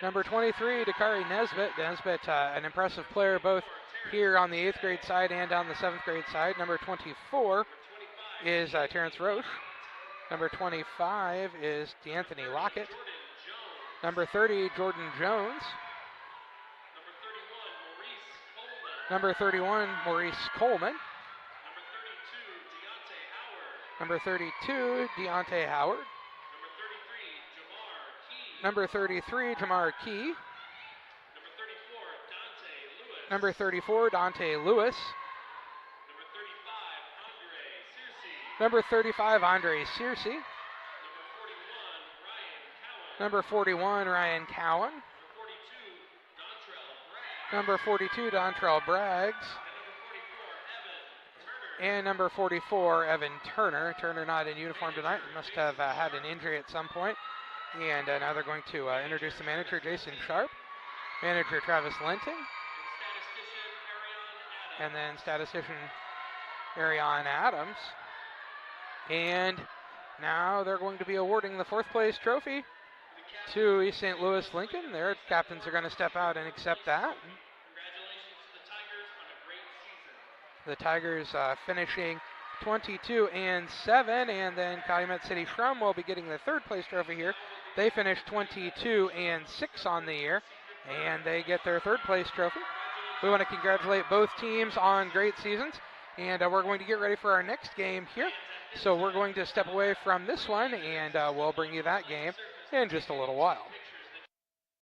Number 23, Dakari Nesbitt. Nesbitt, an impressive player both here on the 8th grade side and on the 7th grade side. Number 24 is Terrence Roche. Number 25 is D'Anthony Lockett. Number 30, Jordan Jones. Number 31, Maurice Coleman. Number 32, Deontay Howard. Number 33, Jamar Key. Number 34, Dante Lewis. Number 35, Andre Searcy. Number 41, Ryan Cowan. Number 42, Dontrell Braggs. And number 44, Evan Turner. Turner not in uniform tonight. Must have had an injury at some point. And now they're going to introduce the manager, Jason Sharp. Manager, Travis Lenting. And then statistician, Arion Adams. And now they're going to be awarding the 4th place trophy to East St. Louis Lincoln. Their captains are going to step out and accept that. The Tigers finishing 22-7, and then Calumet City Schrum will be getting the 3rd place trophy here. They finished 22-6 on the year, and they get their 3rd place trophy. We want to congratulate both teams on great seasons, and we're going to get ready for our next game here. So we're going to step away from this one, and we'll bring you that game in just a little while.